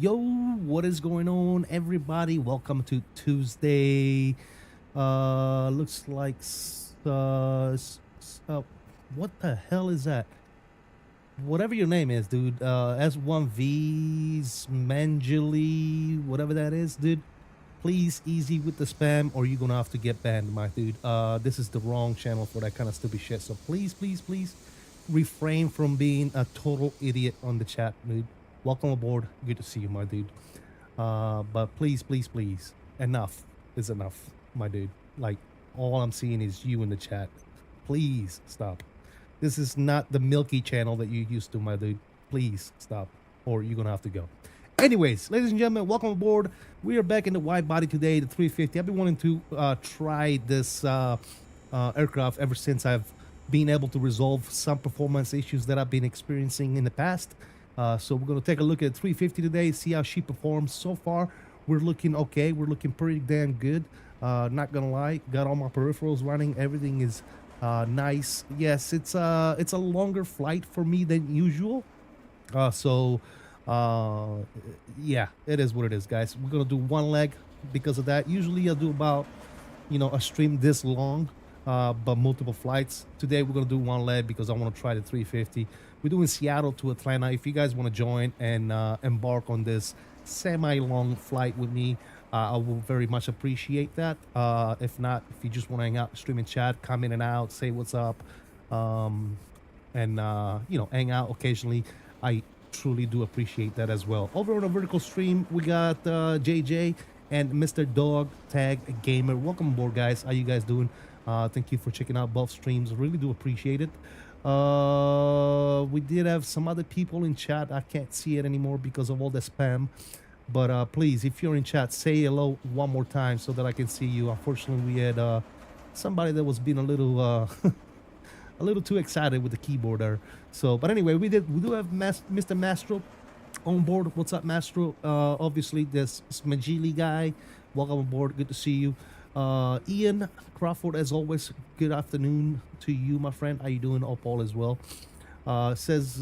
Yo, what is going on, everybody? Welcome to Tuesday. Looks like what the hell is that? Whatever your name is, dude. S1V's Manjali, whatever that is, dude. Please, easy with the spam, or you're gonna have to get banned, my dude. This is the wrong channel for that kind of stupid shit. So please, please, please, refrain from being a total idiot on the chat, dude. Welcome aboard. Good to see you, my dude. But please, please, please, enough is enough, my dude. Like, all I'm seeing is you in the chat. Please stop. This is not the milky channel that you used to, my dude. Please stop, or you're gonna have to go. Anyways, ladies and gentlemen, welcome aboard. We are back in the Widebody today, the 350. I've been wanting to try this aircraft ever since I've been able to resolve some performance issues that I've been experiencing in the past. So we're going to take a look at 350 today, see how she performs. So far, we're looking okay. We're looking pretty damn good. Not going to lie. Got all my peripherals running. Everything is nice. Yes, it's a longer flight for me than usual. Yeah, it is what it is, guys. We're going to do one leg because of that. Usually I'll do about, a stream this long, but multiple flights. Today we're going to do one leg because I want to try the 350. We're doing Seattle to Atlanta. If you guys want to join and embark on this semi-long flight with me, I will very much appreciate that. If not, if you just want to hang out, stream and chat, come in and out, say what's up, um, and hang out occasionally. I truly do appreciate that as well. Over on the vertical stream, we got JJ and Mr. Dog Tag Gamer. Welcome aboard, guys. How you guys doing? Thank you for checking out both streams. Really do appreciate it. We did have some other people in chat. I can't see it anymore because of all the spam. But please, if you're in chat, say hello one more time so that I can see you. Unfortunately, we had somebody that was being a little a little too excited with the keyboard there. So, but anyway, we do have Mr. Mastro on board. What's up, Mastro? Obviously, this Smajili guy. Welcome aboard. Good to see you. Ian Crawford, as always. Good afternoon to you, my friend. How you doing? Hope all as well. Says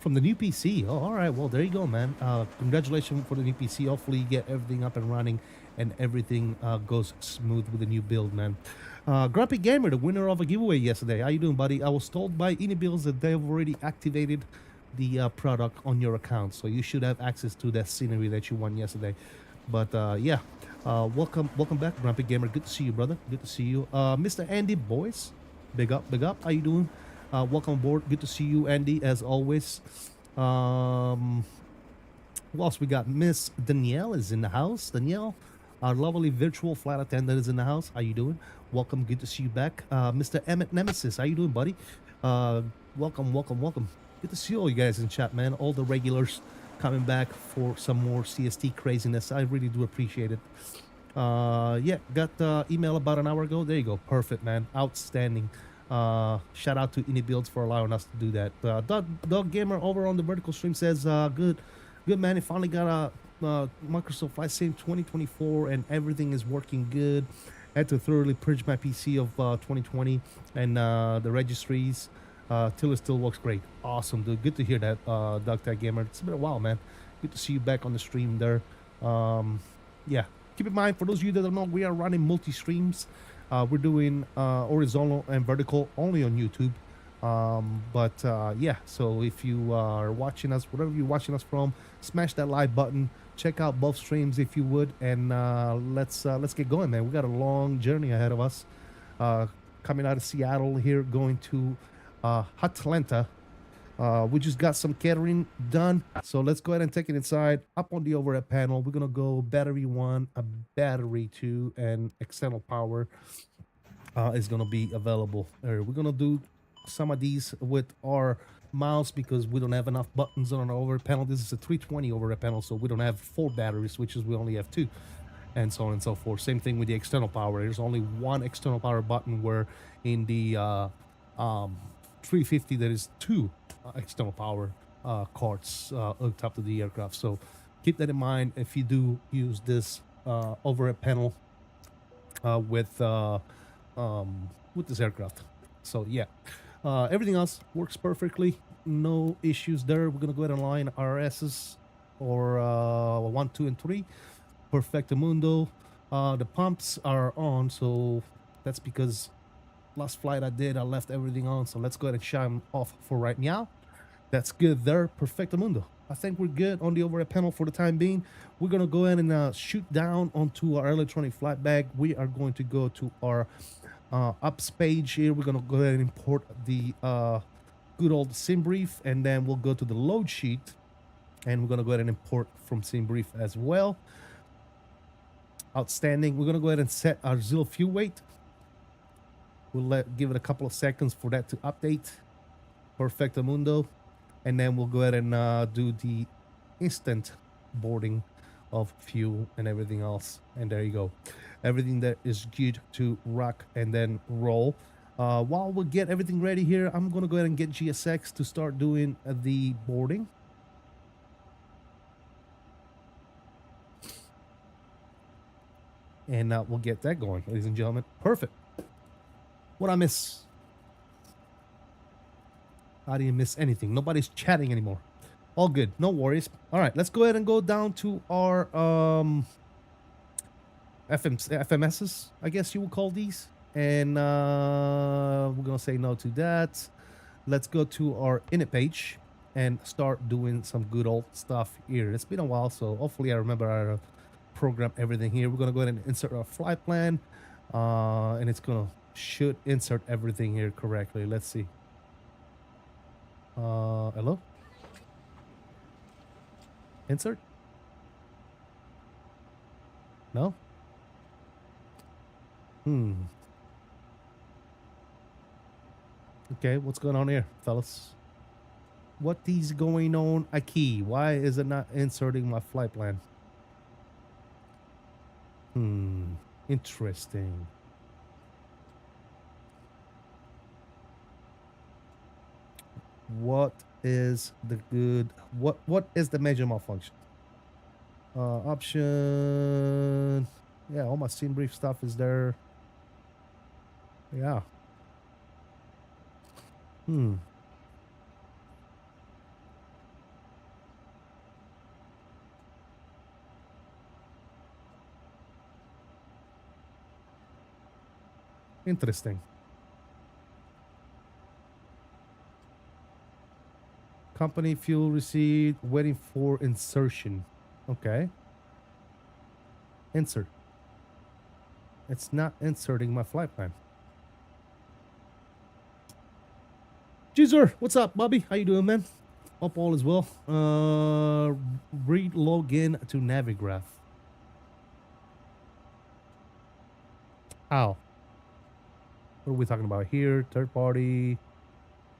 from the new PC. Oh, all right. Well, there you go, man. Congratulations for the new PC. Hopefully, you get everything up and running and everything goes smooth with the new build, man. Grumpy Gamer, the winner of a giveaway yesterday. How you doing, buddy? I was told by iniBuilds that they've already activated the product on your account, so you should have access to that scenery that you won yesterday. But yeah, welcome back, Grumpy Gamer. Good to see you, brother. Good to see you, Mr. Andy Boyce. Big up, big up. How you doing? Welcome aboard. Good to see you, Andy, as always. Who else we got? Miss Danielle is in the house. Danielle, our lovely virtual flight attendant, is in the house. How you doing? Welcome. Good to see you back. Mr. Emmett Nemesis, how you doing, buddy? Welcome. Good to see all you guys in chat, man. All the regulars coming back for some more CST craziness. I really do appreciate it. Yeah, got the email about an hour ago. There you go. Perfect, man. Outstanding. Shout out to iniBuilds for allowing us to do that. Dog Gamer over on the vertical stream says, good man. He finally got a Microsoft Flight Sim 2024 and everything is working good. I had to thoroughly purge my PC of 2020 and the registries till it still works great. Awesome, dude. Good to hear that, Dog Tag Gamer. It's been a while, man. Good to see you back on the stream there. Yeah, keep in mind, for those of you that don't know, we are running multi-streams. We're doing horizontal and vertical only on YouTube. Yeah, so if you are watching us, wherever you're watching us from, smash that like button. Check out both streams if you would, and let's get going, man. We got a long journey ahead of us. Coming out of Seattle here, going to Atlanta. We just got some catering done, so let's go ahead and take it inside. Up on the overhead panel, we're gonna go battery 1, a battery 2, and external power is gonna be available. We're gonna do some of these with our mouse because we don't have enough buttons on our overhead panel. This is a 320 overhead panel, so we don't have 4 battery switches. We only have 2, and so on and so forth. Same thing with the external power. There's only 1 external power button, where in the 350 there is 2 external power cards hooked up to the aircraft. So keep that in mind if you do use this overhead panel with this aircraft. So yeah, everything else works perfectly. No issues there. We're gonna go ahead and line our S's or 1, 2, and 3. Perfectamundo. The pumps are on, so that's because last flight I did, I left everything on. So let's go ahead and shut them off for right now. That's good there. Perfectamundo. I think we're good on the overhead panel for the time being. We're gonna go ahead and shoot down onto our electronic flight bag. We are going to go to our ups page here. We're gonna go ahead and import the good old sim brief, and then we'll go to the load sheet, and we're gonna go ahead and import from sim brief as well. Outstanding. We're gonna go ahead and set our zero fuel weight. We'll give it a couple of seconds for that to update. Perfectamundo. And then we'll go ahead and do the instant boarding of fuel and everything else. And there you go. Everything that is good to rock and then roll. While we get everything ready here, I'm going to go ahead and get GSX to start doing the boarding. And we'll get that going, ladies and gentlemen. Perfect. What I miss? I didn't miss anything. Nobody's chatting anymore. All good. No worries. All right, let's go ahead and go down to our FMSs, I guess you would call these. And we're going to say no to that. Let's go to our init page and start doing some good old stuff here. It's been a while, so hopefully I remember program everything here. We're gonna go ahead and insert our flight plan, and it's gonna should insert everything here correctly. Let's see. Hello? Insert? No? Okay, what's going on here, fellas? What is going on aquí? Why is it not inserting my flight plan? Interesting. What is the good? What is the major malfunction? Option. Yeah, all my scene brief stuff is there. Yeah. Interesting. Company fuel receipt, waiting for insertion. Okay. Insert. It's not inserting my flight plan. Jeezer, what's up, Bobby? How you doing, man? Hope all is well. Re-login to Navigraph. How? What are we talking about here? Third party.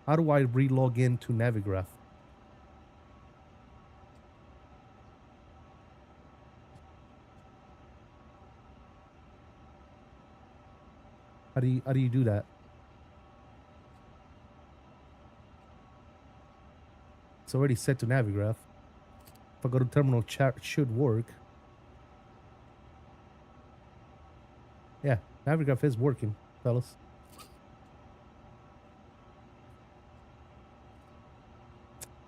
How do I re-log in to Navigraph? How do you do that? It's already set to Navigraph. If I go to terminal chat, it should work. Yeah, Navigraph is working, fellas.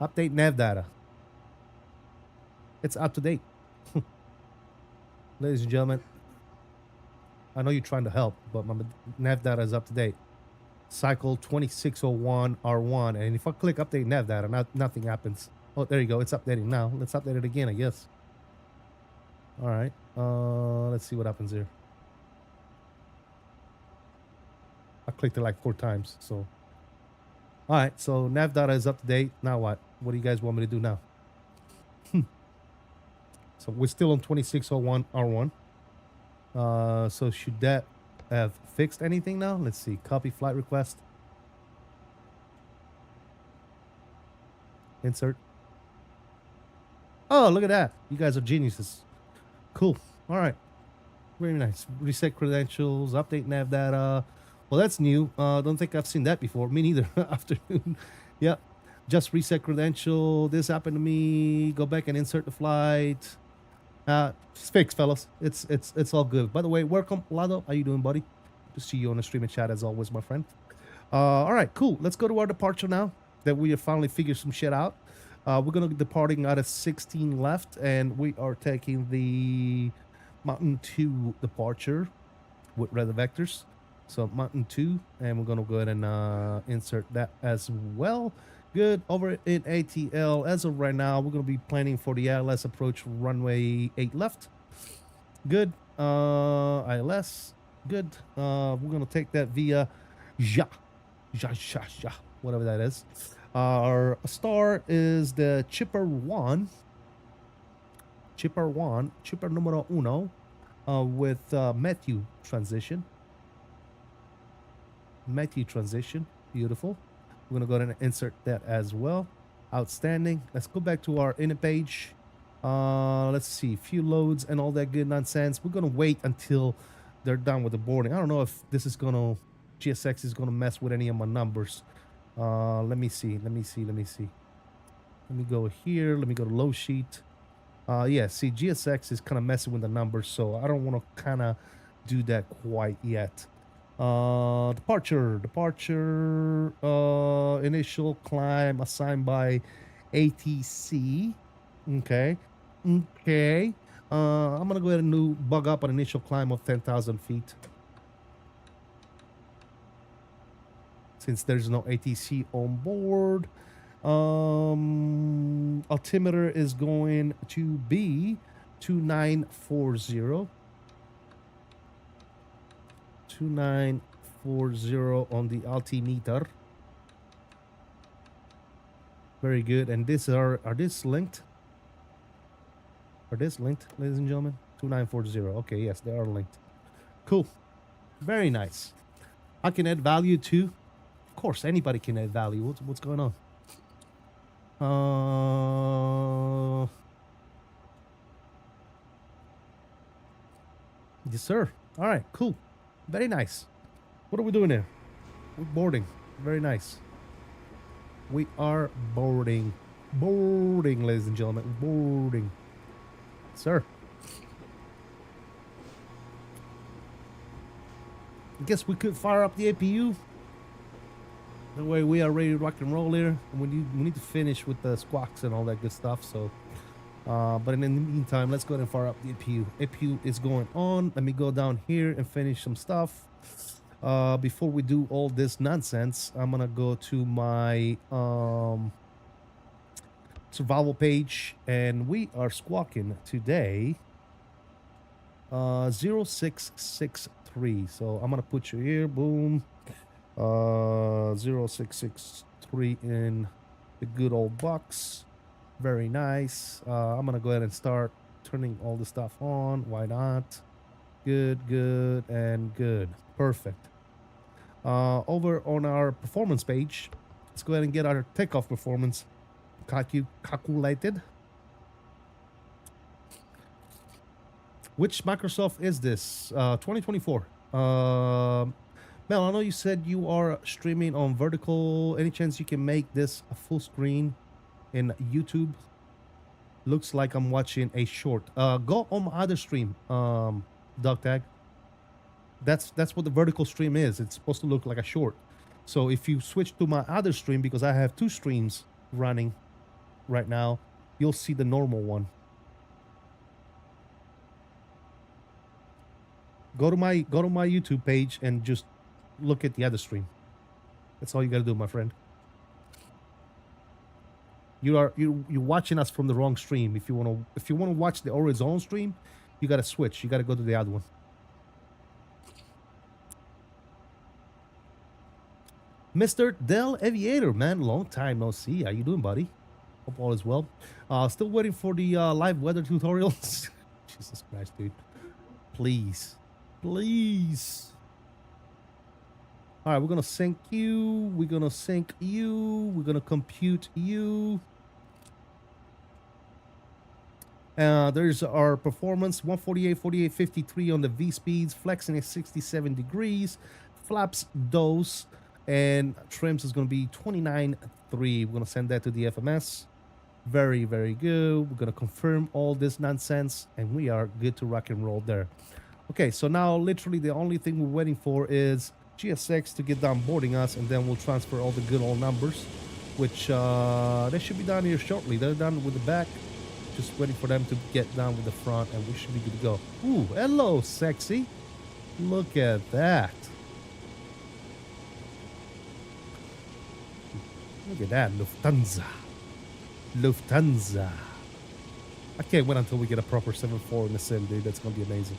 Update nav data. It's up to date. Ladies and gentlemen, I know you're trying to help, but my nav data is up to date. Cycle 2601 R1, and if I click update nav data, nothing happens. Oh, there you go. It's updating now. Let's update it again, I guess. All right. Let's see what happens here. I clicked it like 4 times, so. All right, so nav data is up to date. Now what? What do you guys want me to do now? So we're still on 2601 R1. So should that have fixed anything now? Let's see. Copy flight request. Insert. Oh, look at that. You guys are geniuses. Cool. All right. Very nice. Reset credentials, update nav data. Well, that's new. Don't think I've seen that before. Me neither. Afternoon. Yeah. Just reset credential. This happened to me. Go back and insert the flight. It's fixed, fellas. It's all good. By the way, welcome, Lado. How you doing, buddy? Good to see you on the stream and chat as always, my friend. All right, cool. Let's go to our departure now that we have finally figured some shit out. We're gonna be departing out of 16 left, and we are taking the Mountain 2 departure with weather vectors. So Mountain 2, and we're gonna go ahead and insert that as well. Good. Over in ATL, as of right now, we're gonna be planning for the ILS approach runway 8 left. Good. ILS. Good. We're gonna take that via Ja, whatever that is. Our star is the Chipper 1. Chipper numero uno, with Matthew transition. Beautiful. We're gonna go ahead and insert that as well. Outstanding. Let's go back to our inner page. Let's see, few loads and all that good nonsense. We're gonna wait until they're done with the boarding. I don't know if this is gonna GSX is gonna mess with any of my numbers. Let me see. Let me go here. Let me go to low sheet. Yeah, see, GSX is kind of messing with the numbers, so I don't want to kind of do that quite yet. Departure, initial climb assigned by ATC. Okay. I'm gonna go ahead and bug up an initial climb of 10,000 feet. Since there's no ATC on board. Altimeter is going to be 2940. 2940 on the altimeter. Very good. And these are these linked? Are these linked, ladies and gentlemen? 2940. Okay, yes, they are linked. Cool. Very nice. I can add value too. Of course, anybody can add value. What's going on? Yes, sir. All right, cool. Very nice. What are we doing here? We're boarding. Very nice. We are boarding. Boarding, ladies and gentlemen. Boarding. Sir. I guess we could fire up the APU. That way we are ready to rock and roll here. We need to finish with the squawks and all that good stuff. So, but in the meantime, let's go ahead and fire up the APU. APU is going on. Let me go down here and finish some stuff. Before we do all this nonsense, I'm gonna go to my survival page, and we are squawking today 0663. So I'm gonna put you here, boom, 0663 in the good old box. Very nice. I'm gonna go ahead and start turning all the stuff on. Why not? Good, and good. Perfect. Over on our performance page, let's go ahead and get our takeoff performance calculated. Which Microsoft is this? 2024. Mel, I know you said you are streaming on vertical. Any chance you can make this a full screen in YouTube? Looks like I'm watching a short. Go on my other stream, Dog Tag. That's what the vertical stream is. It's supposed to look like a short. So if you switch to my other stream, because I have two streams running right now, you'll see the normal one. Go to my YouTube page and just look at the other stream. That's all you gotta do, my friend. You're watching us from the wrong stream. If you wanna watch the horizontal stream, you gotta switch. You gotta go to the other one. Mr. Del Aviator, man, long time no see. How you doing, buddy? Hope all is well. Still waiting for the live weather tutorials. Jesus Christ, dude. Please. Please. All right, we're going to sync you. We're going to sync you. We're going to compute you. There's our performance, 148, 48, 53 on the V speeds, flexing at 67 degrees, flaps dose, and trims is going to be 29.3. We're going to send that to the FMS. Very, very good. We're going to confirm all this nonsense, and we are good to rock and roll there. Okay, so now literally the only thing we're waiting for is GSX to get done boarding us, and then we'll transfer all the good old numbers, which they should be done here shortly. They're done with the back. Just waiting for them to get down with the front, and we should be good to go. Ooh, hello, sexy. Look at that. Look at that, Lufthansa. Lufthansa. I can't wait until we get a proper 7.4 in the sim, dude. That's going to be amazing.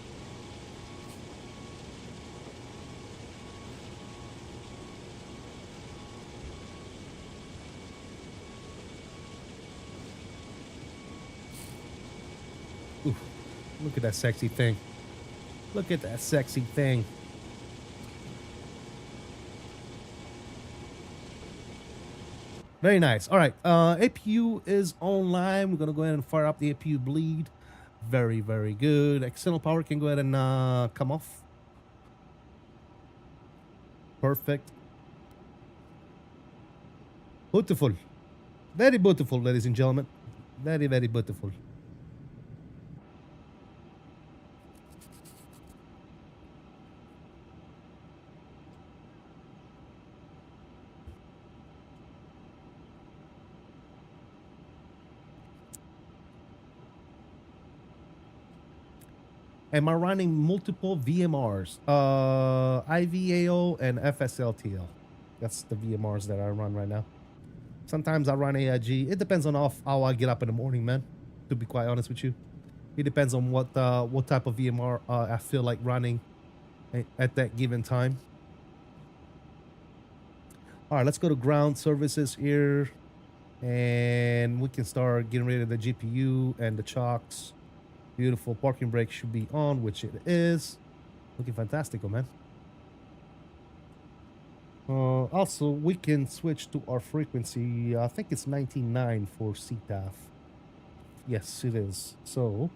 Ooh, look at that sexy thing. Look at that sexy thing. Very nice. All right. APU is online. We're going to go ahead and fire up the APU bleed. Very, very good. External power can go ahead and come off. Perfect. Beautiful. Very beautiful, ladies and gentlemen. Very, very beautiful. Am I running multiple VMRs? IVAO and FSLTL. That's the VMRs that I run right now. Sometimes I run AIG. It depends on how I get up in the morning, man. To be quite honest with you. It depends on what type of VMR I feel like running at that given time. All right, let's go to ground services here, and we can start getting rid of the GPU and the chocks. Beautiful. Parking brake should be on, which it is. Looking fantastic, oh man. Also, we can switch to our frequency. I think it's 99 for CTAF. Yes, it is. So,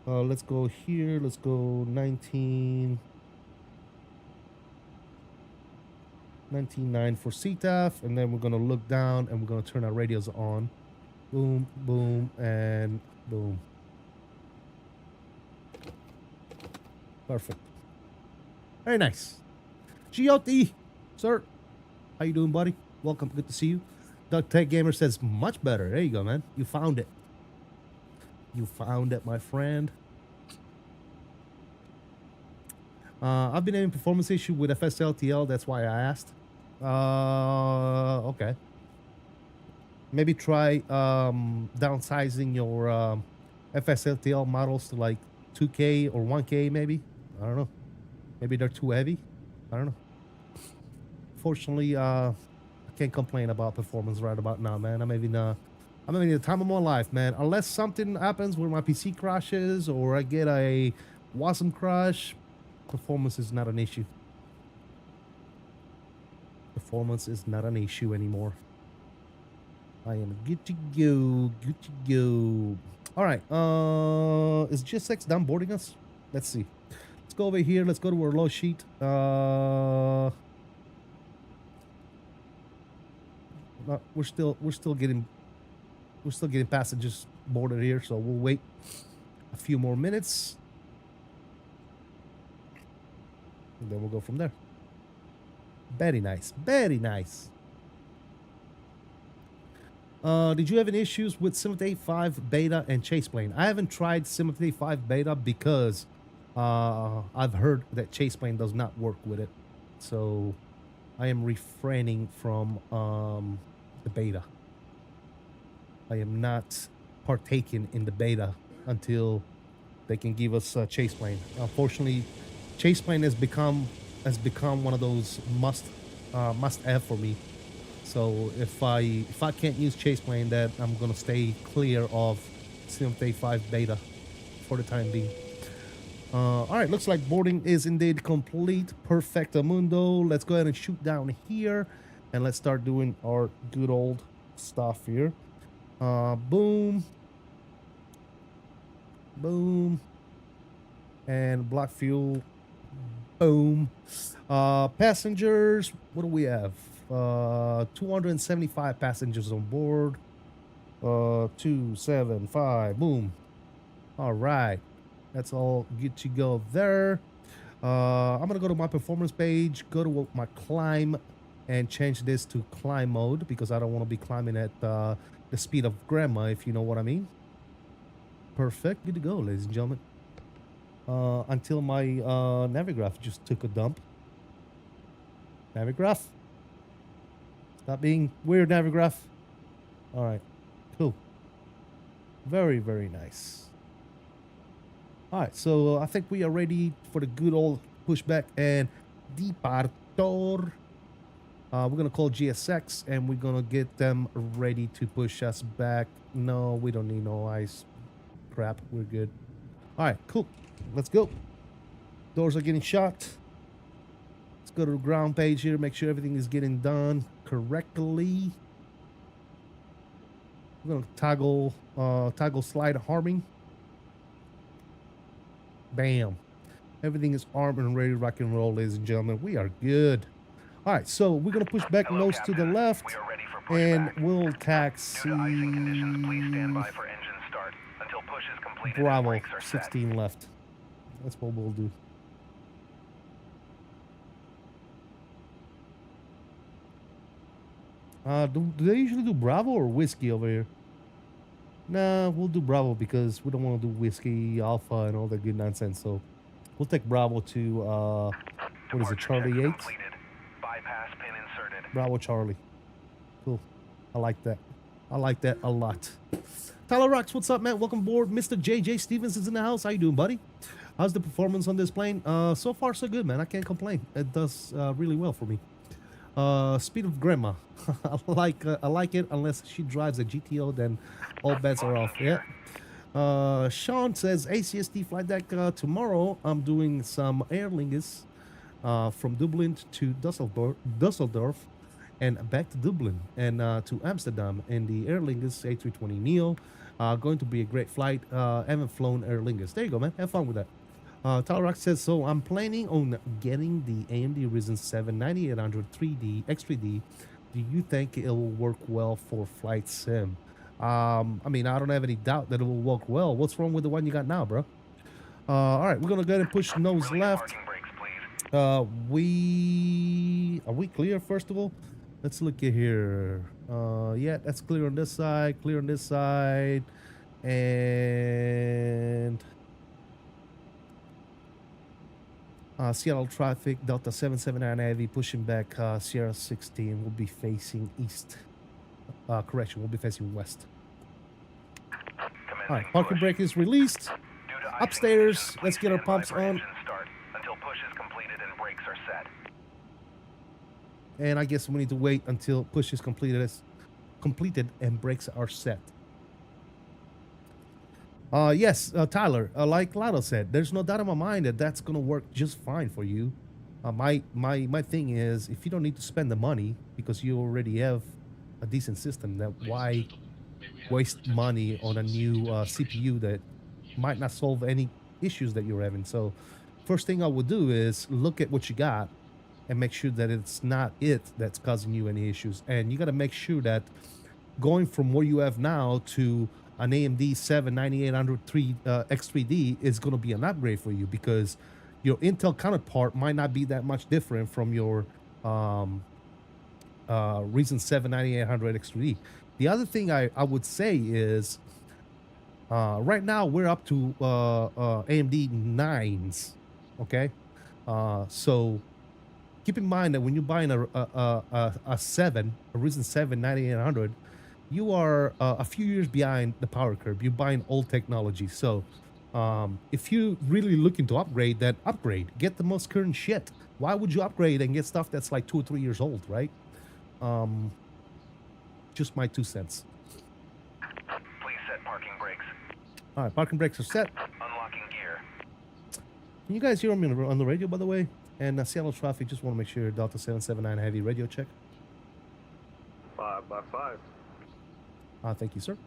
let's go here. Let's go 19. 99 for CTAF, and then we're gonna look down and we're gonna turn our radios on. Boom, boom, and boom. Perfect. Very nice. GOT, sir. How you doing, buddy? Welcome. Good to see you. Doug Tech Gamer says much better. There you go, man. You found it. You found it, my friend. I've been having performance issue with FSLTL. That's why I asked. Okay. Maybe try downsizing your FSLTL models to like 2K or 1K maybe. I don't know. Maybe they're too heavy. I don't know. Fortunately, I can't complain about performance right about now, man. I'm having the time of my life, man. Unless something happens where my PC crashes or I get a WASM crash, performance is not an issue. Performance is not an issue anymore. I am good to go. Good to go. All right. Is GSX done boarding us? Let's see. Let's go over here. Let's go to our low sheet. We're still getting passengers boarded here, so we'll wait a few more minutes, and then we'll go from there. Very nice. Very nice. Did you have any issues with 785 beta and chase plane? I haven't tried 785 beta because I've heard that chase plane does not work with it. So I am refraining from the beta. I am not partaking in the beta until they can give us chase plane. Unfortunately, chase plane has become one of those must have for me. So if I can't use chase plane, that I'm gonna stay clear of 785 beta for the time being. All right, looks like boarding is indeed complete. Perfecto mundo. Let's go ahead and shoot down here, and let's start doing our good old stuff here. Boom, boom, and block fuel. Boom. Passengers. What do we have? 275 passengers on board. 275. Boom. All right. That's all good to go there. I'm gonna go to my performance page, go to my climb, and change this to climb mode because I don't want to be climbing at the speed of grandma, if you know what I mean. Perfect. Good to go, ladies and gentlemen. Until my Navigraph just took a dump. Navigraph? Stop being weird, Navigraph. All right. Cool. Very, very nice. All right, so I think we are ready for the good old pushback and departor. We're gonna call GSX and we're gonna get them ready to push us back. No, we don't need no ice. Crap, we're good. All right, cool. Let's go. Doors are getting shut. Let's go to the ground page here. Make sure everything is getting done correctly. We're gonna toggle slide harming. Bam. Everything is armed and ready to rock and roll, ladies and gentlemen. We are good. All right, so we're going to push back nose to the left, and we'll taxi Bravo 16 left. That's what we'll do. Do they usually do Bravo or Whiskey over here? Nah, we'll do Bravo because we don't want to do Whiskey, Alpha, and all that good nonsense. So we'll take Bravo to, what is it, Charlie 8? Bravo Charlie. Cool. I like that. I like that a lot. Tyler Rocks, what's up, man? Welcome aboard. Mr. JJ Stevens is in the house. How you doing, buddy? How's the performance on this plane? So far so good, man. I can't complain. It does really well for me. Speed of grandma. I like it unless she drives a GTO, then all bets are off. Yeah. Sean says ACST flight deck tomorrow. I'm doing some Aer Lingus from Dublin to Dusseldorf and back to Dublin and to Amsterdam in the Aer Lingus A320neo. Going to be a great flight. Haven't flown Aer Lingus. There you go, man. Have fun with that. Talrock says, so I'm planning on getting the AMD Ryzen 7 9800 3D X3D. Do you think it'll work well for flight sim? I mean, I don't have any doubt that it will work well. What's wrong with the one you got now, bro? All right, we're gonna go ahead and push nose left. Are we clear first of all? Let's look at here. Yeah, that's clear on this side, clear on this side, and Seattle traffic, Delta 779 Heavy pushing back. Sierra 16 will be facing east. Correction, will be facing west. All right, parking brake is released. Upstairs, let's get our pumps on. Until push is completed and brakes are set. And I guess we need to wait until push is completed and brakes are set. Yes, Tyler, like Lado said, there's no doubt in my mind that that's gonna work just fine for you. My thing is, if you don't need to spend the money because you already have a decent system, that why waste money on a new CPU that might not solve any issues that you're having? So first thing I would do is look at what you got and make sure that it's not it that's causing you any issues. And you got to make sure that going from where you have now to an AMD 7 9800 X3D is going to be an upgrade for you, because your Intel counterpart might not be that much different from your Ryzen 7 9800 X3D. The other thing I would say is right now we're up to AMD 9s, okay? So keep in mind that when you're buying a Ryzen 7 9800, you are a few years behind the power curve. You're buying old technology. So if you're really looking to upgrade, then upgrade. Get the most current shit. Why would you upgrade and get stuff that's like 2 or 3 years old, right? Just my 2 cents. Please set parking brakes. All right, parking brakes are set. Unlocking gear. Can you guys hear me on the radio, by the way? And Seattle traffic, just want to make sure Delta 779 Heavy radio check. 5x5. Thank you, sir.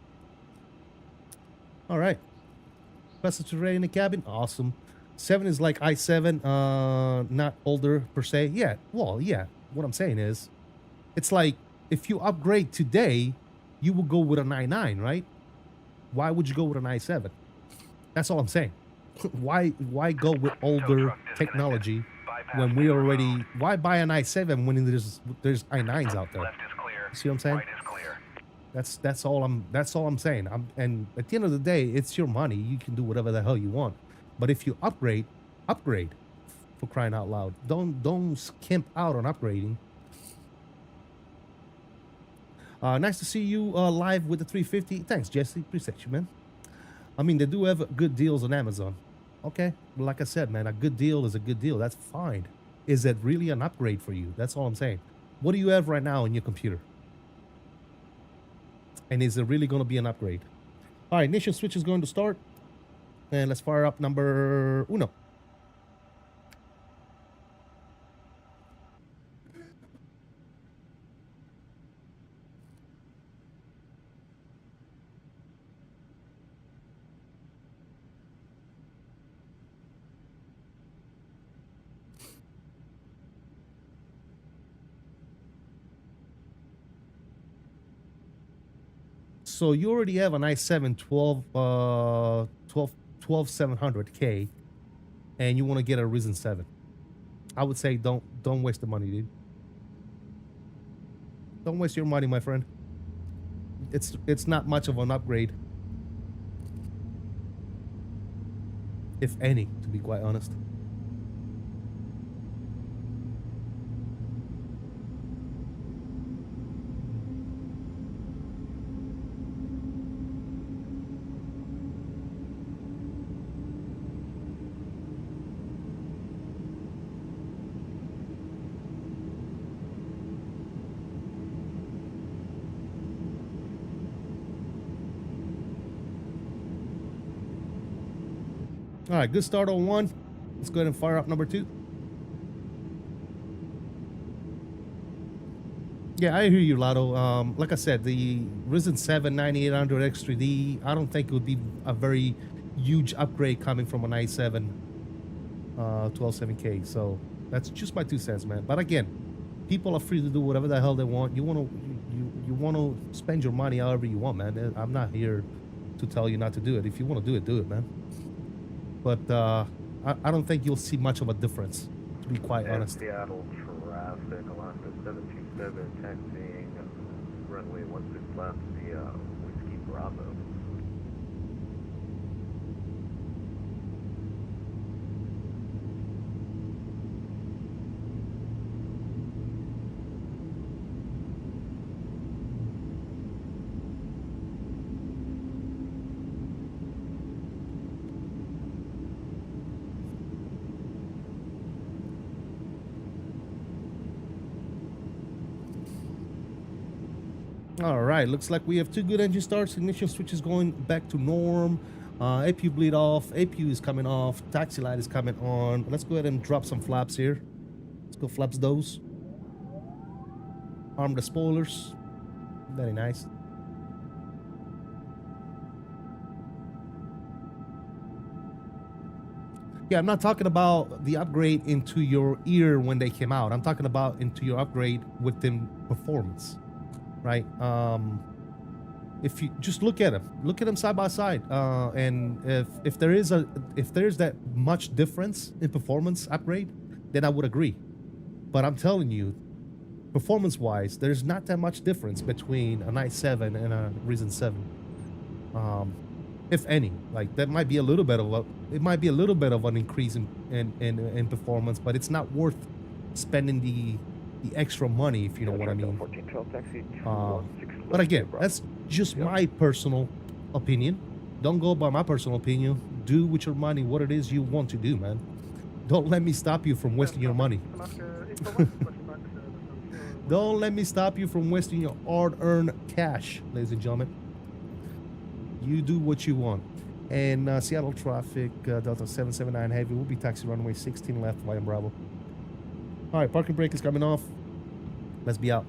All right. Passenger array in the cabin. Awesome. 7 is like i7, not older per se. Yeah, well, yeah. What I'm saying is, it's like if you upgrade today, you will go with an i9, right? Why would you go with an i7? That's all I'm saying. Why go with older technology when we already? Why buy an i7 when there's i9s out there? Left is clear. See what I'm saying? Right is clear. That's all I'm saying. And at the end of the day, it's your money. You can do whatever the hell you want. But if you upgrade, for crying out loud. Don't skimp out on upgrading. Nice to see you live with the 350. Thanks, Jesse. Appreciate you, man. I mean, they do have good deals on Amazon. Okay, like I said, man, a good deal is a good deal. That's fine. Is it really an upgrade for you? That's all I'm saying. What do you have right now in your computer? And is it really going to be an upgrade? All right, ignition switch is going to start. And let's fire up number uno. So you already have an i7 12700K, and you want to get a Ryzen 7. I would say don't waste the money, dude. Don't waste your money, my friend. It's not much of an upgrade, if any, to be quite honest. All right, good start on 1. Let's go ahead and fire up number 2. Yeah, I hear you, Lotto. Like I said, the Ryzen 7 9800 X3D, I don't think it would be a very huge upgrade coming from an i7 127K. So that's just my 2 cents, man. But again, people are free to do whatever the hell they want. You want to spend your money however you want, man. I'm not here to tell you not to do it. If you want to do it, man. But I don't think you'll see much of a difference, to be quite honest. Seattle traffic, Alaska 727 taxiing runway 16 left via Whiskey Bravo. All right, looks like we have 2 good engine starts. Ignition switch is going back to norm. APU bleed off. APU is coming off. Taxi light is coming on. Let's go ahead and drop some flaps here. Let's go flaps those. Arm the spoilers. Very nice. Yeah, I'm not talking about the upgrade into your ear when they came out. I'm talking about into your upgrade within performance. Right? If you just look at them side by side, and if there is that much difference in performance upgrade, then I would agree. But I'm telling you, performance-wise, there's not that much difference between an i7 and a Ryzen 7. If any, like that might be a little bit of an increase in performance, but it's not worth spending the extra money, if you know what I mean. But again, that's just my personal opinion. Don't go by my personal opinion. Do with your money what it is you want to do, man. Don't let me stop you from wasting your money. Don't let me stop you from wasting your hard-earned cash, ladies and gentlemen. You do what you want. And Seattle traffic, Delta 779 heavy, will be taxi runway 16 left, via Bravo. All right, parking brake is coming off. Let's be out.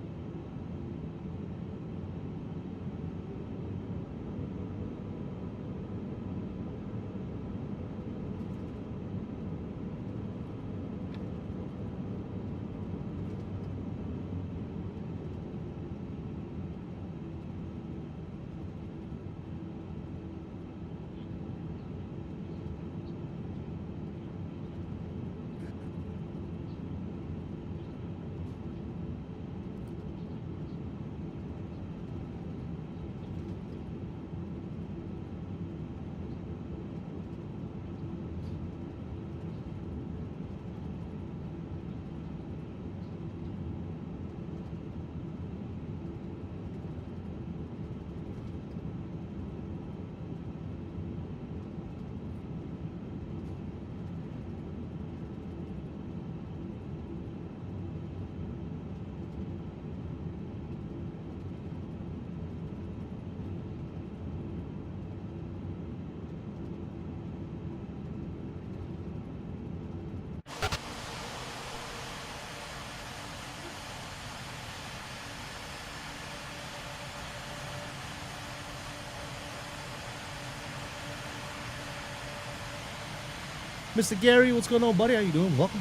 Mr. Gary, what's going on, buddy? How you doing? Welcome.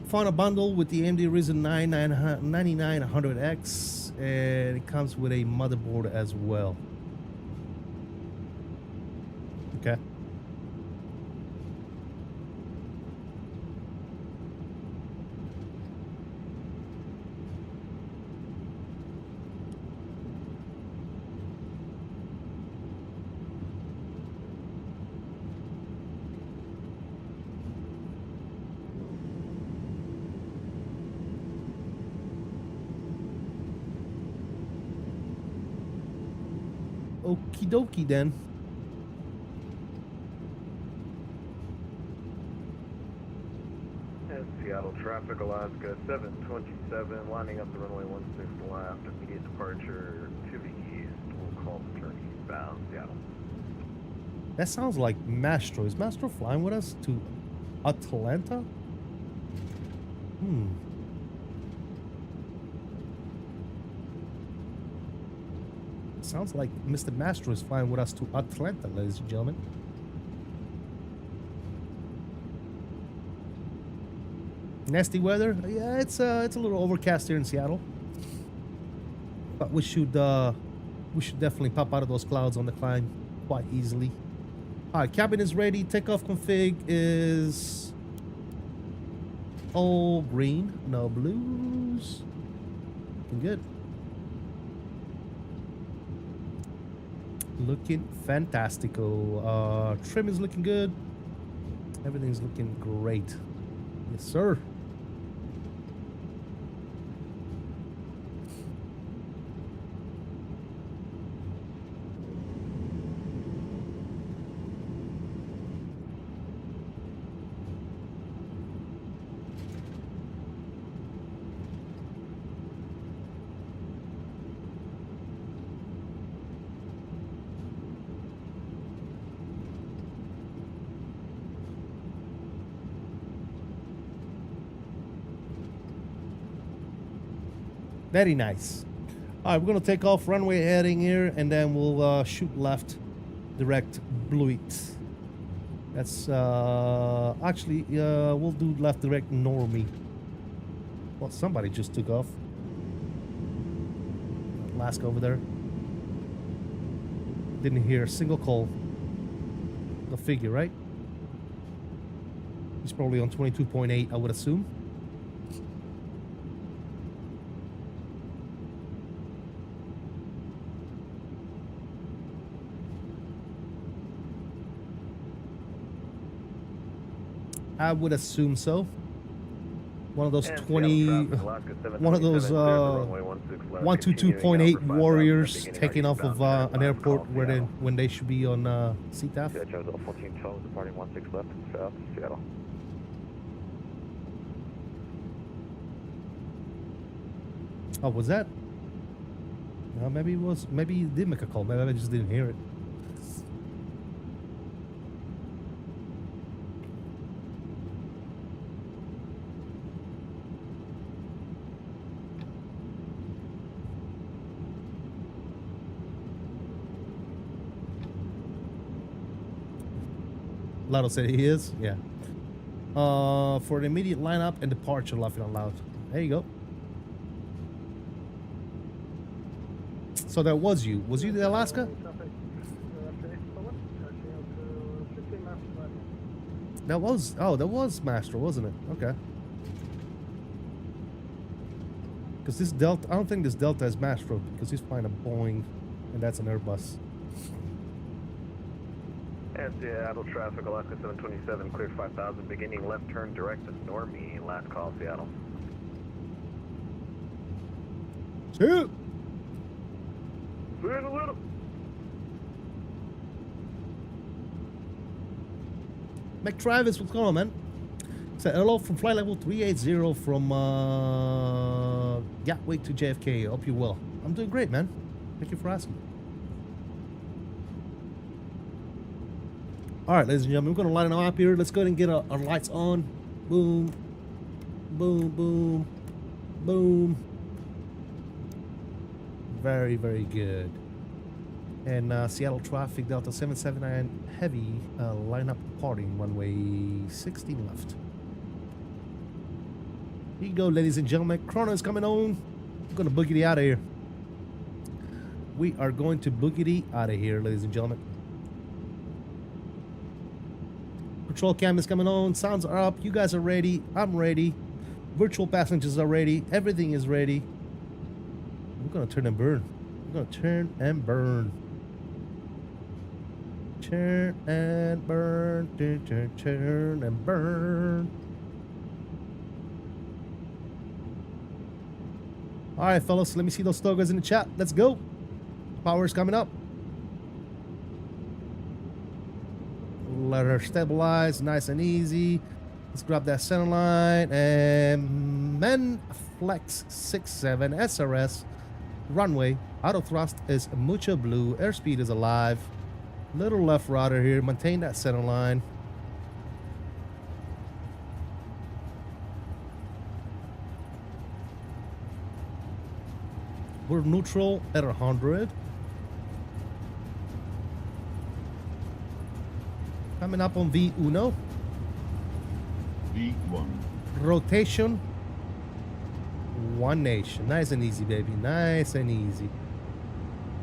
Found a bundle with the AMD Ryzen 9 9900X, and it comes with a motherboard as well. Okay. Okie dokie then. Seattle traffic, Alaska 727, lining up the runway 16 left, immediate departure to the east. We'll call the turn east. northbound Seattle. That sounds like Mastro. Is Mastro flying with us to Atlanta? Sounds like Mr. Mastro is flying with us to Atlanta, ladies and gentlemen. Nasty weather? Yeah, it's a little overcast here in Seattle. But we should definitely pop out of those clouds on the climb quite easily. Alright, cabin is ready. Takeoff config is all green, no blues. Looking good. Looking fantastico. Trim is looking good. Everything's looking great. Yes, sir. Very nice. All right, we're gonna take off runway heading here, and then we'll shoot left, direct blue it. That's actually we'll do left direct normie. Well, somebody just took off. Alaska over there. Didn't hear a single call. The figure, right? He's probably on 22.8, I would assume. I would assume so. One of those 20, one of those 122.8 warriors taking off of an airport where they, when they should be on CTAF. Departing 16 left, south, Seattle. Oh, was that? Maybe it was. Maybe he did make a call. Maybe I just didn't hear it. Lotto said he is. Yeah. For the immediate lineup and departure, laughing out loud. There you go. So that was you. Was you the Alaska? That was. Oh, that was Master, wasn't it? Okay. Because this Delta, I don't think this Delta is Mastro because he's flying a Boeing, and that's an Airbus. And Seattle traffic, Alaska 727, cleared 5000, beginning left turn direct to Normie, last call, Seattle. Shoot! McTravis, what's going on, man? So, hello from flight level 380 from Gatwick to JFK. Hope you're well. I'm doing great, man. Thank you for asking. All right, ladies and gentlemen, we're going to line them up here. Let's go ahead and get our lights on. Boom. Boom, boom, boom. Very, very good. And Seattle traffic, Delta 779 heavy, line up departing, runway 16 left. Here you go, ladies and gentlemen. Chrono is coming on. We're going to boogity out of here. We are going to boogity out of here, ladies and gentlemen. Control cam is coming on. Sounds are up. You guys are ready. I'm ready. Virtual passengers are ready. Everything is ready. We're going to turn and burn. We're going to turn and burn. Turn and burn. Turn and burn. All right, fellas. Let me see those togas in the chat. Let's go. Power is coming up. Let her stabilize, nice and easy. Let's grab that center line and men flex 67 SRS Runway. Auto thrust is mucho blue. Airspeed is alive. Little left rudder here. Maintain that center line. We're neutral at 100. Coming up on V1. V1. Rotation. One nation. Nice and easy, baby. Nice and easy.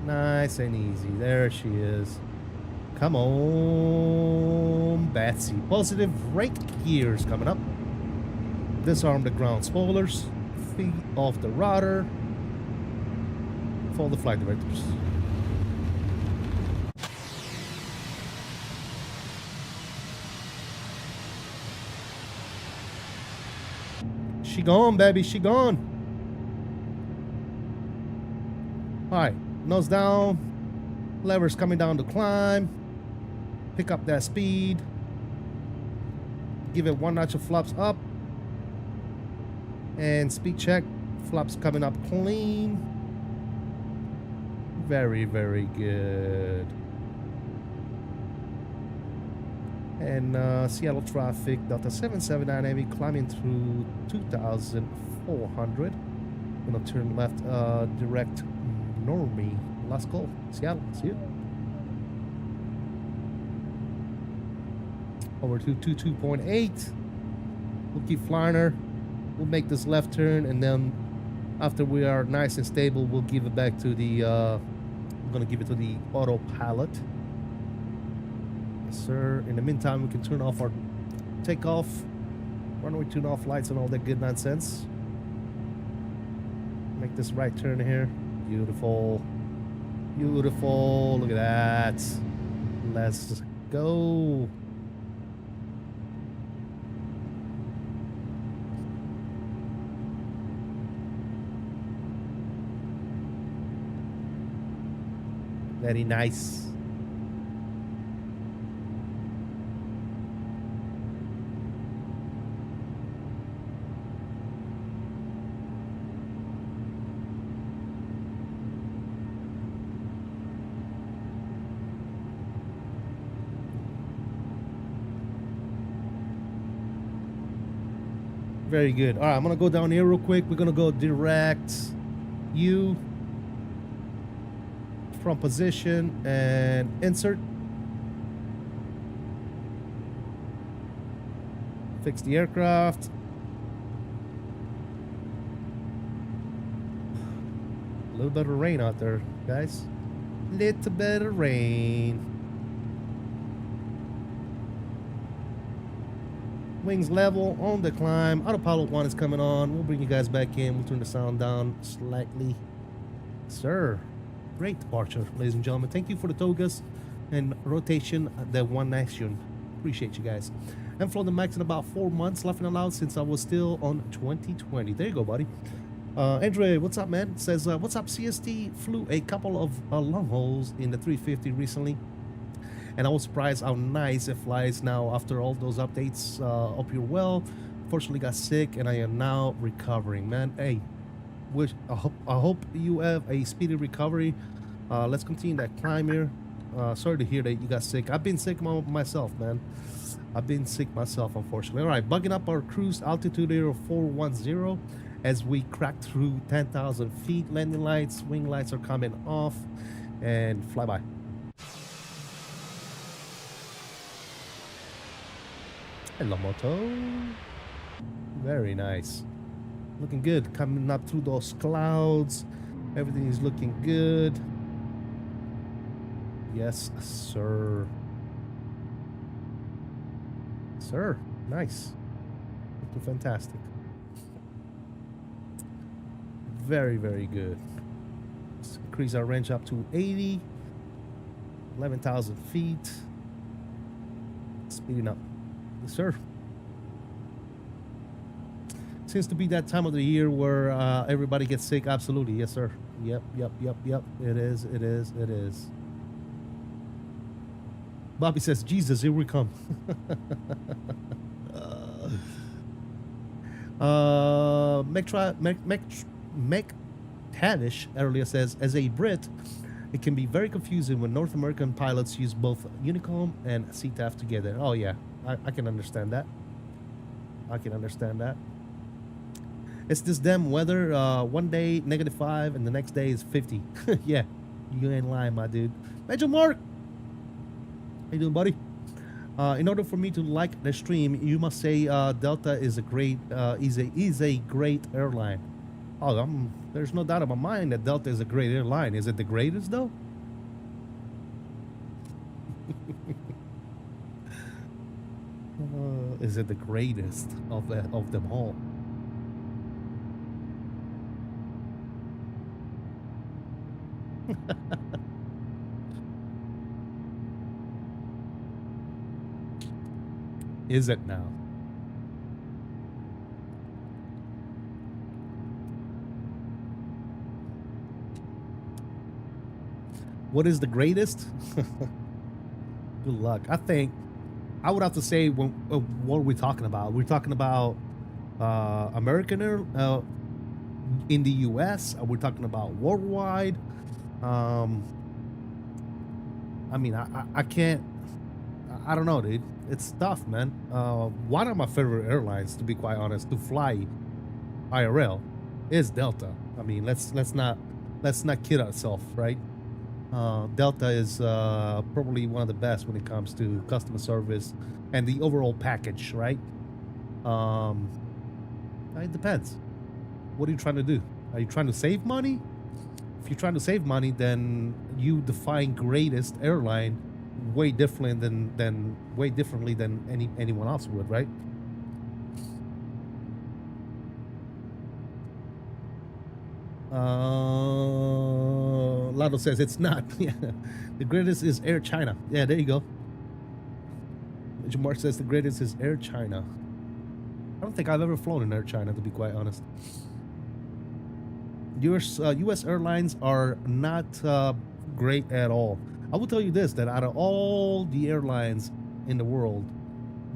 Nice and easy. There she is. Come on, Betsy. Positive rate gears coming up. Disarm the ground spoilers. Feet off the rudder. Follow the flight directors. She gone, baby. She gone. All right. Nose down. Levers coming down to climb. Pick up that speed. Give it one notch of flaps up. And speed check. Flaps coming up clean. Very, very good. And Seattle traffic, Delta 779 Heavy climbing through 2,400. Gonna turn left, direct normie. Last call. Seattle, see you. Over to 22.8. We'll keep flying her. We'll make this left turn, and then after we are nice and stable, we'll give it back to the, I'm gonna give it to the autopilot. Yes, sir. In the meantime, we can turn off our takeoff, runway tune off lights and all that good nonsense. Make this right turn here. Beautiful. Beautiful. Look at that. Let's go. Very nice. Very good. All right, I'm gonna go down here real quick. We're gonna go direct U from position and insert. Fix the aircraft. A little bit of rain out there, guys. Little bit of rain. Wings level on the climb. Autopilot 1 is coming on. We'll bring you guys back in. We'll turn the sound down slightly. Sir, great departure, ladies and gentlemen. Thank you for the togas and rotation at the One Nation. Appreciate you guys. I've flown the MAX in about 4 months, laughing aloud, since I was still on 2020. There you go, buddy. Andre, what's up, man? Says, what's up, CST? Flew a couple of long hauls in the 350 recently, and I was surprised how nice it flies now after all those updates. Hope you're well. Fortunately got sick and I am now recovering, man. Hey, I hope you have a speedy recovery. Let's continue that climb here. Sorry to hear that you got sick. I've been sick myself, man. I've been sick myself, unfortunately. All right, bugging up our cruise altitude here of 410 as we crack through 10,000 feet. Landing lights, wing lights are coming off, and flyby. Hello, moto. Very nice. Looking good. Coming up through those clouds. Everything is looking good. Yes, sir. Sir, nice. Looking fantastic. Very, very good. Let's increase our range up to 80. 11,000 feet. Speeding up. Yes, sir. Seems to be that time of the year where everybody gets sick. Absolutely. Yes, sir. Yep. It is. Bobby says, Jesus, here we come. Tavish earlier says, as a Brit, it can be very confusing when North American pilots use both Unicom and CTAF together. Oh yeah, I can understand that. I can understand that. It's this damn weather. One day -5 and the next day is 50. Yeah, you ain't lying, my dude. Major Mark, how you doing, buddy? In order for me to like the stream, you must say Delta is a great is a great airline. Oh, there's no doubt in my mind that Delta is a great airline. Is it the greatest though? Is it the greatest of them all? Is it now? What is the greatest? Good luck. I think I would have to say what are we talking about? We're talking about American Air in the U.S. We're talking about worldwide. I mean, I can't. I don't know, dude. It's tough, man. One of my favorite airlines, to be quite honest, to fly IRL is Delta. I mean, let's not kid ourselves, right? Delta is probably one of the best when it comes to customer service and the overall package, right? It depends. What are you trying to do? Are you trying to save money? If you're trying to save money, then you define greatest airline way differently than anyone else would, right? Lado says it's not. Yeah, the greatest is Air China. Yeah, there you go. Jamar says the greatest is Air China. I don't think I've ever flown in Air China, to be quite honest. U.S. airlines are not great at all. I will tell you this, that out of all the airlines in the world,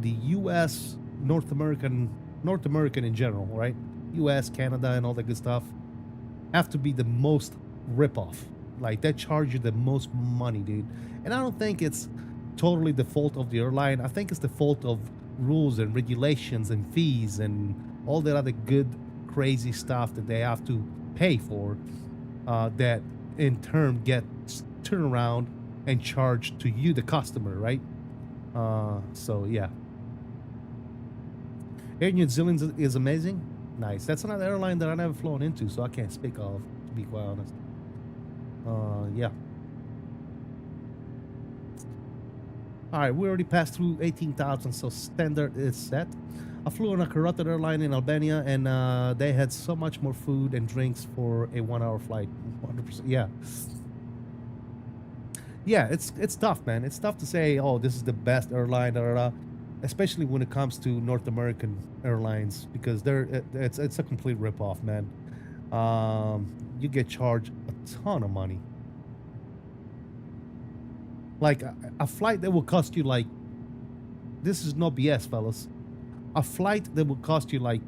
the U.S., North American in general, right? U.S., Canada, and all that good stuff, have to be the most rip-off. Like, they charge you the most money, dude. And I don't think it's totally the fault of the airline. I think it's the fault of rules and regulations and fees and all that other good, crazy stuff that they have to pay for, that in turn gets turned around and charged to you, the customer, right? So yeah. Air New Zealand is amazing. Nice. That's another airline that I never flown into, so I can't speak of, to be quite honest. Yeah. All right, we already passed through 18,000, so standard is set. I flew on a carotid airline in Albania, and they had so much more food and drinks for a 1-hour flight. 100%. Yeah. Yeah, it's tough, man. It's tough to say, oh, this is the best airline, especially when it comes to North American airlines, because it's a complete ripoff, man. You get charged a ton of money. Like a flight that will cost you like, this is no BS, fellas. A flight that will cost you like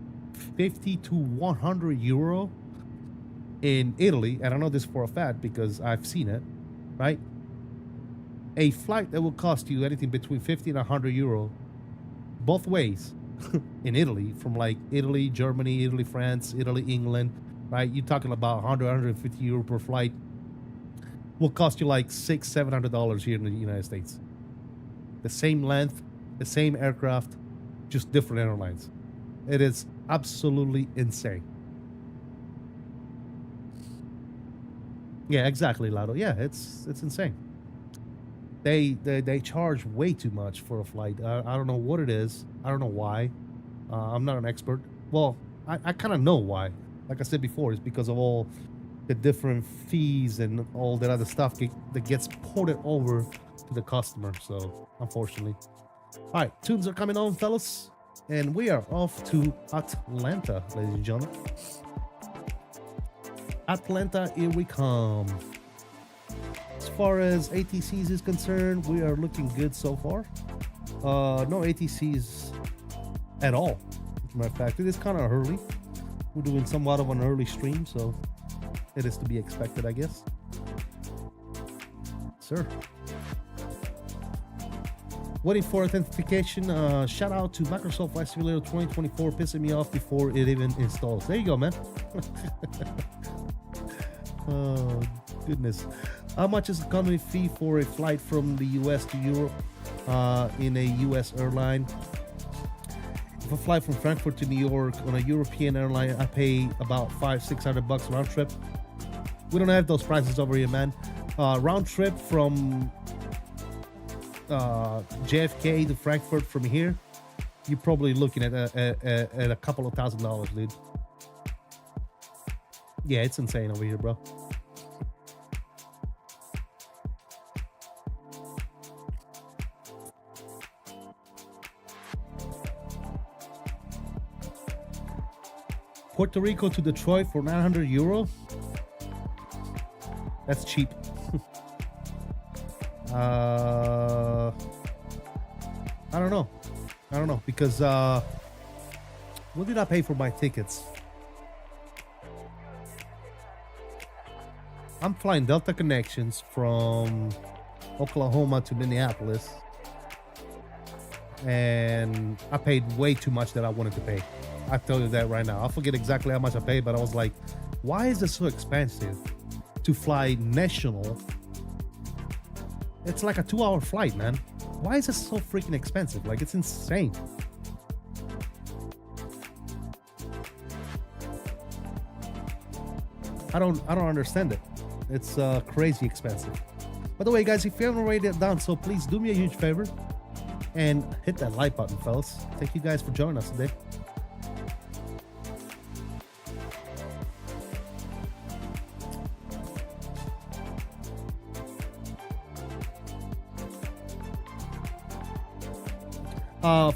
50 to 100 euro in Italy, and I know this for a fact because I've seen it, right? A flight that will cost you anything between 50 and 100 euro both ways in Italy, from like Italy, Germany, Italy, France, Italy, England, right? You're talking about 100, 150 euro per flight, will cost you like $600-700 here in the United States. The same length, the same aircraft, just different airlines. It is absolutely insane. Yeah, exactly, Lado. Yeah, it's insane. They charge way too much for a flight. I don't know what it is. I don't know why. I'm not an expert. Well, I kind of know why. Like I said before, it's because of all the different fees and all that other stuff that gets ported over to the customer. So, unfortunately. All right, tunes are coming on, fellas. And we are off to Atlanta, ladies and gentlemen. Atlanta, here we come. As far as ATCs is concerned, we are looking good so far. No ATCs at all. As a matter of fact, it is kind of early. We're doing somewhat of an early stream, so It is to be expected, I guess. Sir. Waiting for authentication. Shout out to Microsoft Flight Simulator 2024, pissing me off before it even installs. There you go, man. Oh, goodness. How much is the economy fee for a flight from the US to Europe in a US airline? If I fly from Frankfurt to New York on a European airline, I pay about $500-600 round trip. We don't have those prices over here, man. Round trip from JFK to Frankfurt from here, you're probably looking at a couple of $1,000s, dude. Yeah, it's insane over here, bro. Puerto Rico to Detroit for €900. That's cheap. I don't know. Because what did I pay for my tickets? I'm flying Delta Connections from Oklahoma to Minneapolis, and I paid way too much that I wanted to pay. I tell you that right now. I forget exactly how much I paid, but I was like, why is it so expensive to fly national? It's like a 2-hour flight, man. Why is it so freaking expensive? Like, it's insane. I don't understand it. It's crazy expensive. By the way, guys, if you haven't already done so, please do me a huge favor and hit that like button, fellas. Thank you guys for joining us today.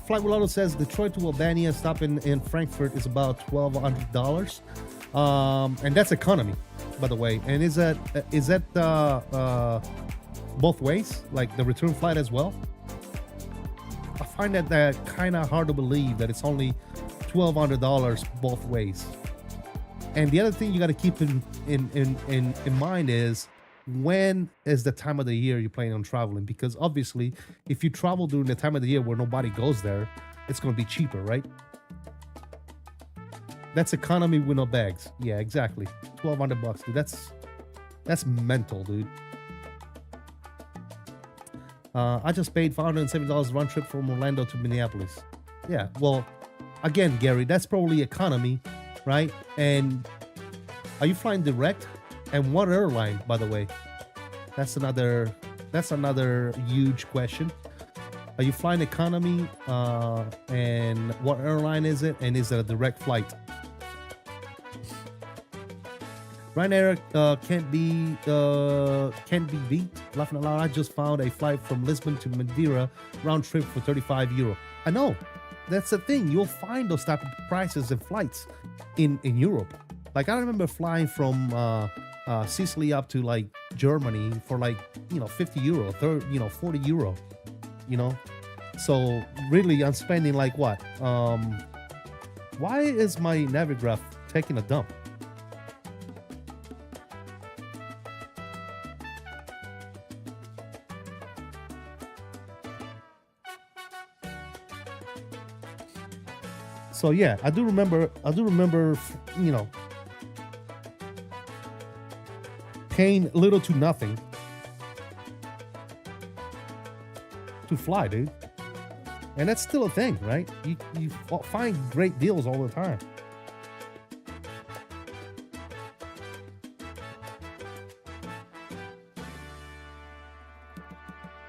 Flight Rolando says Detroit to Albania stop in Frankfurt is about $1,200, and that's economy, by the way. And is that both ways, like the return flight as well? I find that kind of hard to believe that it's only $1,200 both ways. And the other thing you got to keep in mind is, when is the time of the year you're planning on traveling? Because obviously, if you travel during the time of the year where nobody goes there, it's going to be cheaper, right? That's economy with no bags. Yeah, exactly. $1,200, dude. That's mental, dude. I just paid $570 round trip from Orlando to Minneapolis. Yeah, well, again, Gary, that's probably economy, right? And are you flying direct? And what airline, by the way? That's another huge question. Are you flying economy? And what airline is it? And is it a direct flight? Ryanair can't be beat. Laughing out loud, I just found a flight from Lisbon to Madeira round trip for €35. I know. That's the thing. You'll find those type of prices and flights in Europe. Like, I remember flying from Sicily up to like Germany for like, €50, €40, So really, I'm spending like what? Why is my Navigraph taking a dump? So yeah, I do remember, paying little to nothing to fly, dude. And that's still a thing, right? You find great deals all the time.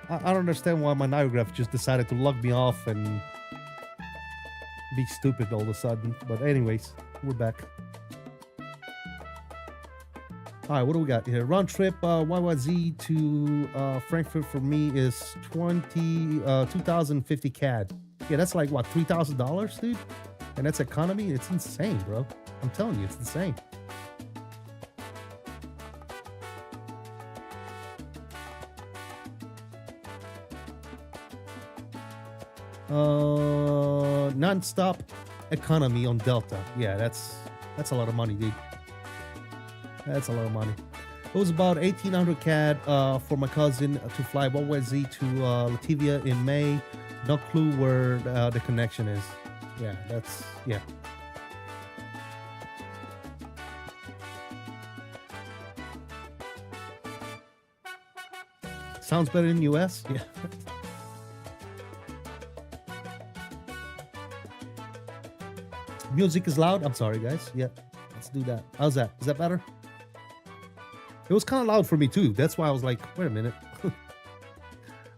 I don't understand why my Navigraph just decided to log me off and be stupid all of a sudden. But anyways, we're back. All right, what do we got here? Round trip YYZ to Frankfurt for me is 2,050 CAD. Yeah, that's like what, $3,000, dude? And that's economy. It's insane, bro. I'm telling you, it's insane. Non-stop economy on Delta. Yeah, that's a lot of money, dude. That's a lot of money. It was about 1,800 CAD for my cousin to fly YYZ to Latvia in May. No clue where the connection is. Yeah, that's, yeah. Sounds better in US? Yeah. Music is loud. I'm sorry, guys. Yeah, let's do that. How's that? Is that better? It was kind of loud for me too. That's why I was like, wait a minute.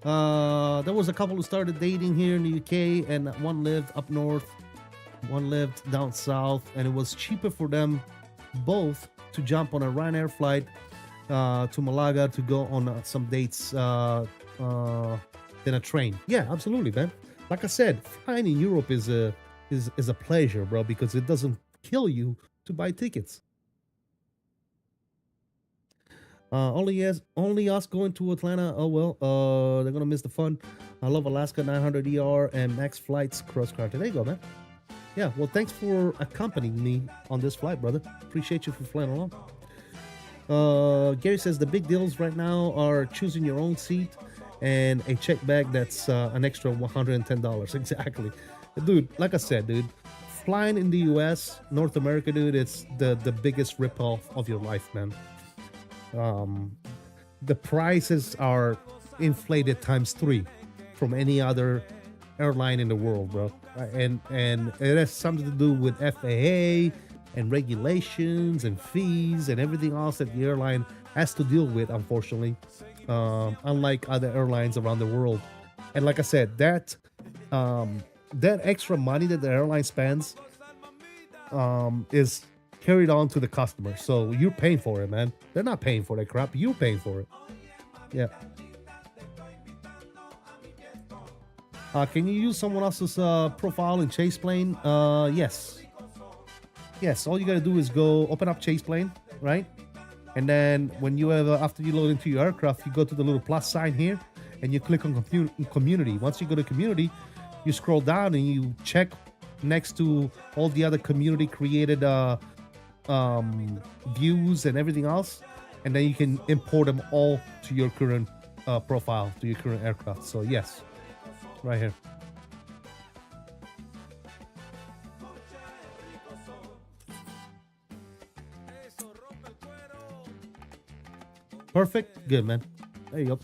There was a couple who started dating here in the UK, and one lived up north, one lived down south, and it was cheaper for them both to jump on a Ryanair flight to Malaga to go on some dates than a train. Yeah, absolutely, man. Like I said, flying in Europe is a pleasure, bro, because it doesn't kill you to buy tickets. Only us going to Atlanta. Oh well, they're gonna miss the fun. I love Alaska 900 ER and Max Flights cross country. There you go, man. Yeah, well, thanks for accompanying me on this flight, brother. Appreciate you for flying along. Gary says the big deals right now are choosing your own seat and a check bag that's an extra $110. Exactly, dude. Like I said, dude, flying in the US, North America, dude, it's the biggest ripoff of your life, man. The prices are inflated ×3 from any other airline in the world, bro. And it has something to do with FAA and regulations and fees and everything else that the airline has to deal with, unfortunately, unlike other airlines around the world. And like I said, that extra money that the airline spends is carried on to the customer. So you're paying for it, man. They're not paying for that crap. You're paying for it. Yeah. Can you use someone else's profile in Chase Plane? Yes. Yes, all you gotta do is go open up Chase Plane, right? And then when you have, after you load into your aircraft, you go to the little plus sign here and you click on community. Once you go to community, you scroll down and you check next to all the other community created views and everything else, and then you can import them all to your current profile, to your current aircraft. So yes, right here. Perfect. Good, man. There you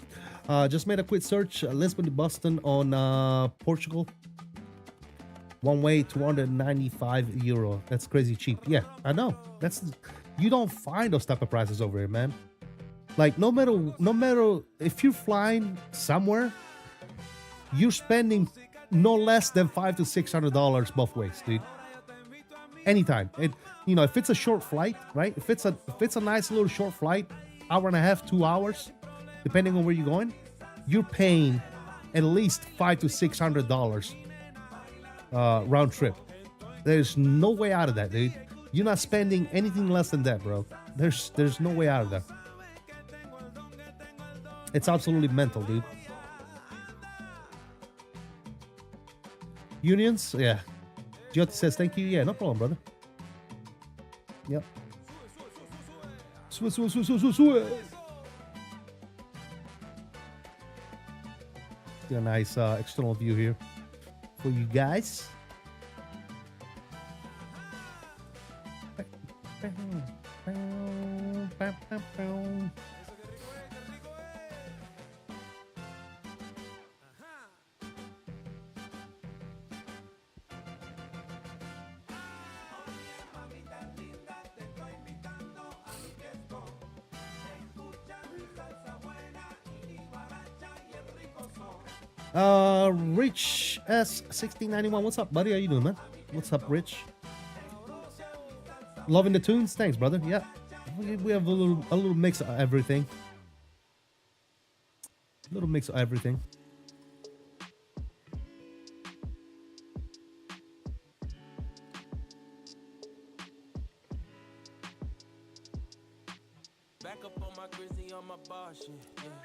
go. Just made a quick search. Lisbon to Boston on Portugal. One way, 295 euro. That's crazy cheap. Yeah, I know. You don't find those type of prices over here, man. Like no matter if you're flying somewhere, you're spending no less than $500 to $600 both ways, dude. Anytime. If it's a short flight, right? If it's a nice little short flight, hour and a half, 2 hours, depending on where you're going, you're paying at least $500 to $600 round trip. There's no way out of that, dude. You're not spending anything less than that, bro. There's no way out of that. It's absolutely mental, dude. Unions, yeah. Jyoti says thank you. Yeah, no problem, brother. Yep. Get a nice external view here for you guys. Rich S1691, what's up, buddy? How you doing, man? What's up, Rich? Loving the tunes? Thanks, brother. Yeah, we have a little mix of everything. A little mix of everything.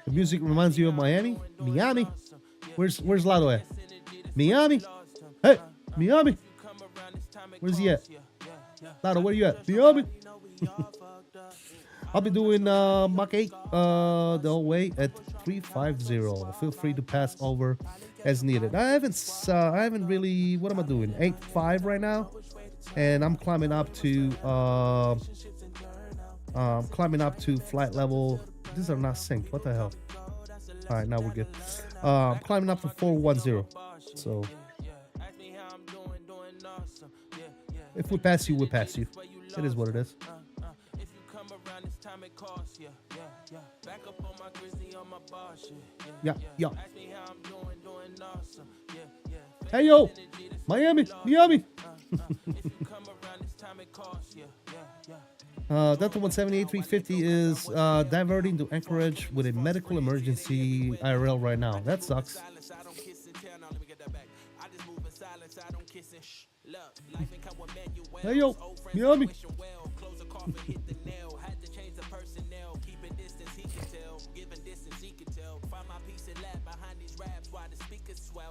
The music reminds you of Miami? Miami? Where's Lado at? Miami? Hey, Miami. Where's he at? Lado, where you at? Miami? I'll be doing Mach 8 the whole way at 350. Feel free to pass over as needed. I haven't really, what am I doing? 8.5 right now, and I'm climbing up to flight level. These are not synced. What the hell? All right, now we're good. Climbing up to 410. So if we pass you, we pass you. It is what it is. Yeah, yeah. Hey yo, Miami. Delta 178 350 is diverting to Anchorage with a medical emergency IRL right now. That sucks. Hey yo, Miami.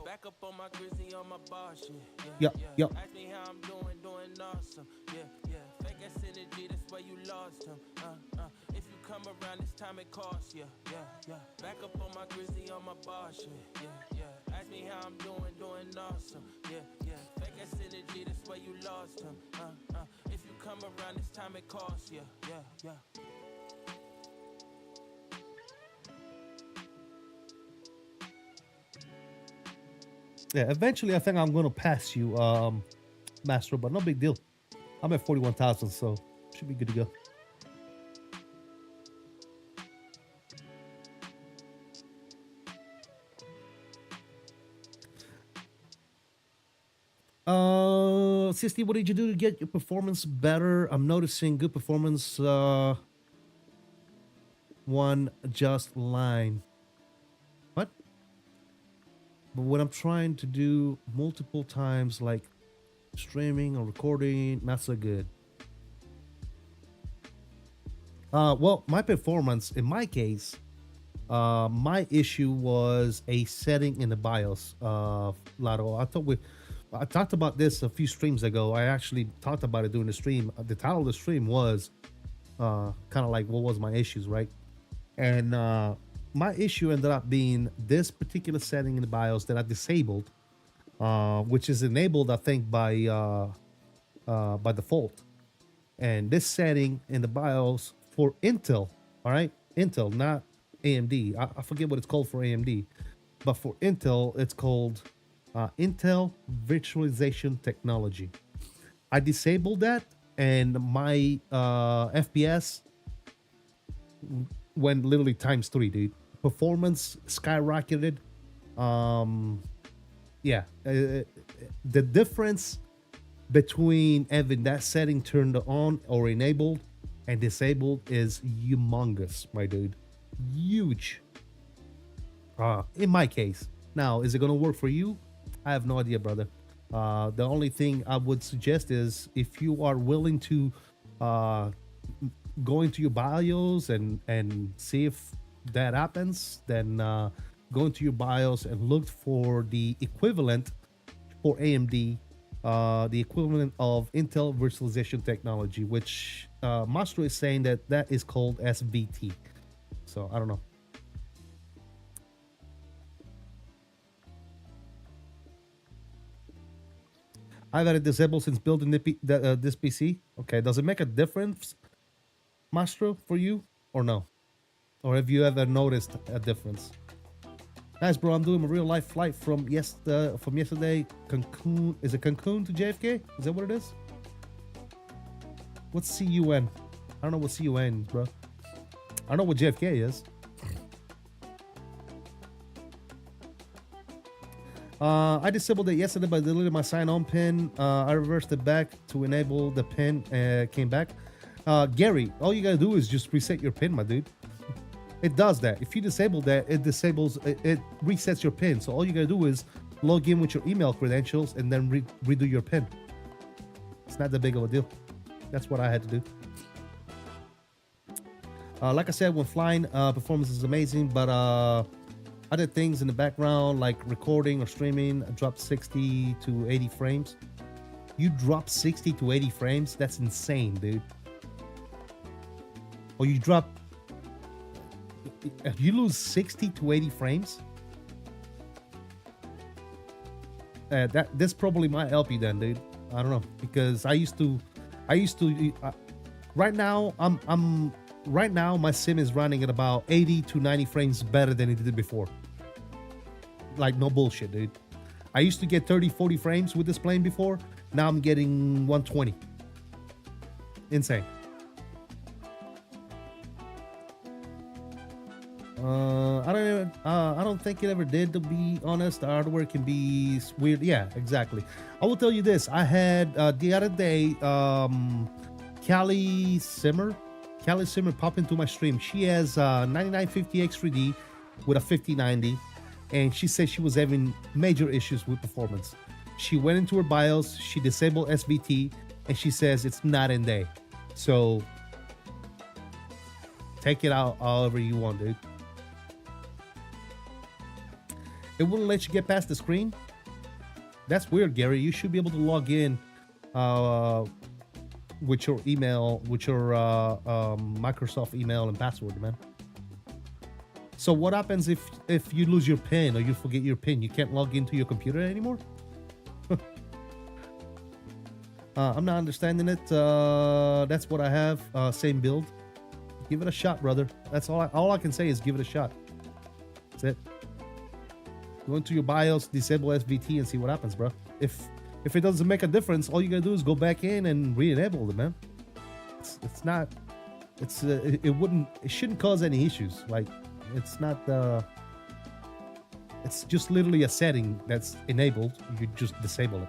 Back up on my grizzly on my bar shit. Yeah. Ask me how I'm doing awesome. Yeah. Fake ass synergy, that's why you lost him. If you come around this time it costs, yeah. Back up on my grizzly on my bar shit. Yeah. Ask me how I'm doing awesome. Yeah. Fake ass synergy, that's why you lost him. If you come around this time it costs, yeah. Yeah, eventually I think I'm gonna pass you, Master, but no big deal. I'm at 41,000, so should be good to go. Sisti, what did you do to get your performance better? I'm noticing good performance. One just line. What? But when I'm trying to do multiple times, like streaming or recording, not so good. Well, my performance, in my case, my issue was a setting in the BIOS, Lotto. I talked about this a few streams ago. I actually talked about it during the stream. The title of the stream was kind of like, what was my issues, right? And my issue ended up being this particular setting in the BIOS that I disabled, which is enabled, I think, by default. And this setting in the BIOS for Intel, all right? Intel, not AMD. I forget what it's called for AMD. But for Intel, it's called Intel Virtualization Technology. I disabled that, and my FPS went literally times 3, dude. Performance skyrocketed. Yeah, the difference between having that setting turned on or enabled and disabled is humongous, my dude. Huge. In my case. Now, is it gonna work for you? I have no idea, brother. The only thing I would suggest is if you are willing to go into your BIOS and see if that happens, then go into your BIOS and look for the equivalent for AMD, the equivalent of Intel Virtualization Technology, which Mastro is saying that is called SVT. So I don't know. I've had it disabled since building this PC. Okay, does it make a difference, Mastro, for you or no? Or have you ever noticed a difference? Guys, bro, I'm doing a real life flight from yesterday. Cancun. Is it Cancun to JFK? Is that what it is? What's CUN? I don't know what CUN is, bro. I know what JFK is. I disabled it yesterday by deleting my sign-on pin. I reversed it back to enable the pin. Came back. Gary, all you gotta do is just reset your pin, my dude. It does that. If you disable that, it resets your pin. So all you gotta do is log in with your email credentials and then redo your pin. It's not that big of a deal. That's what I had to do. Like I said, when flying, performance is amazing, but other things in the background like recording or streaming, I dropped 60 to 80 frames. You drop 60 to 80 frames? That's insane, dude. or you drop, if you lose 60 to 80 frames, this probably might help you then, dude. I don't know, because I used to right now right now my sim is running at about 80 to 90 frames better than it did before. Like, no bullshit, dude. I used to get 30-40 frames with this plane before. Now I'm getting 120. Insane. I don't think it ever did, to be honest. The hardware can be weird. Yeah, exactly. I will tell you this. I had the other day Callie Simmer pop into my stream. She has 9950 X3D with a 5090, and she said she was having major issues with performance. She went into her BIOS, she disabled SVT, and she says it's night and day. So take it out however you want, dude. It wouldn't let you get past the screen. That's weird, Gary. You should be able to log in with your email, with your Microsoft email and password, man. So what happens if you lose your PIN or you forget your PIN? You can't log into your computer anymore? I'm not understanding it. That's what I have. Same build. Give it a shot, brother. That's all I can say is give it a shot. That's it. Go into your BIOS, disable SVT, and see what happens, bro. If it doesn't make a difference, all you gotta do is go back in and re-enable it, man. It's not. It shouldn't cause any issues. Like, it's not. It's just literally a setting that's enabled. You just disable it.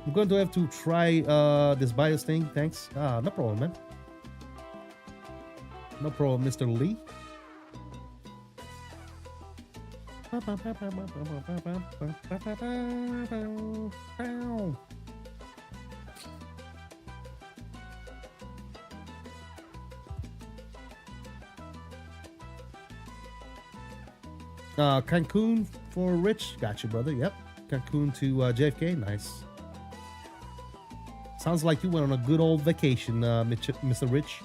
I'm going to have to try this BIOS thing. Thanks. No problem, man. No problem, Mr. Lee. Cancun for Rich. Got you, brother. Yep. Cancun to JFK. Nice. Sounds like you went on a good old vacation, Mr. Rich.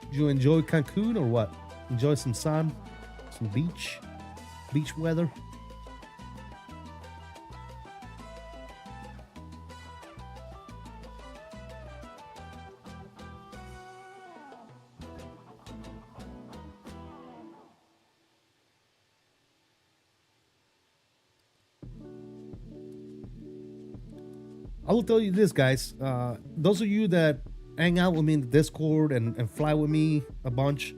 Did you enjoy Cancun or what? Enjoy some sun, some beach weather. I will tell you this, guys. Those of you that hang out with me in the Discord and fly with me a bunch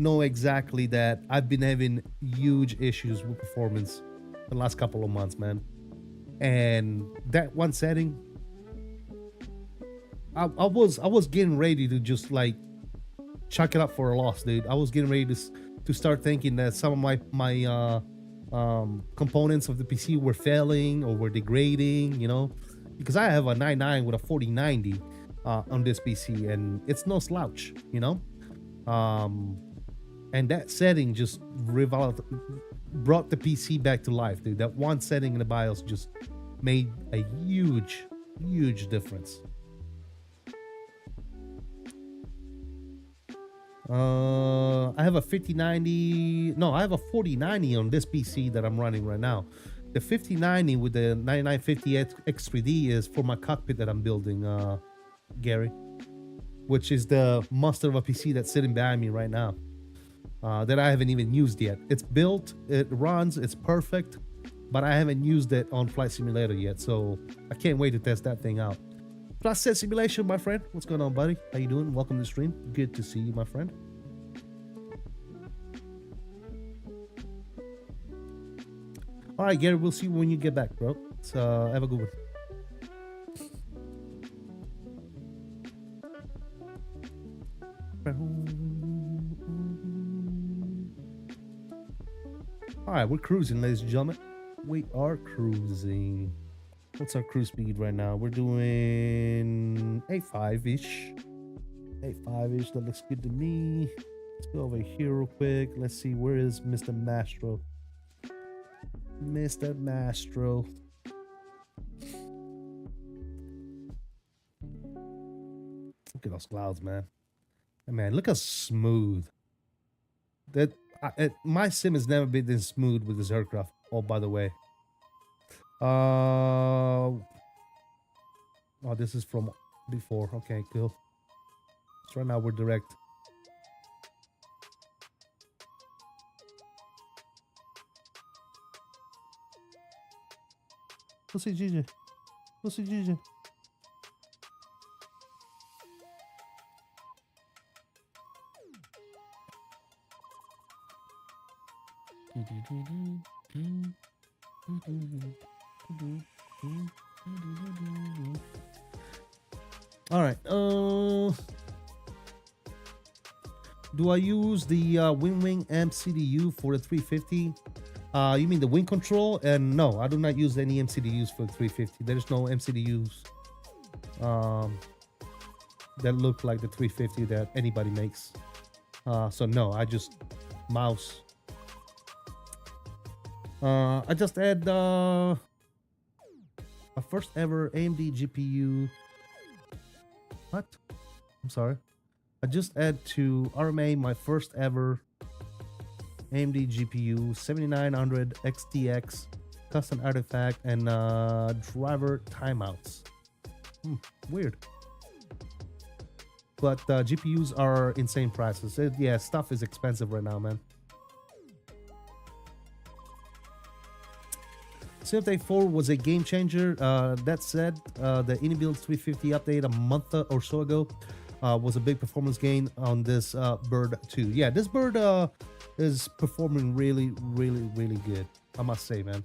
know exactly that I've been having huge issues with performance the last couple of months, man. And that one setting, I was getting ready to just like chuck it up for a loss, dude. I was getting ready to start thinking that some of my components of the PC were failing or were degrading, you know, because I have a 99 with a 4090 on this PC, and it's no slouch, you know. And that setting just brought the PC back to life, dude. That one setting in the BIOS just made a huge difference. I have a 5090. No, I have a 4090 on this PC that I'm running right now. The 5090 with the 9950 X3D is for my cockpit that I'm building, Gary, which is the monster of a PC that's sitting behind me right now, that I haven't even used yet. It's built, it runs, it's perfect, but I haven't used it on Flight Simulator yet, so I can't wait to test that thing out. Plus Set Simulation, my friend. What's going on, buddy? How you doing? Welcome to the stream. Good to see you, my friend. All right, Gary, we'll see you when you get back, bro. So have a good one. All right, we're cruising, ladies and gentlemen. We are cruising. What's our cruise speed right now? We're doing 8.5-ish. 8.5-ish, that looks good to me. Let's go over here real quick. Let's see, where is Mr. Mastro? Mr. Mastro. Look at those clouds, man. And man, look how smooth. That my sim has never been this smooth with this aircraft. Oh, by the way. Oh, this is from before. Okay, cool. So right now we're direct. Pussy Gigi. Pussy Gigi. All right. Do I use the Wing MCDU for the 350? You mean the wing control? And no, I do not use any MCDUs for the 350. There's no MCDUs that look like the 350 that anybody makes. So no, I just mouse. I just add my first ever AMD GPU. What? I'm sorry. I just add to RMA my first ever AMD GPU 7900 XTX custom artifact and driver timeouts. Weird. But GPUs are insane prices. Yeah, stuff is expensive right now, man. Swift 4 was a game changer. That said, the iniBuilds 350 update a month or so ago was a big performance gain on this bird too. Yeah, this bird is performing really, really, really good, I must say, man.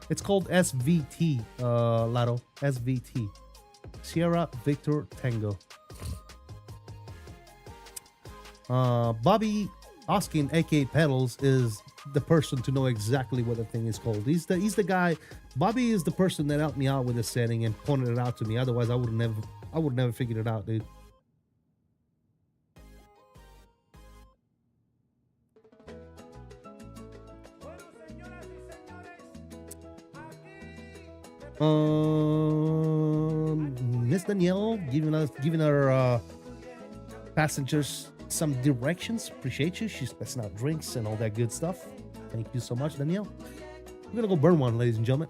It's called SVT, Lado. SVT. Sierra Victor Tango. Bobby Oskin, aka Pedals, is the person to know exactly what the thing is called. He's the guy. Bobby is the person that helped me out with the setting and pointed it out to me. Otherwise, I would never figured it out, dude. Miss Danielle giving our passengers some directions. Appreciate you. She's passing out drinks and all that good stuff. Thank you so much, Danielle. We're gonna go burn one, ladies and gentlemen.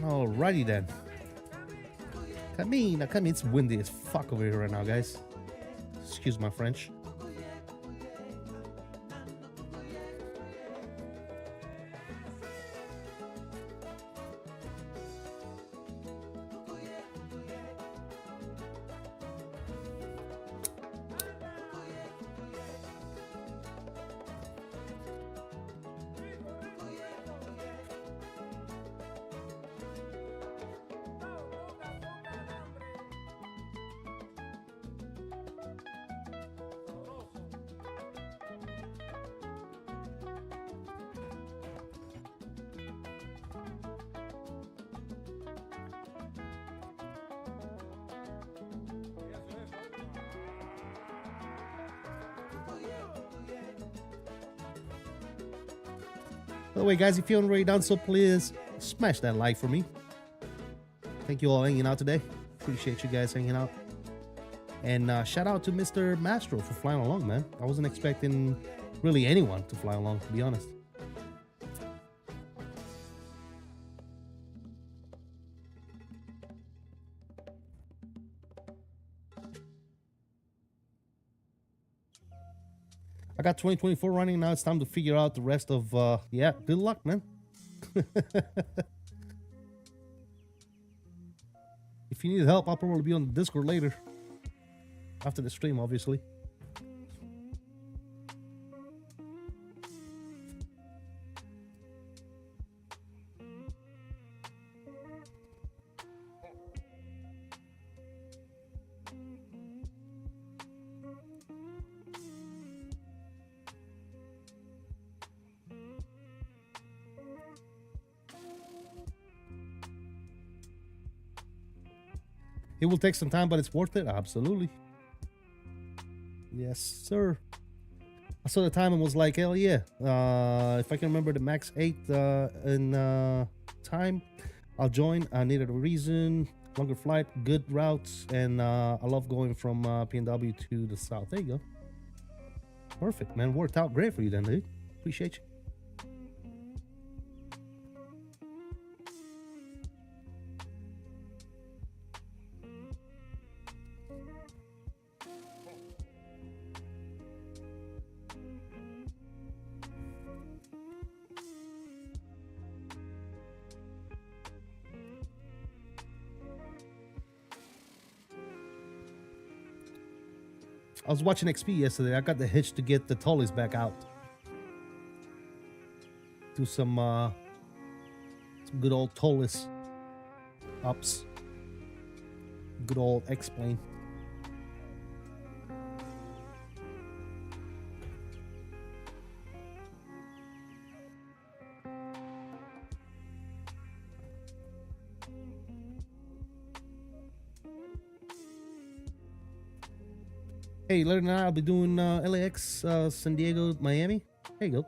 Alrighty then. Come in. It's windy as fuck over here right now, guys. Excuse my French. By the way, guys, if you haven't already done so, please smash that like for me. Thank you all hanging out today. Appreciate you guys hanging out. And shout out to Mr. Mastro for flying along, man. I wasn't expecting really anyone to fly along, to be honest. I got 2024 running now. It's time to figure out the rest of, yeah, good luck, man. If you need help, I'll probably be on the Discord later. After the stream, obviously. It will take some time, but it's worth it. Absolutely. Yes, sir. I saw the time and was like, hell yeah. If I can remember the max 8 in time, I'll join. I needed a reason, longer flight, good routes, and I love going from PNW to the south. There you go. Perfect, man. Worked out great for you then, dude. Appreciate you. I was watching XP yesterday. I got the hitch to get the Tullies back out. Do some good old Tullis ups. Good old X-plane. Hey, later tonight I'll be doing LAX, San Diego, Miami. There you go.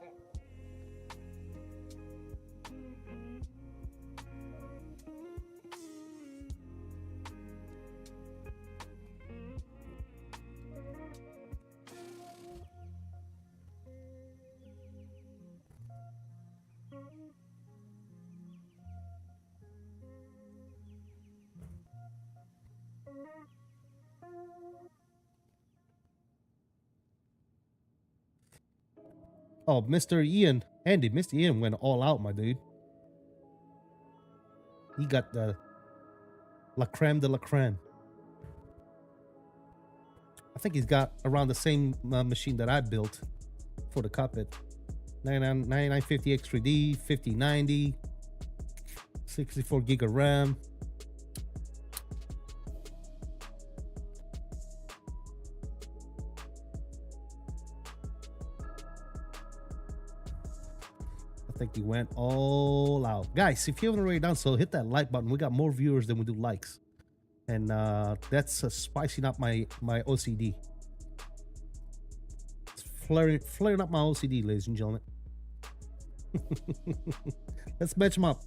Oh, Mr. Ian. Andy, Mr. Ian went all out, my dude. He got the la creme de la creme. I think he's got around the same machine that I built for the cockpit. 9950 X3D, 5090, 64 gig of RAM. I think he went all out. Guys, if you haven't already done so, hit that like button. We got more viewers than we do likes. And that's spicing up my OCD. It's flaring up my OCD, ladies and gentlemen. Let's match them up.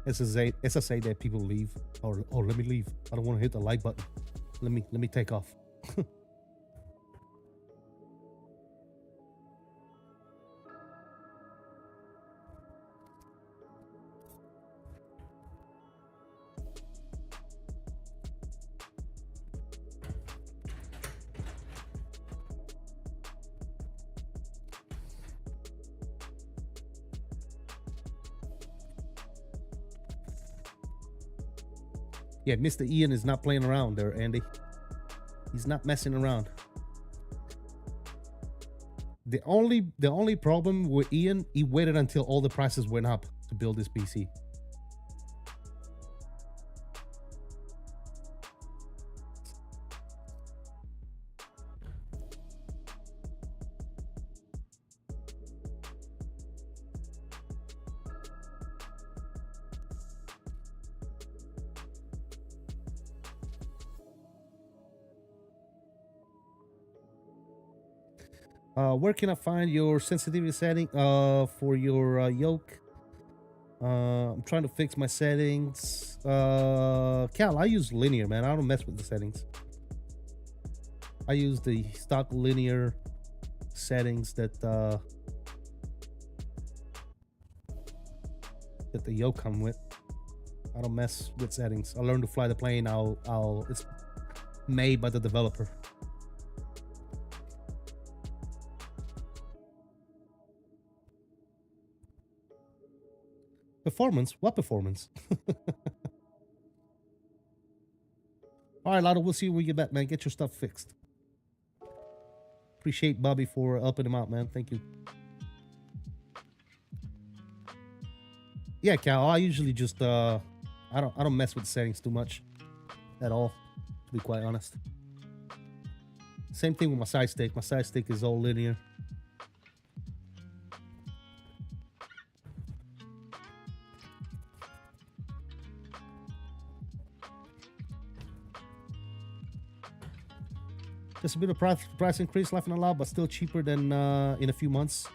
SSA that people leave. Or let me leave. I don't want to hit the like button. Let me take off. Yeah, Mr. Ian is not playing around there, Andy. He's not messing around. The only problem with Ian, he waited until all the prices went up to build this PC. Where can I find your sensitivity setting for your yoke? I'm trying to fix my settings. Cal, I use linear, man. I don't mess with the settings. I use the stock linear settings that the yoke come with. I don't mess with settings. I learned to fly the plane. It's made by the developer. Performance? What performance? All right, Lotto, we'll see you when you get back, man. Get your stuff fixed. Appreciate Bobby for helping him out, man. Thank you. Yeah, Cal, I usually just I don't mess with settings too much at all, to be quite honest. Same thing with my side stick. My side stick is all linear. Just a bit of price increase, laughing a lot, but still cheaper than in a few months.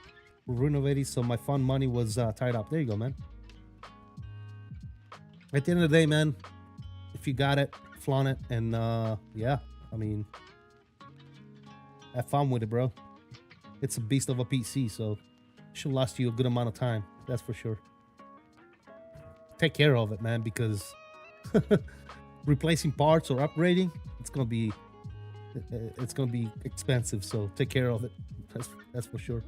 We're renovating, so my fund money was tied up. There you go, man. At the end of the day, man, if you got it, flaunt it, and yeah, I mean, have fun with it, bro. It's a beast of a PC, so it should last you a good amount of time. That's for sure. Take care of it, man, because replacing parts or upgrading, it's gonna be expensive. So take care of it. That's for sure.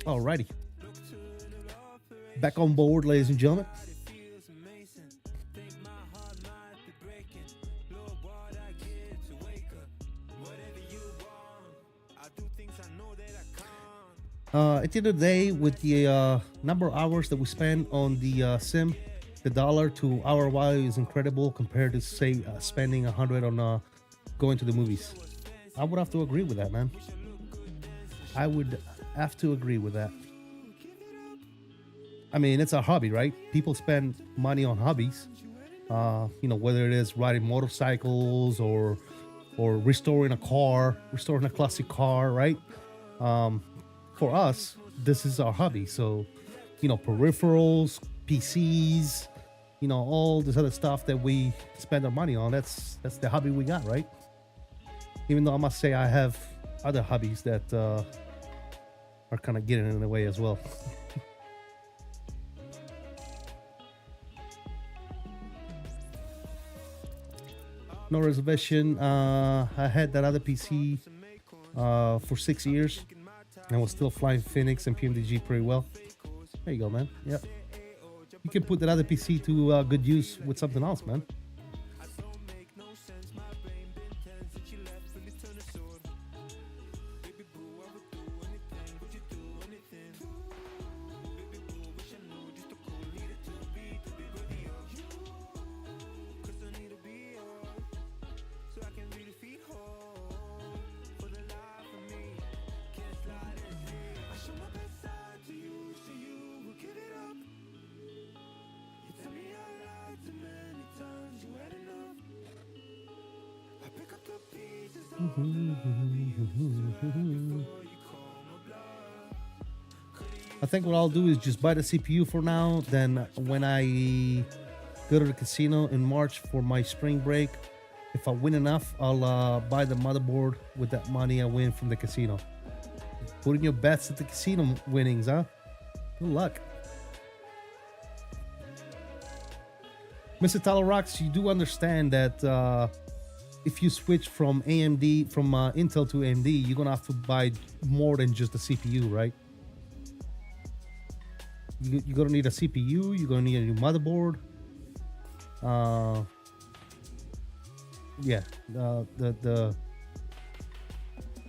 Alrighty, back on board, ladies and gentlemen. At the end of the day, with the number of hours that we spend on the sim, the dollar to hour value is incredible compared to, say, spending 100 on going to the movies. I would have to agree with that, man. I would have to agree with that. I mean, it's a hobby, right? People spend money on hobbies. You know, whether it is riding motorcycles or restoring a car, restoring a classic car, right? For us, this is our hobby. So, you know, peripherals, PCs, you know, all this other stuff that we spend our money on. That's the hobby we got, right? Even though I must say I have other hobbies that are kind of getting in the way as well. No reservation. I had that other PC for 6 years and was still flying Phoenix and PMDG pretty well. There you go, man. Yep. You can put that other PC to good use with something else, man. I think what I'll do is just buy the CPU for now. Then when I go to the casino in March for my spring break, if I win enough, I'll buy the motherboard with that money I win from the casino. Put in your bets at the casino winnings, huh? Good luck. Mr. Tyler Rocks, you do understand that if you switch from AMD, from Intel to AMD, you're gonna have to buy more than just the CPU, right? You're gonna need a CPU, you're gonna need a new motherboard. Yeah, the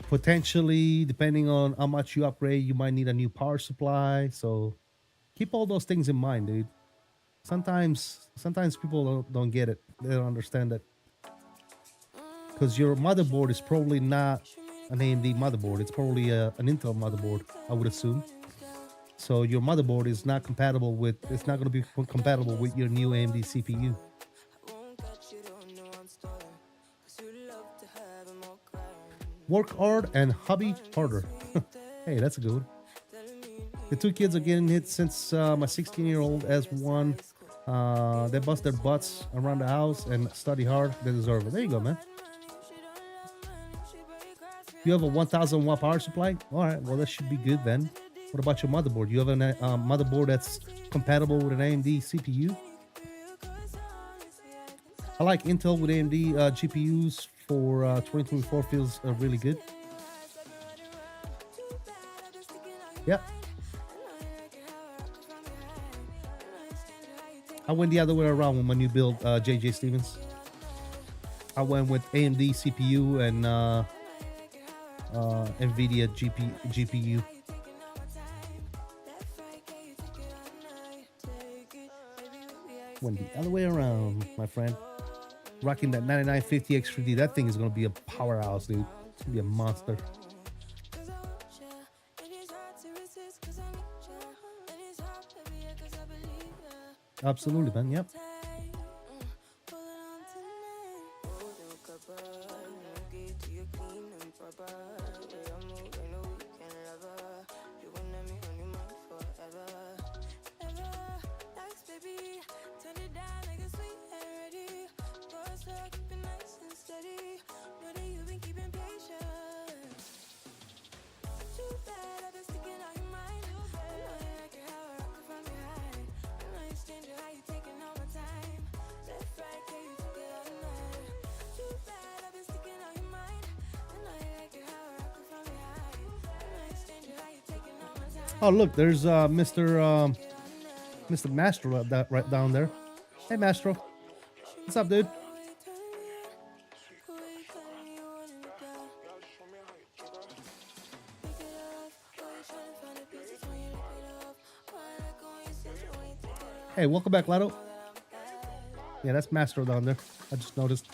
potentially, depending on how much you upgrade, you might need a new power supply. So keep all those things in mind, dude. Sometimes people don't get it. They don't understand that, because your motherboard is probably not an AMD motherboard. It's probably an Intel motherboard, I would assume. So your motherboard is not compatible with. It's not going to be compatible with your new AMD CPU. Work hard and hobby harder. Hey, that's a good one. The two kids are getting hit since my 16-year-old has one. They bust their butts around the house and study hard. They deserve it. There you go, man. You have a 1,000 watt power supply? All right, well, that should be good then. What about your motherboard? You have a motherboard that's compatible with an AMD CPU? I like Intel with AMD GPUs for 2024. Feels really good. Yeah. I went the other way around with my new build, JJ Stevens. I went with AMD CPU and NVIDIA GPU. Went the other way around, my friend. Rocking that 9950 X3D. That thing is going to be a powerhouse, dude. It's going to be a monster. Absolutely, man. Yep. Oh, look, there's Mr. Mastro right down there. Hey, Mastro. What's up, dude? Hey, welcome back, Lado. Yeah, that's Mastro down there. I just noticed.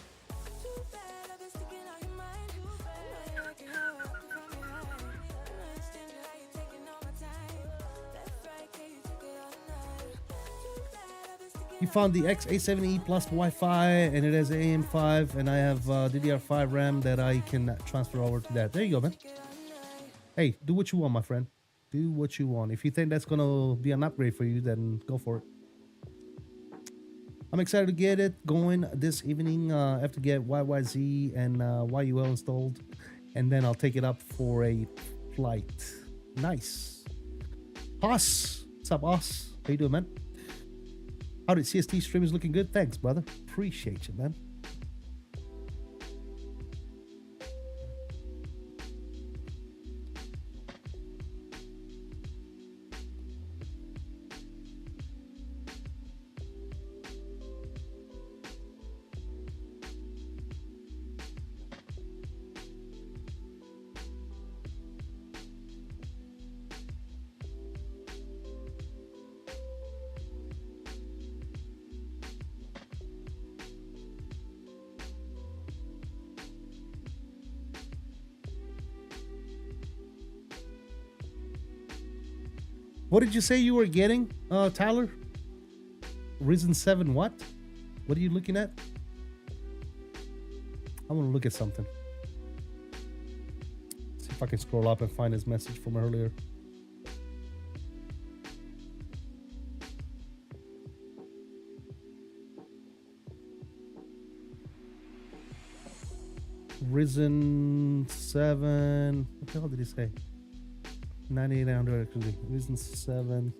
You found the X-A7E plus Wi-Fi, and it has AM5, and I have DDR5 RAM that I can transfer over to that. There you go, man. Hey, do what you want, my friend. Do what you want. If you think that's going to be an upgrade for you, then go for it. I'm excited to get it going this evening. I have to get YYZ and YUL installed, and then I'll take it up for a flight. Nice. Boss. What's up, boss? How you doing, man? How did CST stream is looking good? Thanks, brother. Appreciate you, man. What did you say you were getting, Tyler? Ryzen 7 what? What are you looking at? I want to look at something. If I can scroll up and find his message from earlier. Risen 7. What the hell did he say? 9800 actually. Risen 7.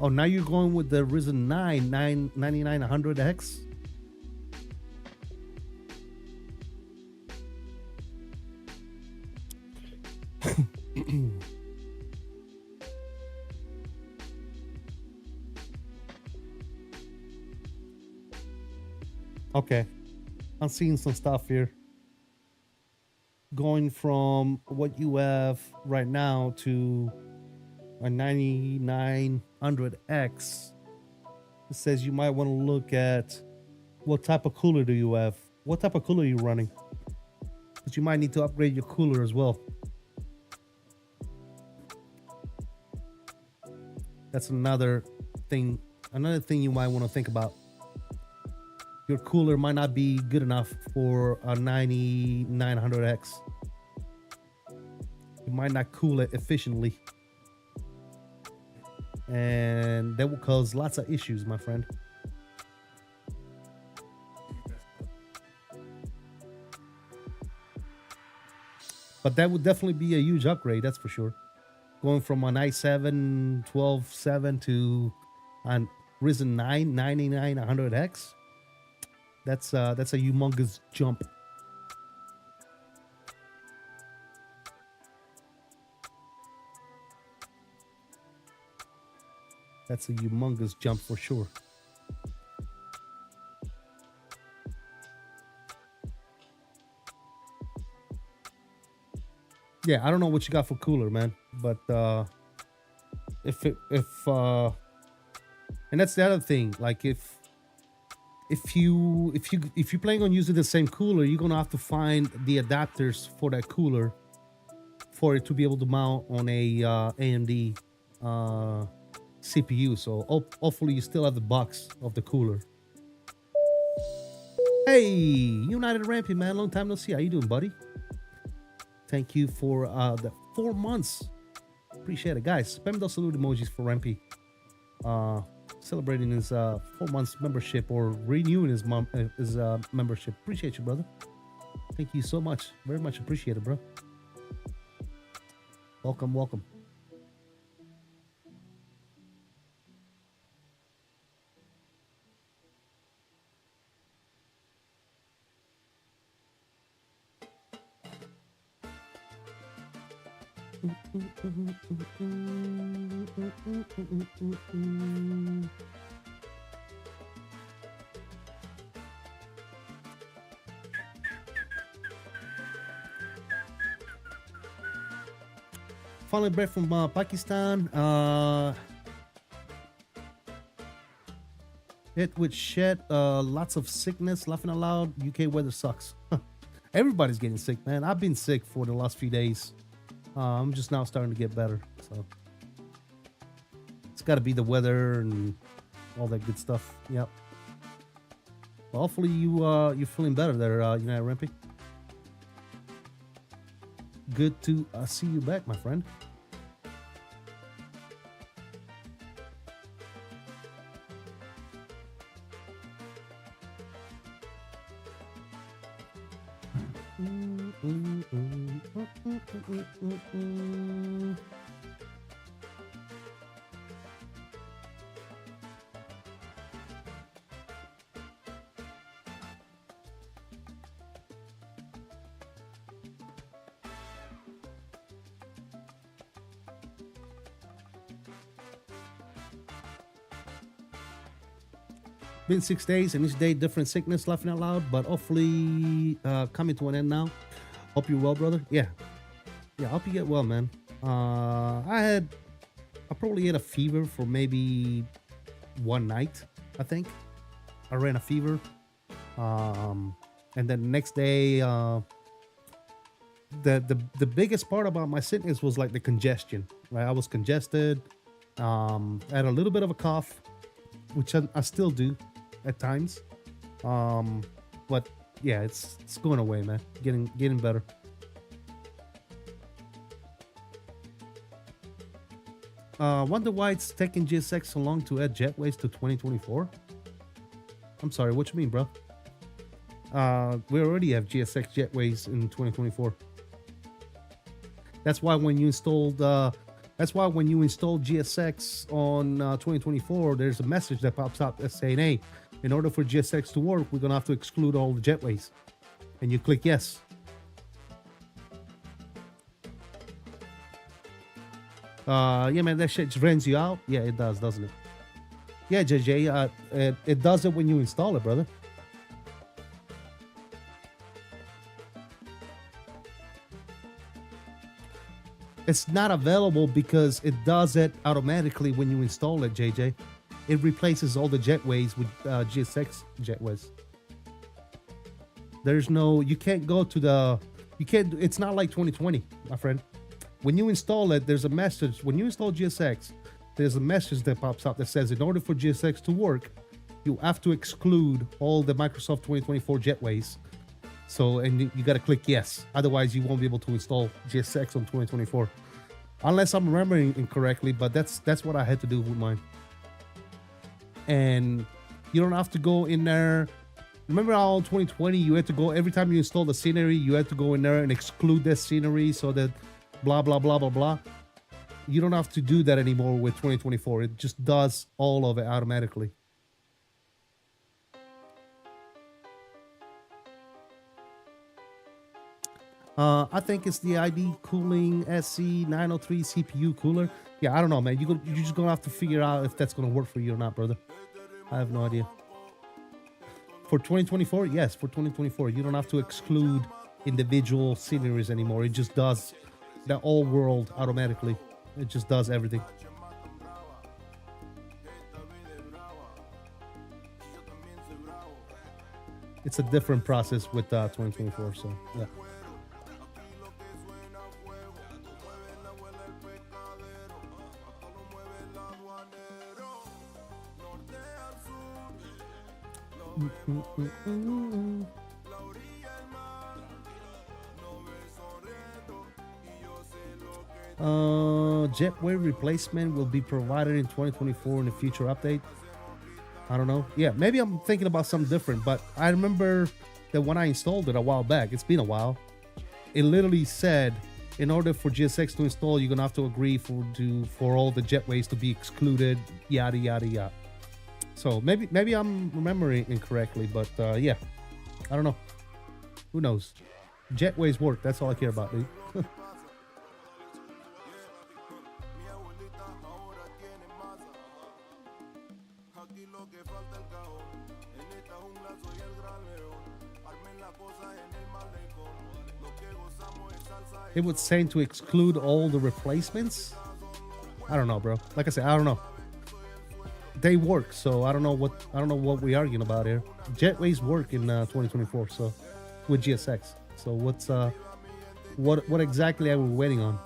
Oh, now you're going with the Risen 9900X? Okay. I'm seeing some stuff here. Going from what you have right now to a 9900X. It says you might want to look at what type of cooler do you have? What type of cooler are you running? Because you might need to upgrade your cooler as well. That's another thing you might want to think about. Your cooler might not be good enough for a 9900X. You might not cool it efficiently. And that will cause lots of issues, my friend. But that would definitely be a huge upgrade, that's for sure. Going from an i7 12.7 to an Risen 9 9900X. That's a humongous jump. That's a humongous jump for sure. Yeah, I don't know what you got for cooler, man, but and that's the other thing. Like if you're planning on using the same cooler, you're gonna have to find the adapters for that cooler for it to be able to mount on a AMD CPU. So hopefully you still have the box of the cooler. Hey, United Rampy, man, long time no see. How you doing, buddy? Thank you for the 4 months. Appreciate it, guys. Spam those salute emojis for Rampy. Celebrating his 4 months membership or renewing his membership. Appreciate you, brother. Thank you so much. Very much appreciated, bro. Welcome, welcome. Finally back from Pakistan. Hit with shit. Lots of sickness. Laughing out loud. UK weather sucks. Everybody's getting sick, man. I've been sick for the last few days. I'm just now starting to get better. So it's got to be the weather and all that good stuff. Yep. Well, hopefully you're feeling better there, United Rampy. Good to see you back, my friend. Been 6 days, and each day different sickness, laughing out loud, but hopefully coming to an end now. Hope you're well, brother. Yeah, Yeah, I hope you get well, man. I probably had a fever for maybe one night. I think I ran a fever, and then the next day, the biggest part about my sickness was like the congestion. Right, I was congested. I had a little bit of a cough, which I still do at times. But yeah, it's going away, man. Getting better. Wonder why it's taking GSX so long to add jetways to 2024. I'm sorry, what you mean, bro? We already have GSX jetways in 2024. That's why when you installed GSX on 2024, there's a message that pops up that's saying, "Hey, in order for GSX to work, we're gonna have to exclude all the jetways," and you click yes. Yeah, man, that shit drains you out. Yeah, it does, doesn't it? Yeah, JJ, it does it when you install it, brother. It's not available because it does it automatically when you install it, JJ. It replaces all the jetways with GSX jetways. There's no, you can't go to the, you can't, it's not like 2020, my friend. When you install it, there's a message. When you install GSX, there's a message that pops up that says, in order for GSX to work, you have to exclude all the Microsoft 2024 jetways. So, and you got to click yes. Otherwise, you won't be able to install GSX on 2024. Unless I'm remembering incorrectly, but that's what I had to do with mine. And you don't have to go in there. Remember how in 2020, you had to go, every time you install the scenery, you had to go in there and exclude that scenery so that blah, blah, blah, blah, blah. You don't have to do that anymore with 2024. It just does all of it automatically. I think it's the ID Cooling SC903 CPU cooler. Yeah, I don't know, man. You're just gonna have to figure out if that's gonna work for you or not, brother. I have no idea. For 2024, yes, for 2024, you don't have to exclude individual sceneries anymore. It just does the whole world automatically. It just does everything. It's a different process with 2024, so yeah. Jetway replacement will be provided in 2024 in a future update. I don't know. Yeah, maybe I'm thinking about something different, but I remember that when I installed it a while back, it's been a while, it literally said, in order for GSX to install, you're gonna have to agree for all the jetways to be excluded, yada yada yada. So maybe I'm remembering incorrectly, but yeah, I don't know. Who knows? Jetways work. That's all I care about, dude. It was saying to exclude all the replacements. I don't know, bro. Like I said, I don't know. They work, so I don't know what we're arguing about here. Jetways work in 2024, so with GSX. So what exactly are we waiting on?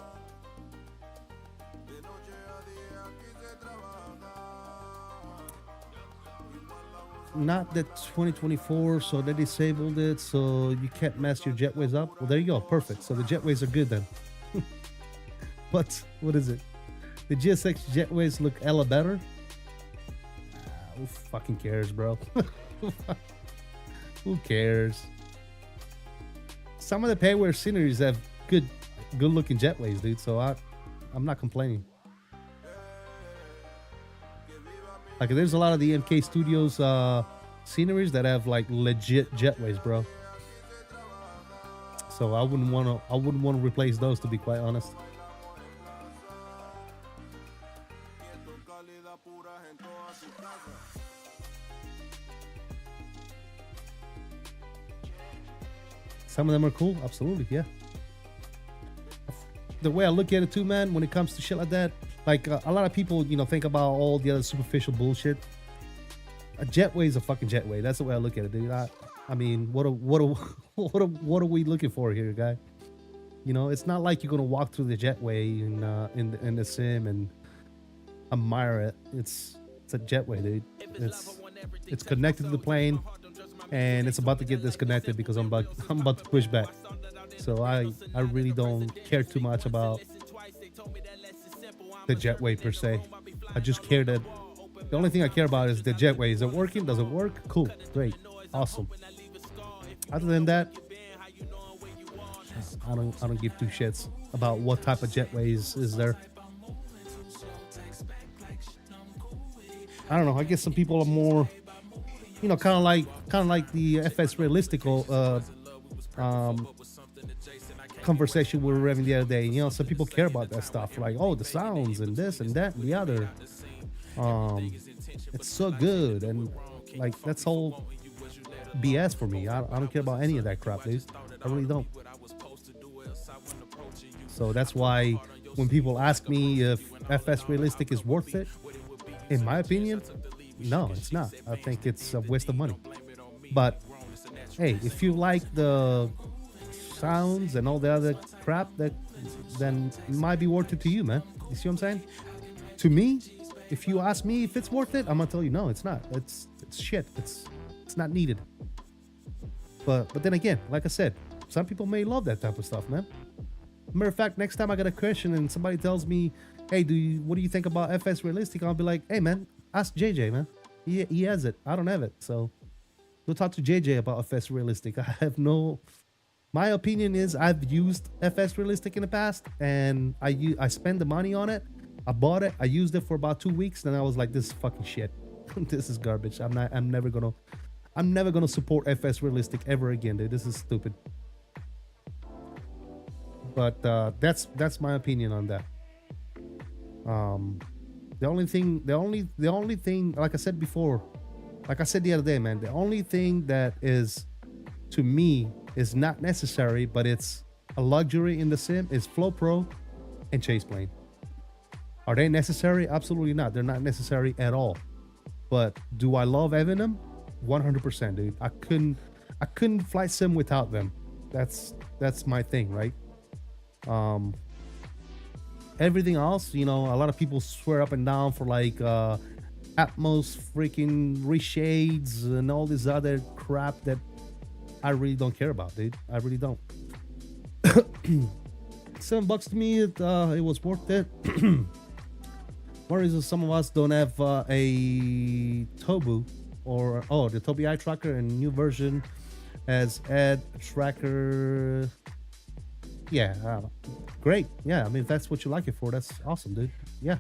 Not that 2024, so they disabled it, so you can't mess your jetways up. Well, there you go, perfect. So the jetways are good then. But what is it? The GSX jetways look hella better. Who fucking cares, bro? Who cares? Some of the payware sceneries have good looking jetways, dude. So I'm not complaining. Like there's a lot of the MK Studios sceneries that have like legit jetways, bro. So I wouldn't want to replace those, to be quite honest. Some of them are cool, absolutely, yeah. the way I look at it too, man, when it comes to shit like that, like a lot of people, you know, think about all the other superficial bullshit. A jetway is a fucking jetway. That's the way I look at it, dude. I mean, what are we looking for here, guy? You know, it's not like you're gonna walk through the jetway in the sim and admire it. It's a jetway, dude. It's connected to the plane, and it's about to get disconnected because I'm about to push back. So I really don't care too much about the jetway per se. I just care that the only thing I care about is the jetway. Is it working? Does it work? Cool, great, awesome. Other than that, I don't give two shits about what type of jetway is there. I don't know. I guess some people are more, you know, kind of like the FS realistical conversation we were having the other day. You know, some people care about that stuff, like, oh, the sounds and this and that and the other. It's so good, and like that's all BS for me. I don't care about any of that crap, dude. I really don't. So that's why when people ask me if FS realistic is worth it, in my opinion, no, it's not. I think it's a waste of money. But hey, if you like the sounds and all the other crap, then it might be worth it to you, man. You see what I'm saying? To me, if you ask me if it's worth it, I'm gonna tell you no, it's not. It's shit. It's not needed. But then again, like I said, some people may love that type of stuff, man. Matter of fact, next time I get a question and somebody tells me, hey, what do you think about FS realistic? I'll be like, hey man, ask JJ, man. He has it. I don't have it. So go talk to JJ about FS realistic. I have no. My opinion is I've used FS realistic in the past, and I spent the money on it. I bought it. I used it for about 2 weeks, and I was like, this is fucking shit. This is garbage. I'm never gonna support FS realistic ever again, dude. This is stupid. But that's my opinion on that. The only thing, like I said before, like I said the other day, man, the only thing that is, to me, is not necessary, but it's a luxury in the sim, is Flow Pro and Chase Plane. Are they necessary? Absolutely not. They're not necessary at all. But do I love having them? 100%, dude. I couldn't fly sim without them. That's my thing, right? Everything else, you know, a lot of people swear up and down for like Atmos freaking reshades and all this other crap that I really don't care about, dude. I really don't. $7 to me, it was worth it. One reason some of us don't have a Tobu or the Tobii eye tracker, and new version as ad tracker. Yeah, great. Yeah, I mean, if that's what you like it for, that's awesome, dude. Yeah,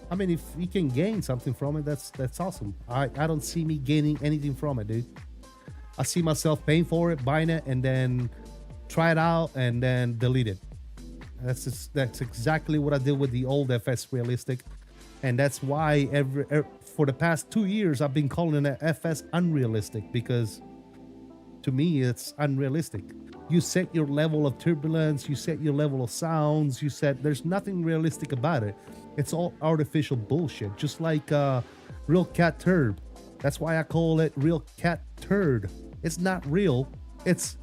I mean, if you can gain something from it, that's awesome. I don't see me gaining anything from it, dude. I see myself paying for it, buying it, and then try it out and then delete it. That's exactly what I did with the old FS realistic, and that's why for the past 2 years I've been calling it FS unrealistic, because to me it's unrealistic. You set your level of turbulence, you set your level of sounds, there's nothing realistic about it. It's all artificial bullshit, just like Real Cat Turd. That's why I call it Real Cat Turd. It's not real, it's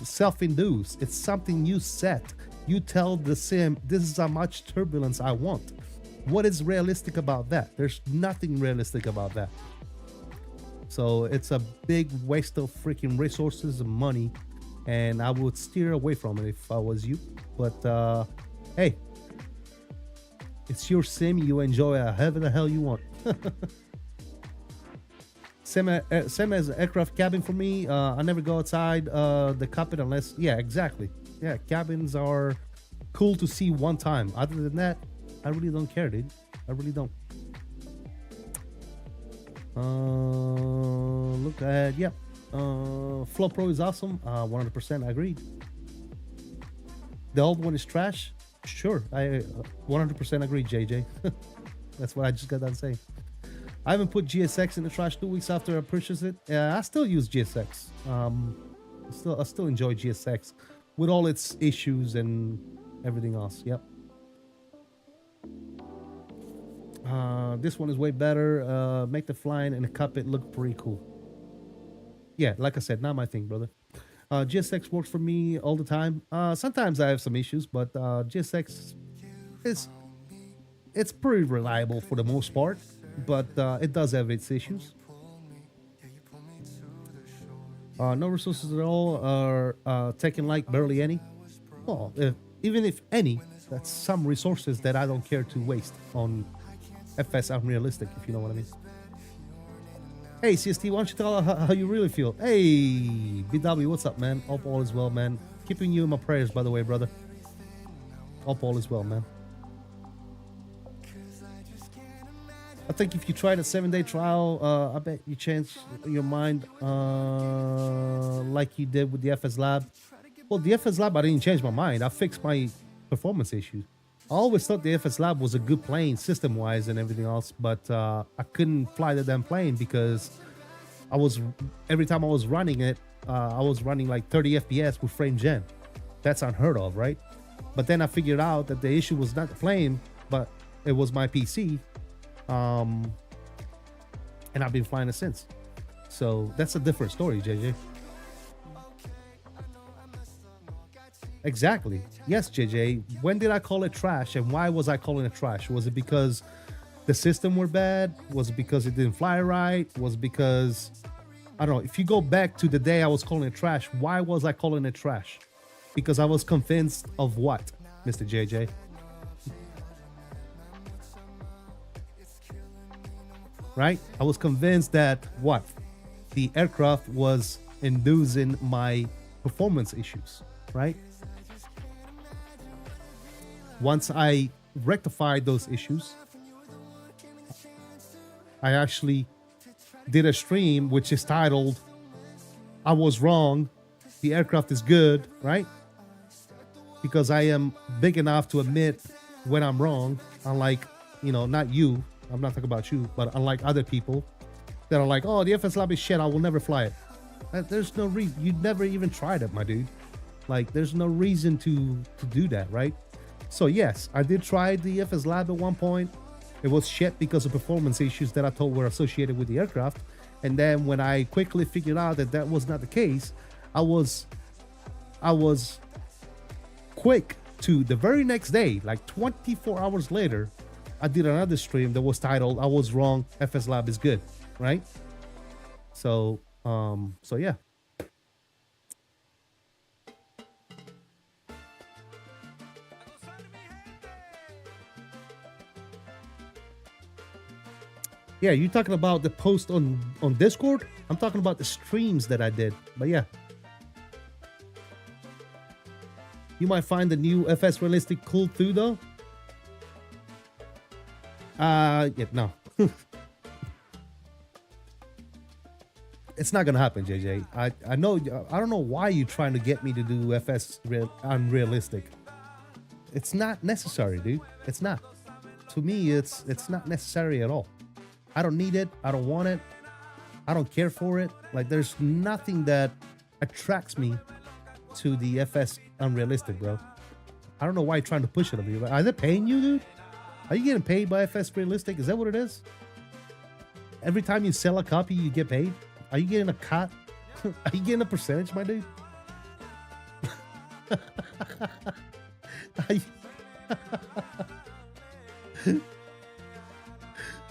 self-induced. It's something you set. You tell the sim, this is how much turbulence I want. What is realistic about that? There's nothing realistic about that. So it's a big waste of freaking resources and money, and I would steer away from it if I was you. But hey, it's your sim. You enjoy however the hell you want. Same as an aircraft cabin for me. I never go outside the cockpit unless, yeah, exactly. Yeah, cabins are cool to see one time. Other than that, I really don't care, dude. I really don't. Look ahead. Yep. Flow Pro is awesome. 100% agreed. The old one is trash. Sure, I 100% agree, JJ. That's what I just got done saying. I haven't put GSX in the trash 2 weeks after I purchased it. I still use GSX. I still enjoy GSX with all its issues and everything else. Yep. This one is way better. Make the flying and the cockpit look pretty cool. Yeah, like I said, not my thing, brother. GSX works for me all the time. Sometimes I have some issues, but GSX is it's pretty reliable for the most part. But it does have its issues. No resources at all are taken like barely any. Well, even if any, that's some resources that I don't care to waste on FS Unrealistic, if you know what I mean. Hey, CST, why don't you tell how you really feel? Hey, BW, what's up, man? Hope all is well, man. Keeping you in my prayers, by the way, brother. Hope all is well, man. I think if you tried a 7-day trial, I bet you changed your mind like you did with the FS Lab. Well, the FS Lab, I didn't change my mind. I fixed my performance issues. I always thought the FS Lab was a good plane system-wise and everything else, but I couldn't fly the damn plane because every time I was running it, I was running like 30 FPS with frame gen. That's unheard of, right? But then I figured out that the issue was not the plane, but it was my PC. And I've been flying it since. So that's a different story, JJ. Exactly. Yes, JJ. When did I call it trash, and why was I calling it trash? Was it because the system were bad? Was it because it didn't fly right? Was it because, I don't know. If you go back to the day I was calling it trash, why was I calling it trash? Because I was convinced of what, Mr. JJ? Right? I was convinced that what? The aircraft was inducing my performance issues, right? Once I rectified those issues, I actually did a stream which is titled, I was wrong, the aircraft is good, right? Because I am big enough to admit when I'm wrong, unlike, not you, I'm not talking about you, but unlike other people that are like, oh, the FS Lab is shit, I will never fly it. There's no reason. You never even tried it, my dude. Like, there's no reason to do that, right? So yes, I did try the FS Lab at one point. It was shit because of performance issues that I thought were associated with the aircraft. And then when I quickly figured out that that was not the case, I was quick to the very next day, like 24 hours later, I did another stream that was titled, I was wrong, FS Lab is good, right? So yeah. Yeah, you talking about the post on Discord? I'm talking about the streams that I did. But yeah. You might find the new FS Realistic cool too, though. Yeah, no. It's not gonna happen, JJ. I know. I don't know why you're trying to get me to do FS Unrealistic. It's not necessary, dude. It's not. To me, it's not necessary at all. I don't need it. I don't want it. I don't care for it. Like, there's nothing that attracts me to the FS Unrealistic, bro. I don't know why you're trying to push it on me. Are they paying you, dude? Are you getting paid by FS Realistic? Is that what it is? Every time you sell a copy, you get paid? Are you getting a cut? Are you getting a percentage, my dude?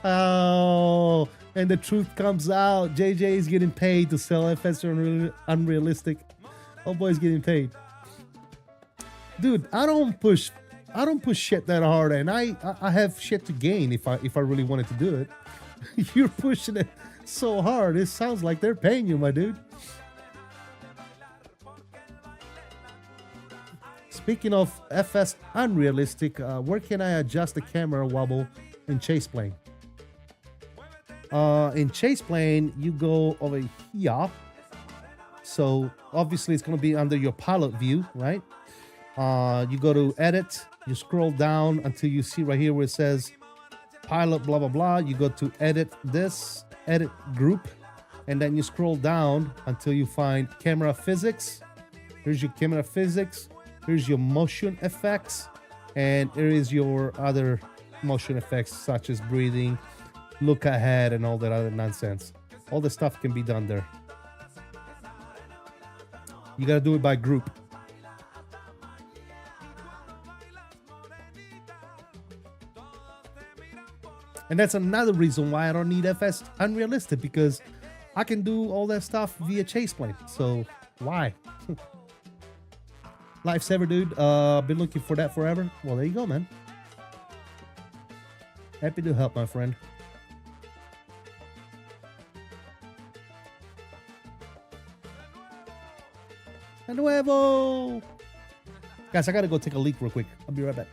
Oh, and the truth comes out. JJ is getting paid to sell FS Unrealistic. Oh, boy's getting paid. Dude, I don't push shit that hard, and I have shit to gain if I really wanted to do it. You're pushing it so hard. It sounds like they're paying you, my dude. Speaking of FS Unrealistic, where can I adjust the camera wobble in chase plane? In chase plane, you go over here. So obviously it's going to be under your pilot view, right? You go to edit, you scroll down until you see right here where it says pilot blah blah blah. You go to edit this, edit group, and then you scroll down until you find camera physics. Here's your camera physics. Here's your motion effects, and here is your other motion effects such as breathing, look ahead, and all that other nonsense. All the stuff can be done there. You gotta do it by group. And that's another reason why I don't need FS Unrealistic, because I can do all that stuff via chase plane. So why? Lifesaver, dude. Been looking for that forever. Well, there you go, man. Happy to help, my friend. De nuevo! Guys, I gotta go take a leak real quick. I'll be right back.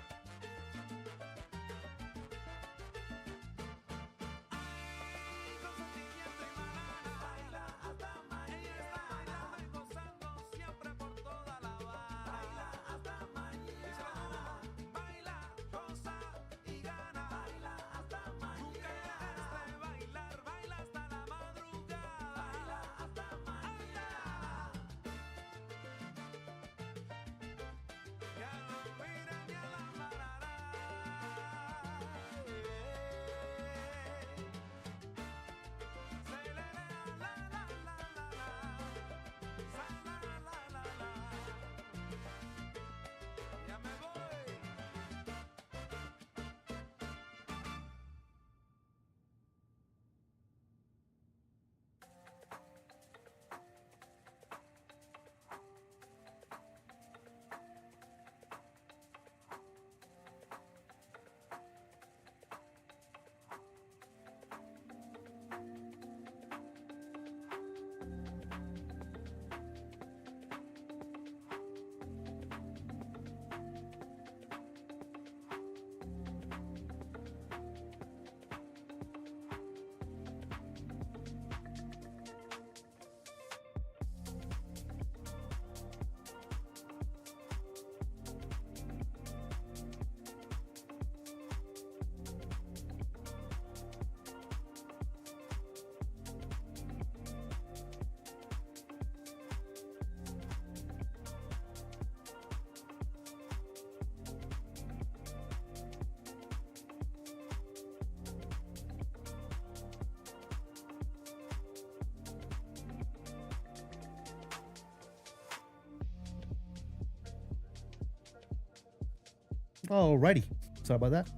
Alrighty. Sorry about that.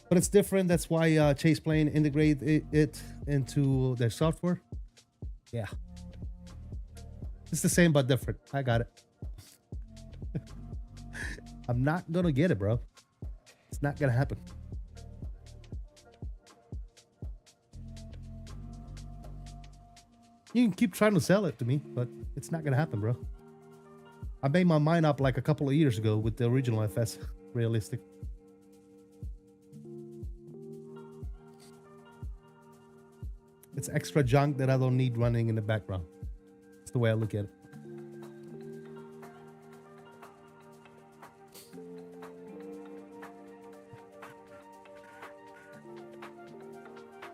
But it's different. That's why Chase Plane integrate it into their software. Yeah. It's the same but different. I got it. I'm not gonna get it, bro. It's not gonna happen. You can keep trying to sell it to me, but it's not gonna happen, bro. I made my mind up like a couple of years ago with the original FS realistic. It's extra junk that I don't need running in the background. That's the way I look at it.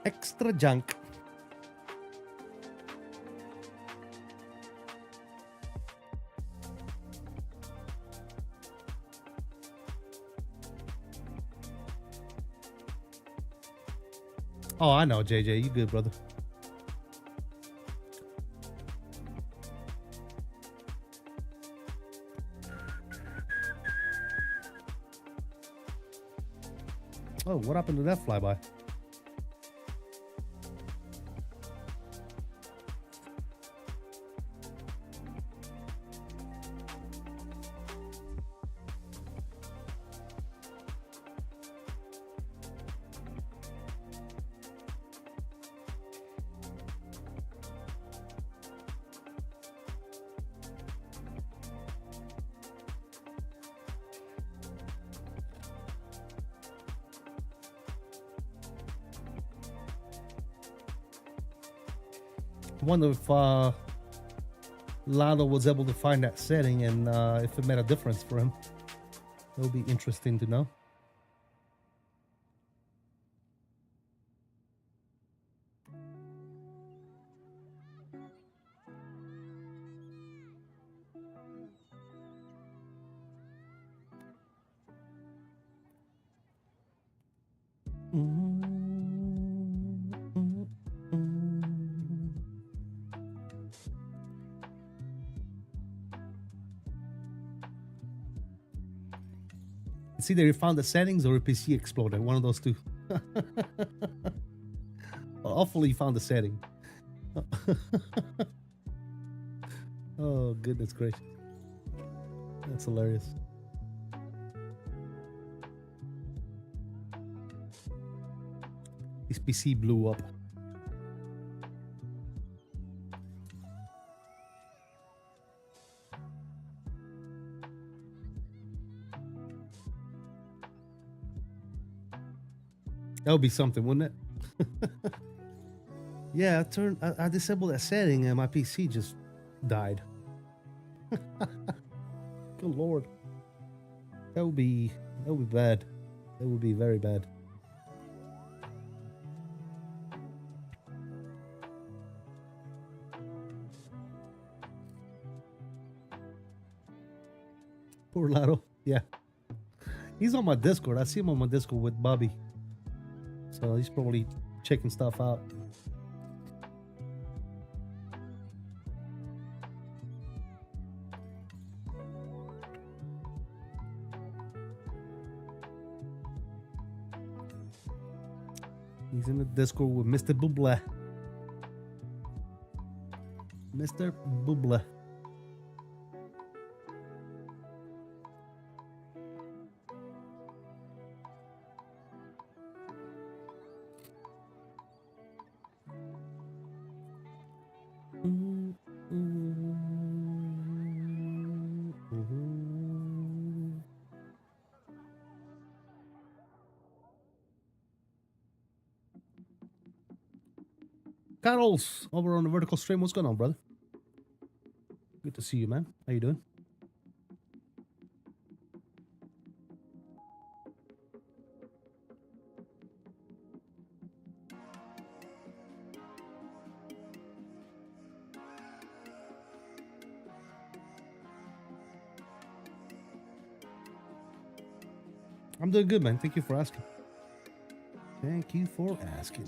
Extra junk. Oh, I know, JJ. You good, brother. Oh, what happened to that flyby? I wonder if Lalo was able to find that setting and if it made a difference for him. It would be interesting to know. It's either you found the settings or your PC exploded. One of those two. Well, hopefully you found the setting. Oh, goodness gracious. That's hilarious. His PC blew up. That would be something, wouldn't it? Yeah, I disabled that setting and my PC just died. Good lord. That would be bad. That would be very bad. Poor Lotto. Yeah. He's on my Discord. I see him on my Discord with Bobby. So he's probably checking stuff out. He's in the Discord with Mr. Buble. Mr. Buble. Carlos, over on the vertical stream. What's going on, brother? Good to see you, man. How you doing? I'm doing good, man. Thank you for asking. Thank you for asking.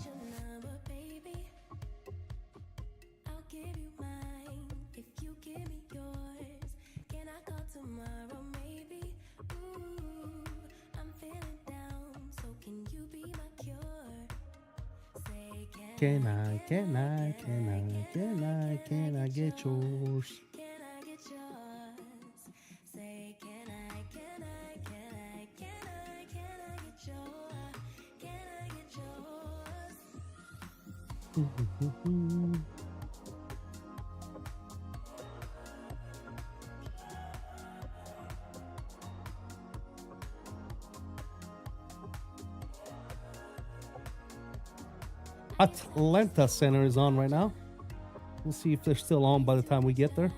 Can I get yours? Atlanta Center is on right now. We'll see if they're still on by the time we get there.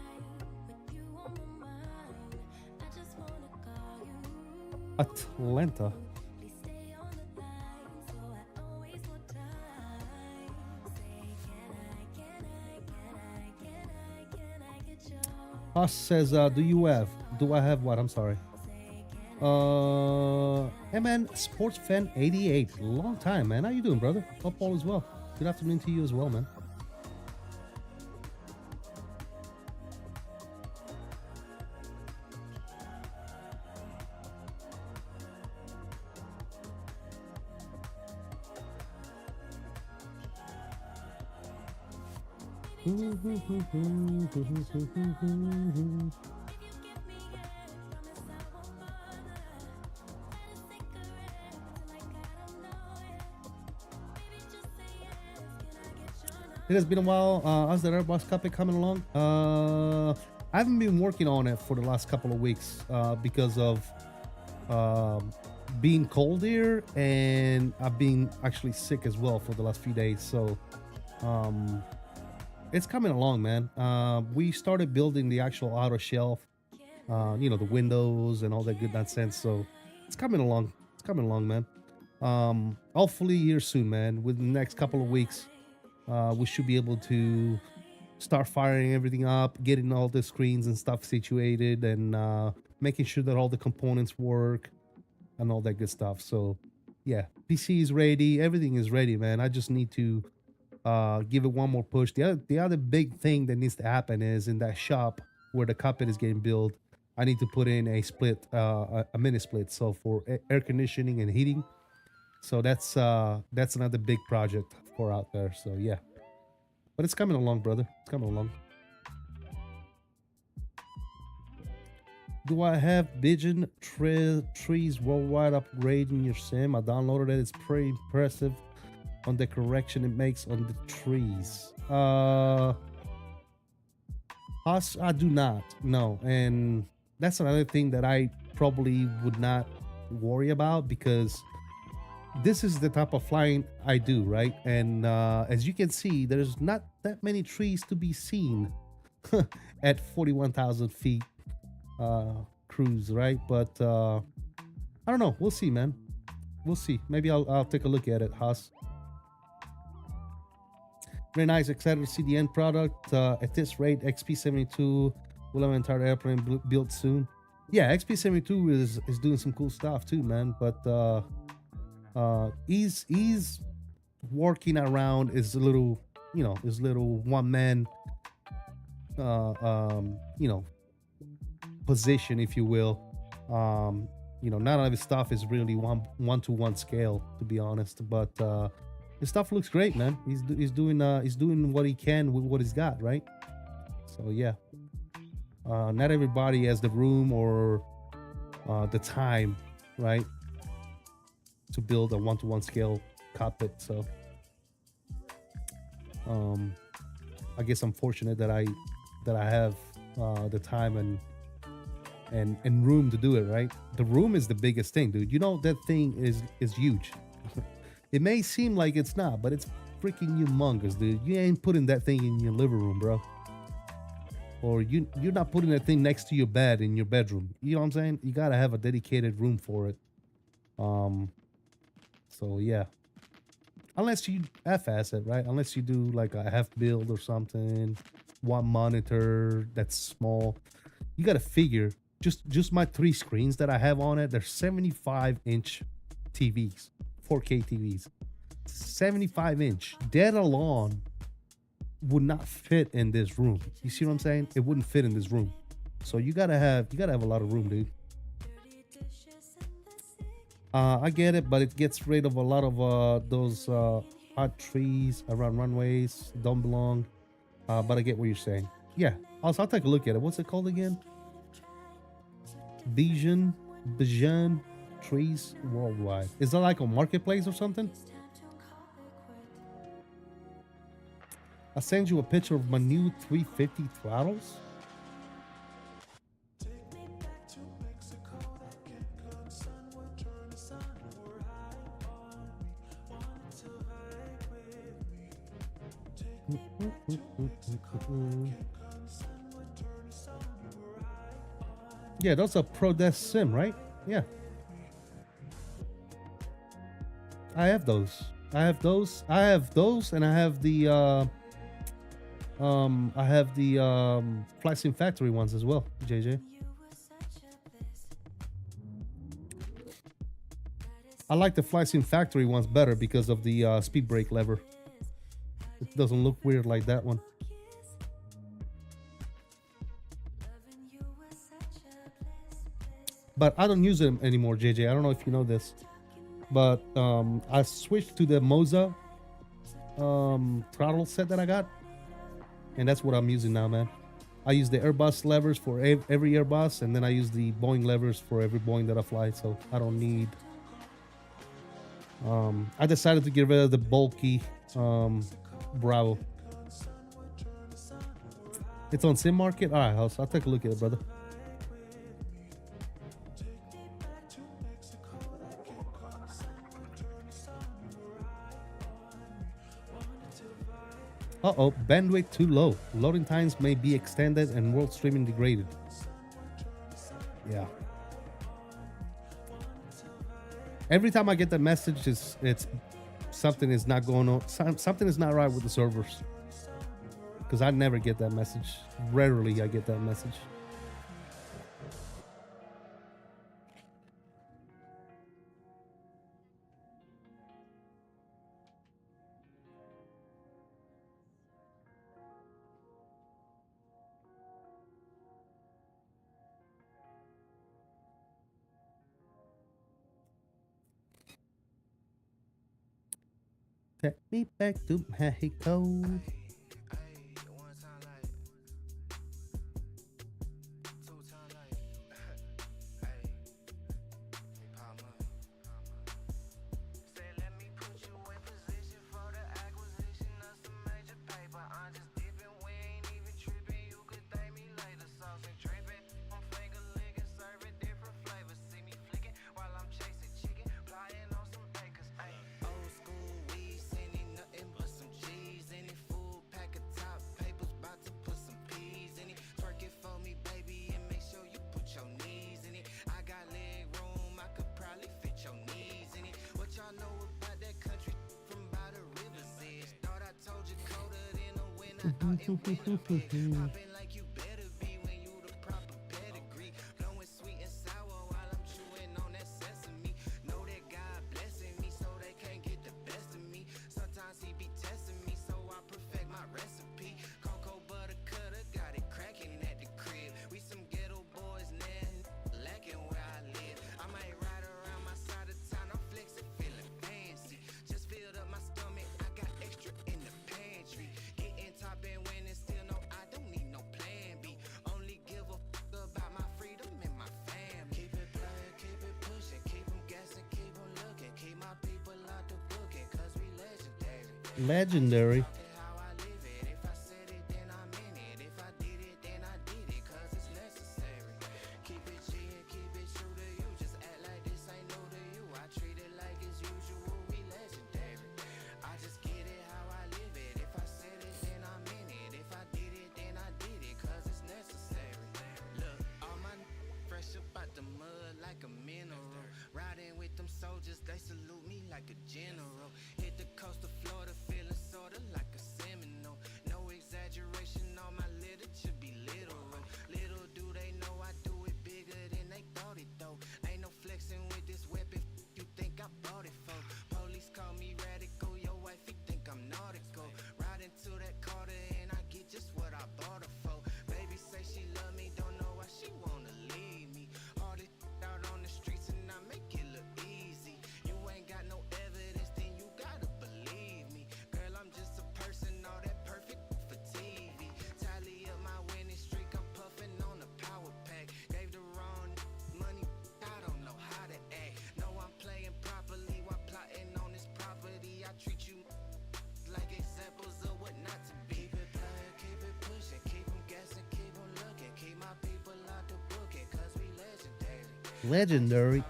Atlanta. Us says, do I have what? I'm sorry. Hey man, Sports Fan 88. Long time, man. How you doing, brother? Hope all is well. Good afternoon to you as well, man. It has been a while. How's the Airbus cockpit coming along? I haven't been working on it for the last couple of weeks because of being cold here, and I've been actually sick as well for the last few days. So it's coming along, man. We started building the actual outer shelf, the windows and all that good nonsense. So it's coming along. It's coming along, man. Hopefully here soon, man. Within the next couple of weeks. We should be able to start firing everything up, getting all the screens and stuff situated, and making sure that all the components work and all that good stuff. So yeah, PC is ready, everything is ready, man. I just need to give it one more push. The other big thing that needs to happen is in that shop where the cockpit is getting built, I need to put in a split, a mini split. So for air conditioning and heating. So that's another big project for out there. So yeah, but it's coming along, brother. It's coming along. Do I have Vision trees worldwide upgrading your sim? I downloaded it. It's pretty impressive on the correction it makes on the trees. Us, I do not. No, and that's another thing that I probably would not worry about because this is the type of flying I do, right? And as you can see, there's not that many trees to be seen at 41,000 feet cruise, right? But I don't know. We'll see, man. We'll see. Maybe I'll take a look at it, Haas. Very nice. Excited to see the end product. At this rate, XP72 will have an entire airplane built soon. Yeah, XP72 is doing some cool stuff too, man. But he's working around his little, his little one man, position, if you will. None of his stuff is really one to one scale, to be honest. But his stuff looks great, man. He's doing what he can with what he's got, right? So yeah, not everybody has the room or the time, right, to build a one-to-one scale cockpit. So I guess I'm fortunate that I have the time and room to do it, right? The room is the biggest thing, dude. That thing is huge. It may seem like it's not, but it's freaking humongous, dude. You ain't putting that thing in your living room, bro. Or you're not putting that thing next to your bed in your bedroom. You know what I'm saying? You gotta have a dedicated room for it. So yeah. Unless you FS it, right? Unless you do like a half build or something, one monitor that's small. You gotta figure just my 3 screens that I have on it, they're 75-inch TVs, 4K TVs. 75-inch. That alone would not fit in this room. You see what I'm saying? It wouldn't fit in this room. So you gotta have a lot of room, dude. I get it, but it gets rid of a lot of those hot trees around runways. Don't belong. But I get what you're saying. Yeah. Also, I'll take a look at it. What's it called again? Vision trees worldwide. Is that like a marketplace or something? I'll send you a picture of my new 350 throttles. Yeah, that's a Pro Desk Sim, right? Yeah. I have those. And I have the Flight Sim Factory ones as well, JJ. I like the Flight Sim Factory ones better because of the speed brake lever. It doesn't look weird like that one. But I don't use them anymore, JJ. I don't know if you know this, but I switched to the Moza throttle set that I got, and that's what I'm using now, man. I use the Airbus levers for every Airbus, and then I use the Boeing levers for every Boeing that I fly. So I don't need. I decided to get rid of the bulky Bravo. It's on Sim Market. All right, I'll take a look at it, brother. Uh-oh, bandwidth too low. Loading times may be extended and world streaming degraded. Yeah. Every time I get that message, it's something is not going on. Something is not right with the servers. Because I never get that message. Rarely I get that message. Take me back to Mexico. Legendary. Legendary.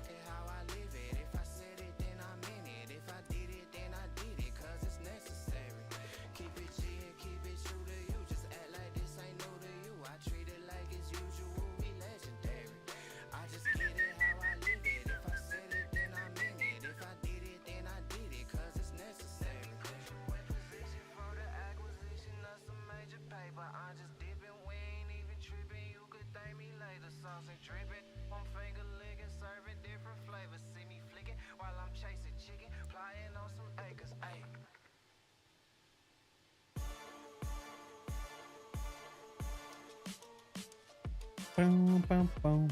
Boom, boom, boom.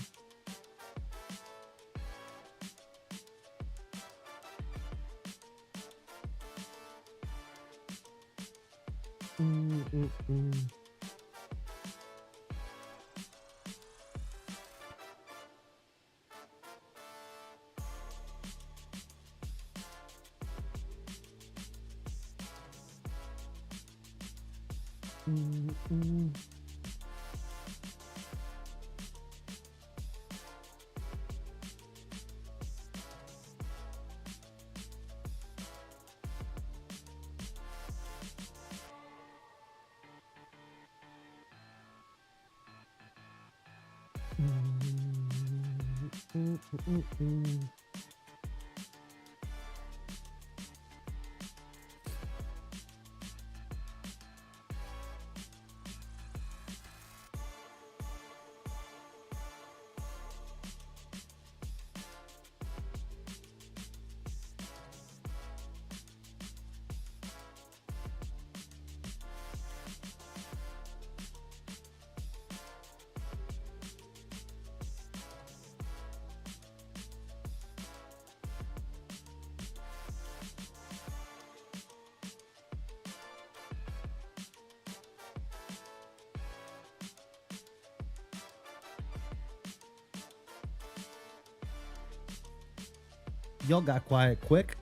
Y'all got quiet quick.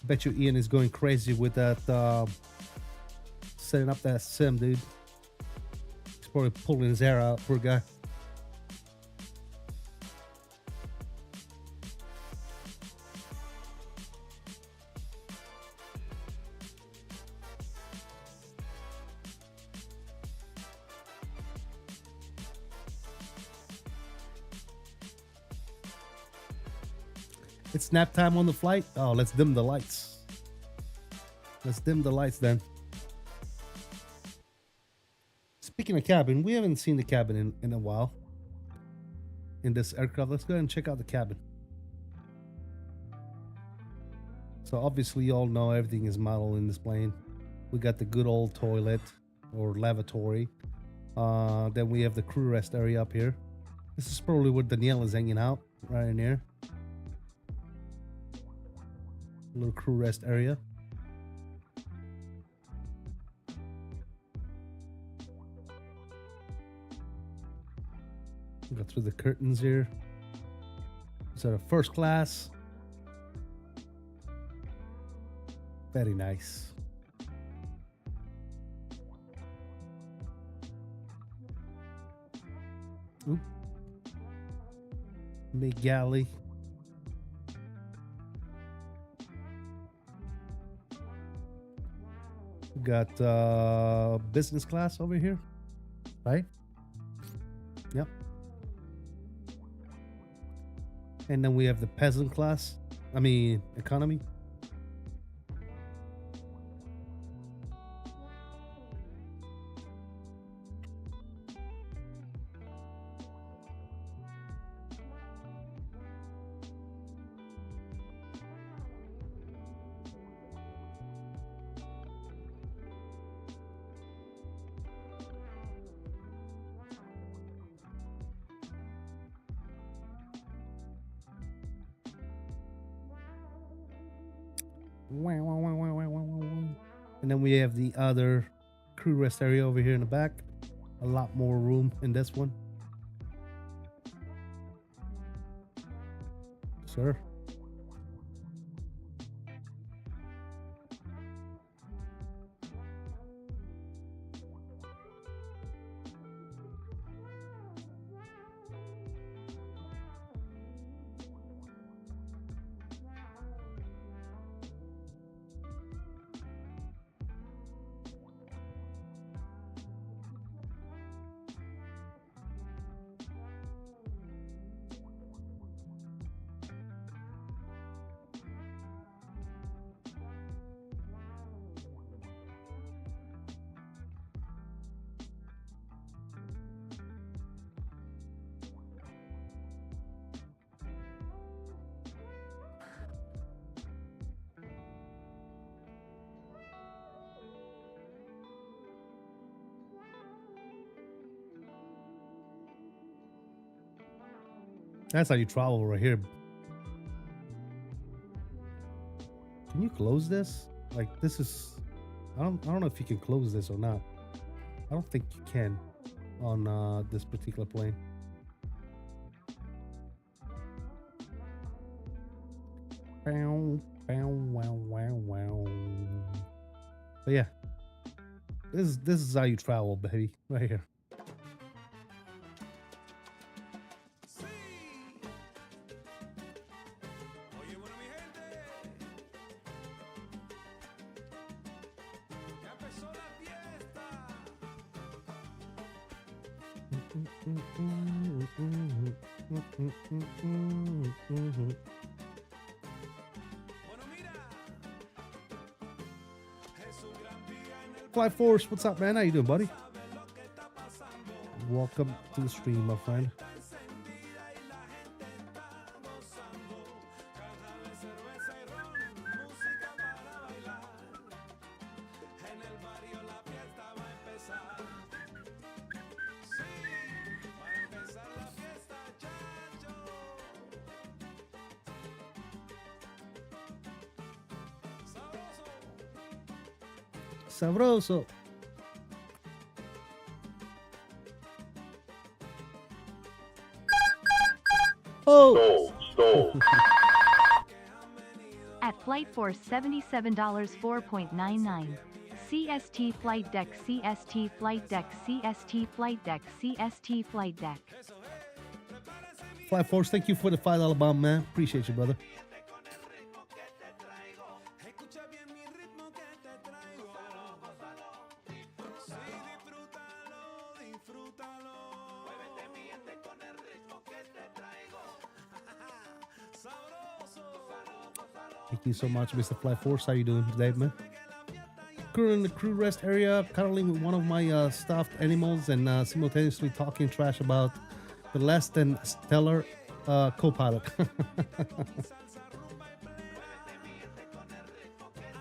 Bet you Ian is going crazy with that setting up that sim, dude. He's probably pulling his hair out, poor guy. It's nap time on the flight. Oh, let's dim the lights. Let's dim the lights then. Speaking of cabin, we haven't seen the cabin in a while. In this aircraft, let's go ahead and check out the cabin. So obviously you all know everything is modeled in this plane. We got the good old toilet or lavatory. Then we have the crew rest area up here. This is probably where Danielle is hanging out, right in here. Little crew rest area. Go through the curtains here. So the first class. Very nice. Oop. Big galley. Got business class over here, right? Yep. And then we have the peasant class. I mean, economy. And then we have the other crew rest area over here in the back. A lot more room in this one. Sir. That's how you travel right here. Can you close this? Like this is, I don't know if you can close this or not. I don't think you can on this particular plane. But yeah, this is how you travel, baby, right here. Fly Force, what's up, man? How you doing, buddy? Welcome to the stream, my friend. Sabroso. Oh! At Flight Force $77 4.99. CST flight deck, CST flight deck, CST flight deck, CST flight deck. Flight Force, thank you for the $5 bomb, man. Appreciate you, brother. Thank you so much, Mr. Flight Force. How you doing today, man? Currently in the crew rest area, cuddling with one of my stuffed animals and simultaneously talking trash about the less than stellar co-pilot.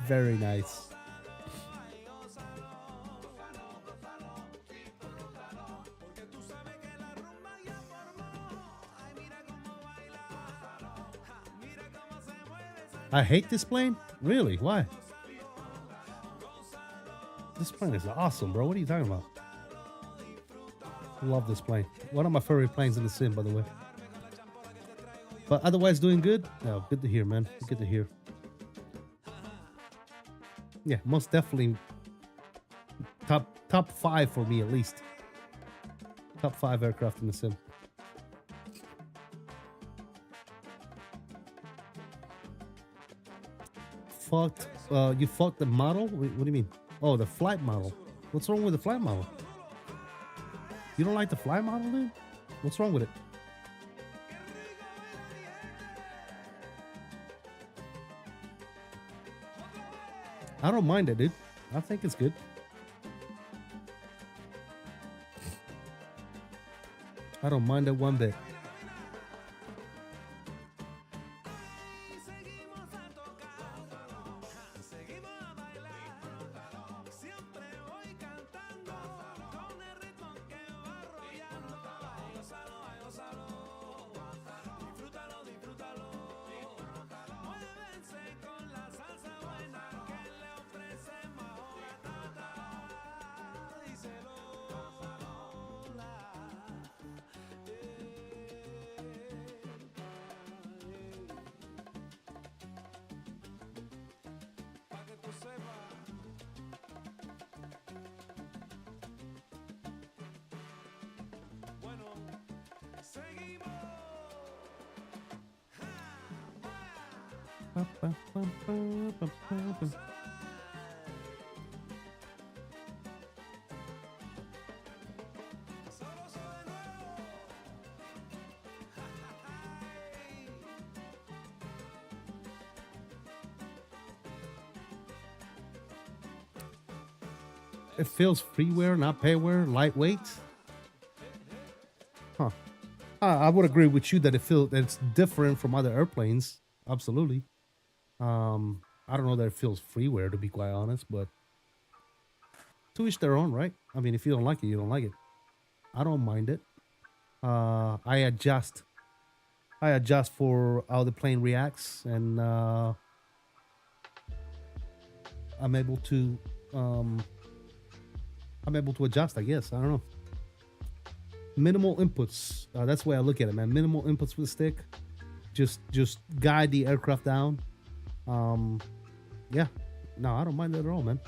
Very nice. I hate this plane? Really? Why? This plane is awesome, bro. What are you talking about? I love this plane. One of my favorite planes in the sim, by the way. But otherwise doing good? No, good to hear, man. Good to hear. Yeah, most definitely top 5 for me at least. Top 5 aircraft in the sim. Fucked. You fucked the model? What do you mean? Oh, the flight model. What's wrong with the flight model? You don't like the flight model, dude? What's wrong with it? I don't mind it, dude. I think it's good. I don't mind it one bit. It feels freeware, not payware, lightweight. Huh. I would agree with you that it's different from other airplanes. Absolutely. I don't know that it feels freeware, to be quite honest, but to each their own, right? I mean, if you don't like it, you don't like it. I don't mind it. I adjust for how the plane reacts, and I'm able to adjust, I guess. I don't know. Minimal inputs. That's the way I look at it, man. Minimal inputs with the stick. Just guide the aircraft down. Yeah. No, I don't mind that at all, man.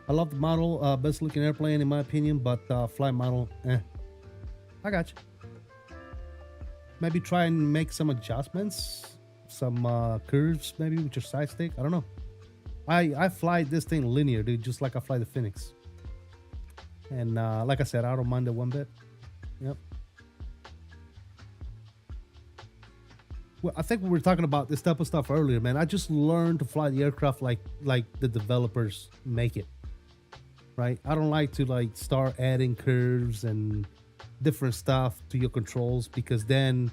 I love the model, best looking airplane in my opinion, but flight model, I got you. Maybe try and make some adjustments, some curves maybe with your side stick. I don't know. I fly this thing linear, dude, just like I fly the Phoenix. And like I said, I don't mind it one bit. Yep. Well, I think we were talking about this type of stuff earlier, man. I just learned to fly the aircraft like the developers make it. Right? I don't like to like start adding curves and different stuff to your controls, because then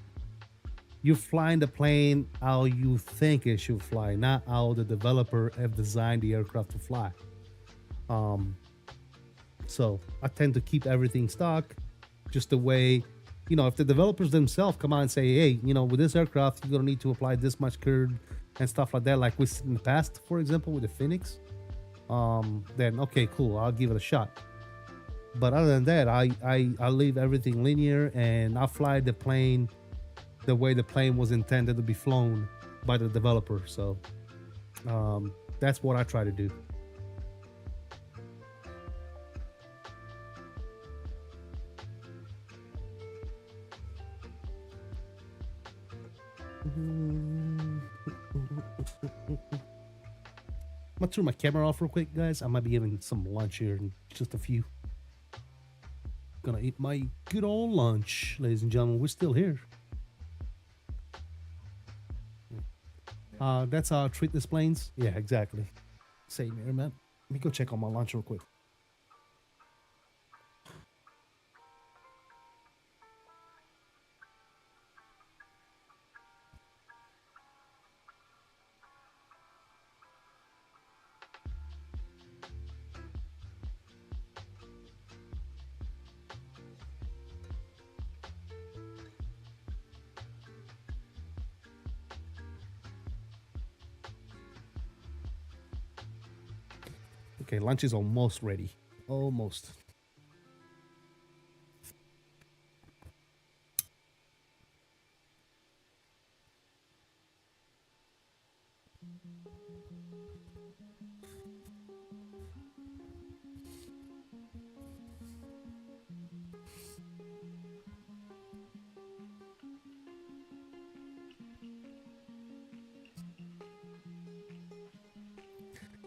you're flying the plane how you think it should fly, not how the developer have designed the aircraft to fly. So I tend to keep everything stock, just the way, you know, if the developers themselves come out and say, hey, you know, with this aircraft, you're gonna need to apply this much curve and stuff like that, like we in the past, for example, with the Phoenix, then okay, cool, I'll give it a shot. But other than that, I leave everything linear, and I fly the plane the way the plane was intended to be flown by the developer. So that's what I try to do. I'm gonna turn my camera off real quick, guys. I might be having some lunch here in just a few. Gonna eat my good old lunch, ladies and gentlemen. We're still here. That's how I treat these planes. Yeah, exactly. Same here, man. Let me go check on my lunch real quick. Okay, lunch is almost ready. Almost.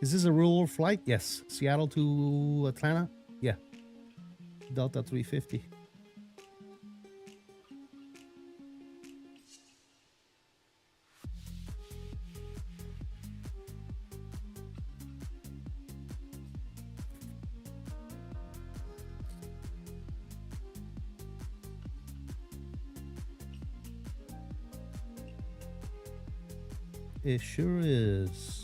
Is this a rural flight? Yes. Seattle to Atlanta? Yeah. Delta 350. It sure is.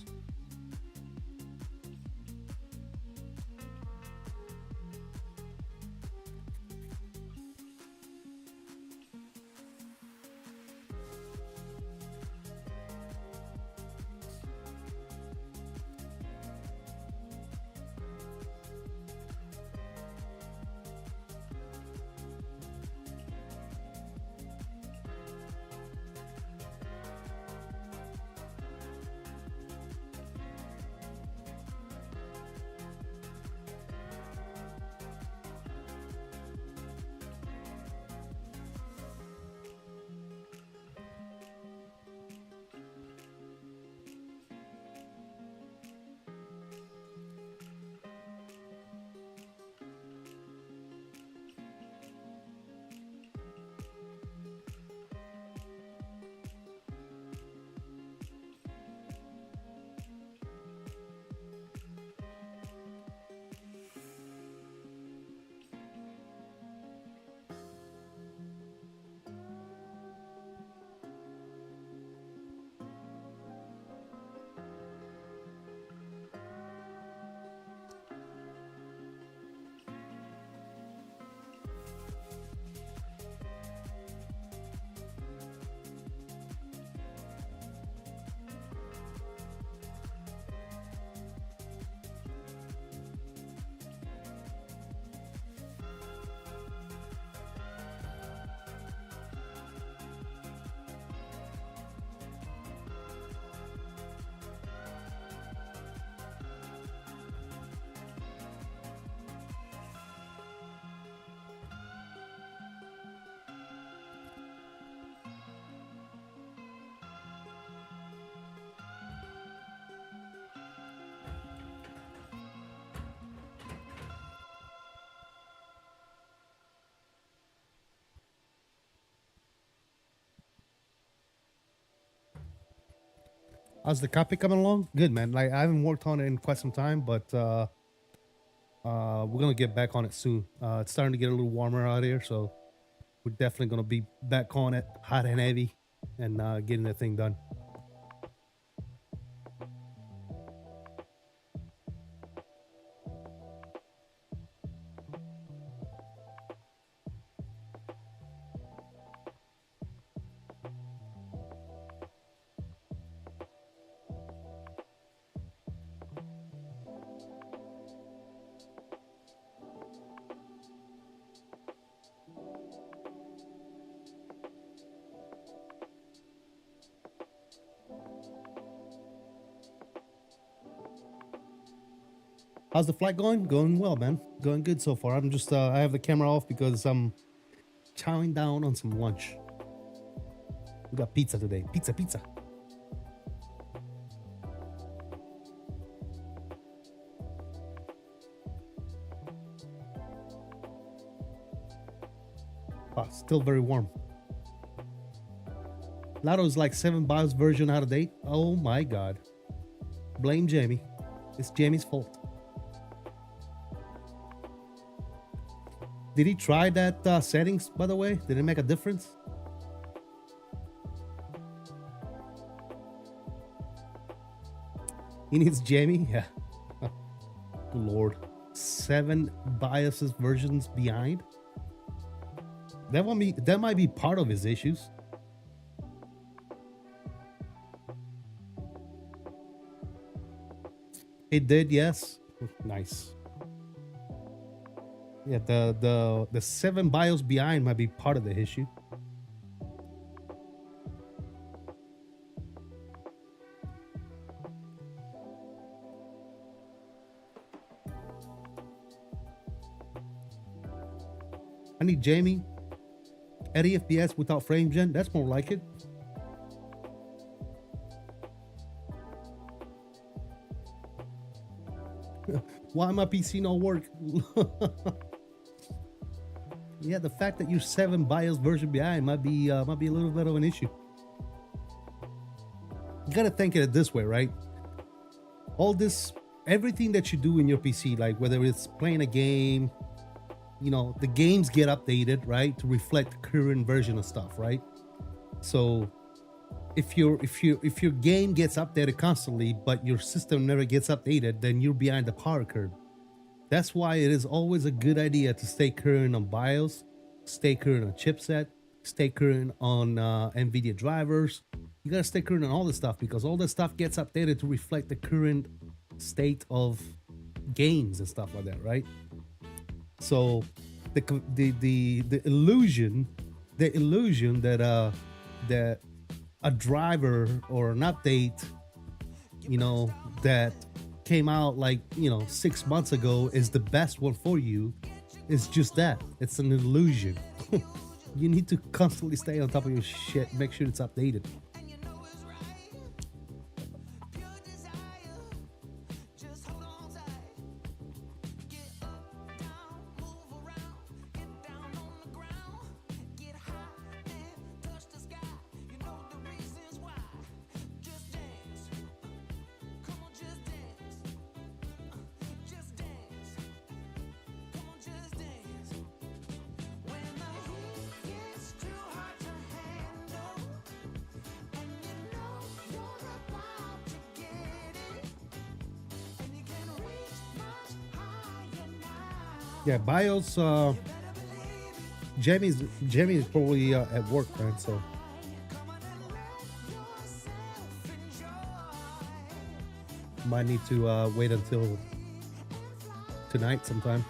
How's the cockpit coming along? Good, man. Like, I haven't worked on it in quite some time, but we're gonna get back on it soon. It's starting to get a little warmer out here, so we're definitely gonna be back on it, hot and heavy, and getting the thing done. How's the flight going? Going well, man. Going good so far. I'm just I have the camera off because I'm chowing down on some lunch. We got pizza today. Pizza. Ah, still very warm. Lotto's like 7 bars version out of date. Oh my god. Blame Jamie. It's Jamie's fault. Did he try that settings, by the way? Did it make a difference? He needs Jamie? Yeah. Good lord. 7 biases versions behind? That might be part of his issues. It did, yes. Nice. Yeah, the 7 BIOS behind might be part of the issue. I need Jamie. 80 FPS without frame gen. That's more like it. Why my PC not work? Yeah, the fact that you're 7 BIOS version behind might be a little bit of an issue. You gotta think of it this way, right? Everything that you do in your PC, like whether it's playing a game, you know, the games get updated, right, to reflect the current version of stuff, right? So if your game gets updated constantly, but your system never gets updated, then you're behind the power curve. That's why it is always a good idea to stay current on BIOS, stay current on chipset, stay current on NVIDIA drivers. You gotta stay current on all this stuff because all this stuff gets updated to reflect the current state of games and stuff like that, right? So the illusion that that a driver or an update, you know, that came out like, you know, 6 months ago is the best one for you, is just that. It's an illusion. You need to constantly stay on top of your shit, make sure it's updated. Yeah, BIOS. Jamie's probably at work, man. So might need to wait until tonight sometime.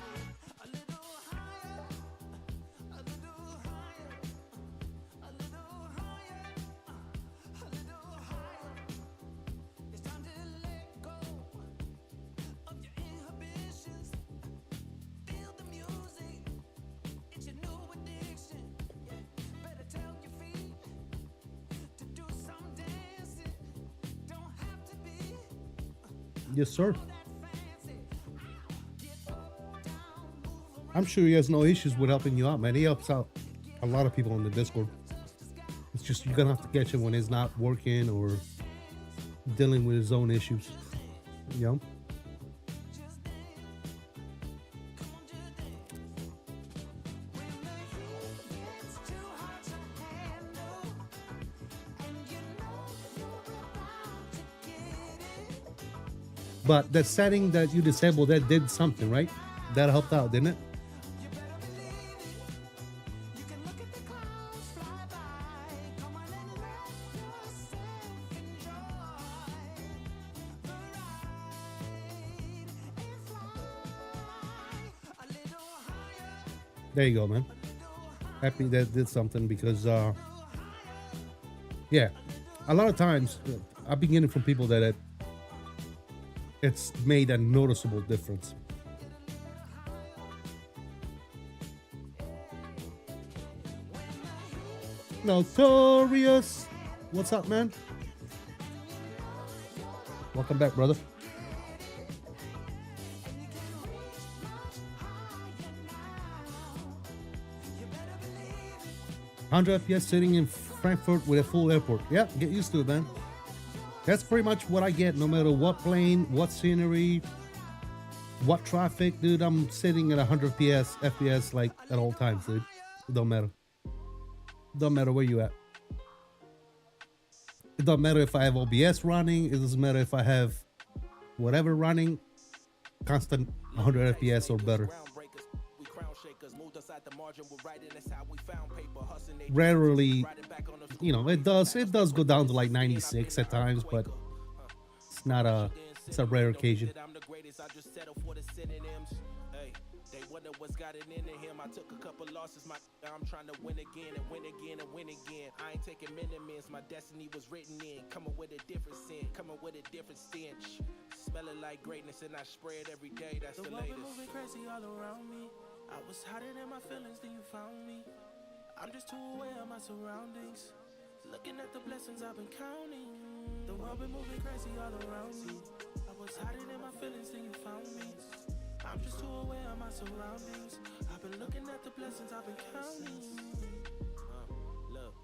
Yes, sir. I'm sure he has no issues with helping you out, man. He helps out a lot of people on the Discord. It's just you're gonna have to catch him when it's not working or dealing with his own issues. You know? But the setting that you disabled, that did something, right? That helped out, didn't it? There you go, man. Happy that did something because, yeah, a lot of times I've been getting from people that it's made a noticeable difference. Notorious. What's up, man? Welcome back, brother. $100 FPS sitting in Frankfurt with a full airport. Yeah, get used to it, man. That's pretty much what I get no matter what plane, what scenery, what traffic, dude. I'm sitting at 100 FPS like at all times, dude. It don't matter. Don't matter where you at. It doesn't matter if I have OBS running. It doesn't matter if I have whatever running. Constant 100 FPS or better. Rarely, you know, it does go down to like 96 at times, but it's a rare occasion. They wonder what's got it into him. I took a couple losses, I'm trying to win again and win again and win again. I ain't taking minimums, my destiny was written in. Coming with a different scent, coming with a different stench. Smelling like greatness and I spray it every day, that's the latest. The world moving crazy all around me. I was hiding in my feelings, then you found me. I'm just too aware of my surroundings. Looking at the blessings I've been counting. The world been moving crazy all around me. I was hiding in my feelings, then you found me. I'm just too aware of my surroundings. I've been looking at the blessings I've been counting. Look,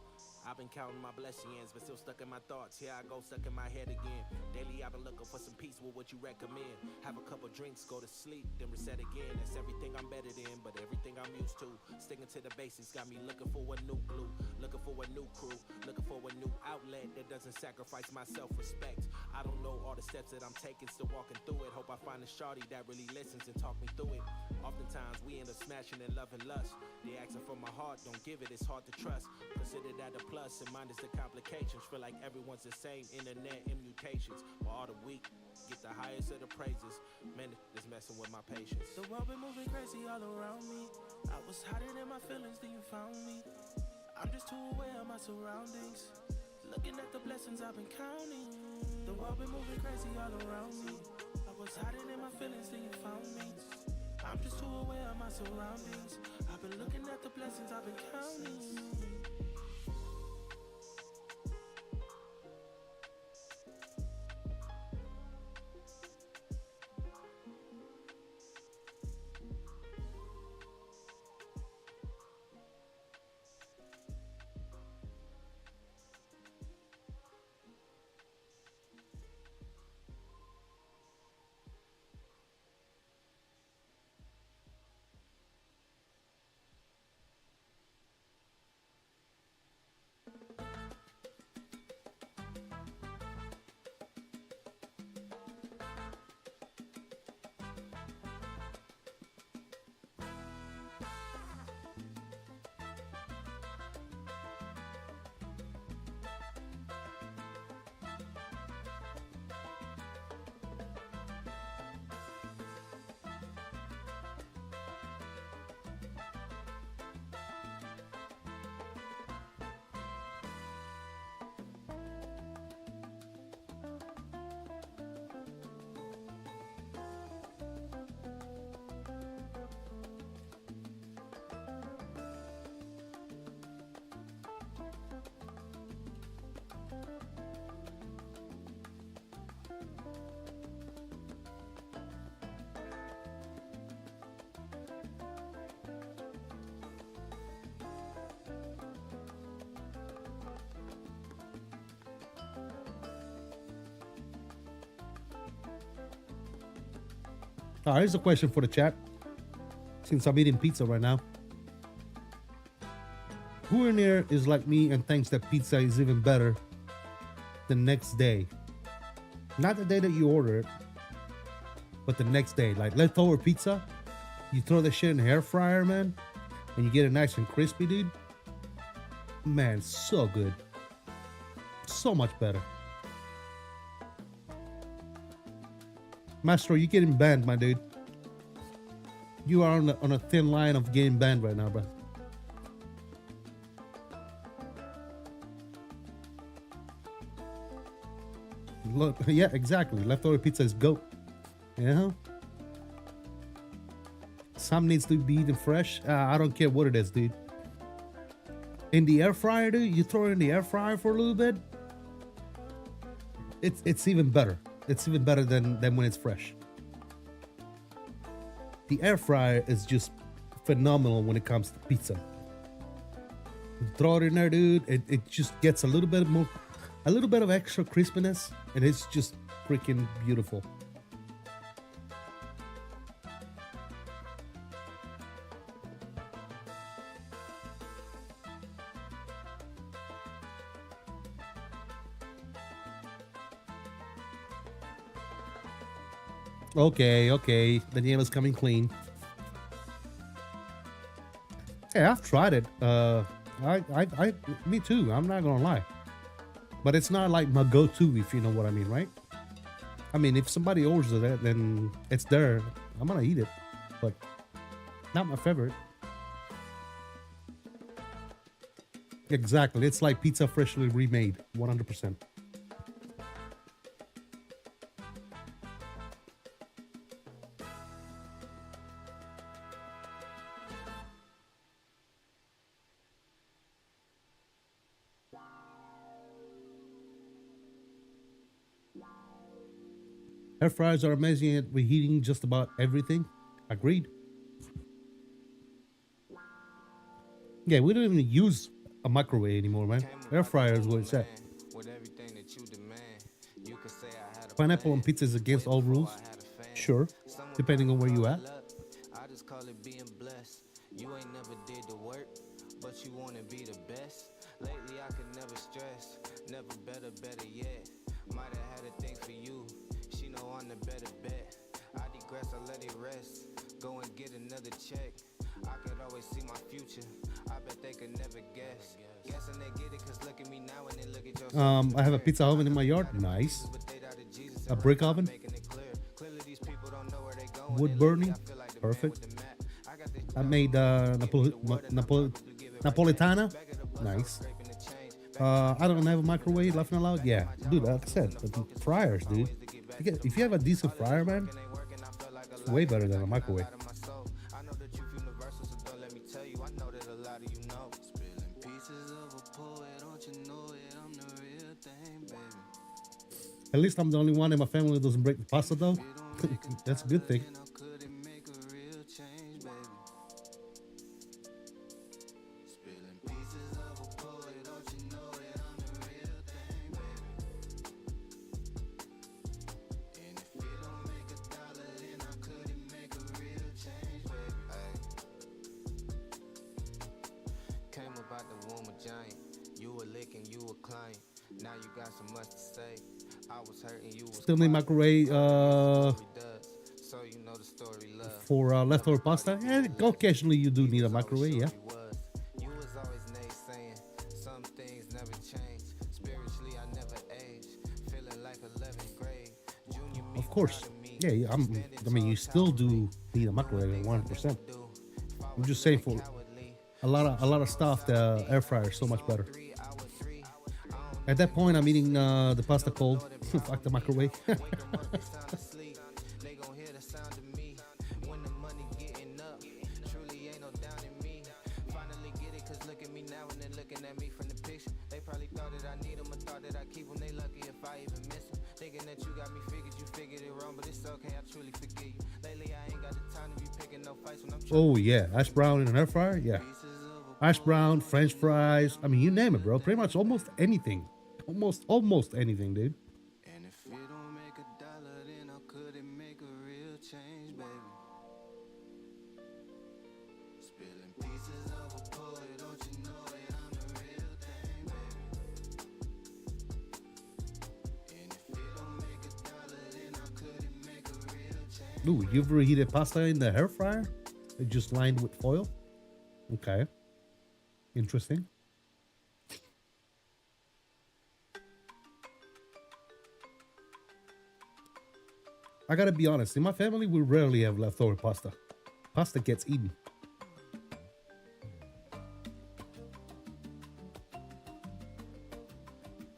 I've been counting my blessings, but still stuck in my thoughts. Here I go, stuck in my head again. Daily I've been looking for some peace. What would you recommend? Have a couple drinks, go to sleep, then reset again. That's everything I'm better than, but everything I'm used to. Sticking to the basics got me looking for a new glue, looking for a new crew, looking for a new outlet that doesn't sacrifice my self-respect. I don't know all the steps that I'm taking, still walking through it. Hope I find a shawty that really listens and talk me through it. Oftentimes we end up smashing and loving lust. They asking for my heart, don't give it, it's hard to trust. Consider that a plus, and mine is the complications. Feel like everyone's the same, internet immutations. For all the weak, get the highest of the praises. Man, it's messing with my patience. The world been moving crazy all around me. I was hiding in my feelings, then you found me. I'm just too aware of my surroundings. Looking at the blessings I've been counting. The world been moving crazy all around me. I was hiding in my feelings, then you found me. I'm just too aware of my surroundings. I've been looking at the blessings I've been counting. Here's a question for the chat. Since I'm eating pizza right now. Who in here is like me and thinks that pizza is even better the next day? Not the day that you order it, but the next day. Like leftover pizza, you throw that shit in the air fryer, man, and you get it nice and crispy, dude. Man, so good. So much better. Maestro, you're getting banned, my dude. You are on a thin line of getting banned right now, bro. Look, yeah, exactly. Leftover pizza is goat. You know? Some needs to be eaten fresh. I don't care what it is, dude. In the air fryer, dude, you throw it in the air fryer for a little bit. It's even better. It's even better than when it's fresh. The air fryer is just phenomenal when it comes to pizza. You throw it in there, dude. It just gets a little bit of extra crispiness, and it's just freaking beautiful. Okay. Daniela's coming clean. Hey, I've tried it. Me too. I'm not gonna lie. But it's not like my go-to, if you know what I mean, right? I mean, if somebody orders it, then it's there. I'm gonna eat it, but not my favorite. Exactly. It's like pizza freshly remade, 100%. Air fryers are amazing at reheating just about everything. Agreed. Yeah, we don't even use a microwave anymore, man. Air fryer is where it's at. Pineapple on pizza is against all rules. Sure, depending on where you at. I just call it being blessed. You ain't never did the work, but you wanna be the best. Lately I could never stress, never better yet. Might have had a thing for you. She know I'm the better bet. I digress, I let it rest. Go and get another check. I could always see my future. I bet they could never guess. Guessing they get it, cause look at me now and then look at your I have a pizza oven in my yard. Nice. A brick oven. Wood burning. Perfect. I made Napolitana. Nice. I don't have a microwave, laughing aloud. Yeah, dude, like I said, the fryers, dude. If you have a decent fryer, man, it's way better than a microwave. At least I'm the only one in my family who doesn't break the pasta though. That's a good thing. Still need microwave for leftover pasta. Yeah, occasionally you do need a microwave, yeah. Of course. Yeah, I mean, you still do need a microwave 100%. I'm just saying for a lot of stuff, the air fryer is so much better. At that point, I'm eating the pasta cold. Fuck the microwave. Oh yeah, hash brown in an air fryer. Yeah, hash brown, French fries. I mean, you name it, bro. Pretty much almost anything. Almost anything, dude. change, baby. Spilling pieces of a poet, don't you know that I'm the real thing, baby? And if it don't make $1, then I couldn't make a real change. Ooh, you ever heated pasta in the air fryer? It just lined with foil? Okay. Interesting. I gotta be honest, in my family, we rarely have leftover pasta. Pasta gets eaten.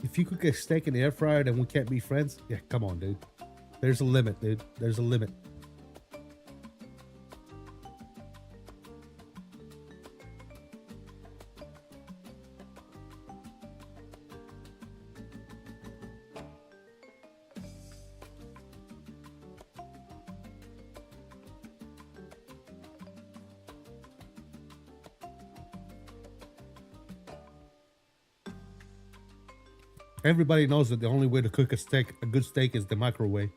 If you cook a steak in the air fryer, then we can't be friends? Yeah, come on, dude. There's a limit, dude. There's a limit. Everybody knows that the only way to cook a good steak, is the microwave.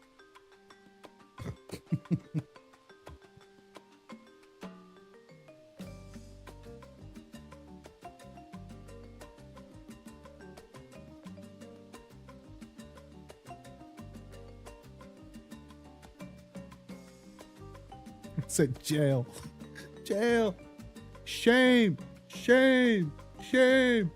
Said jail. Jail. Shame. Shame. Shame.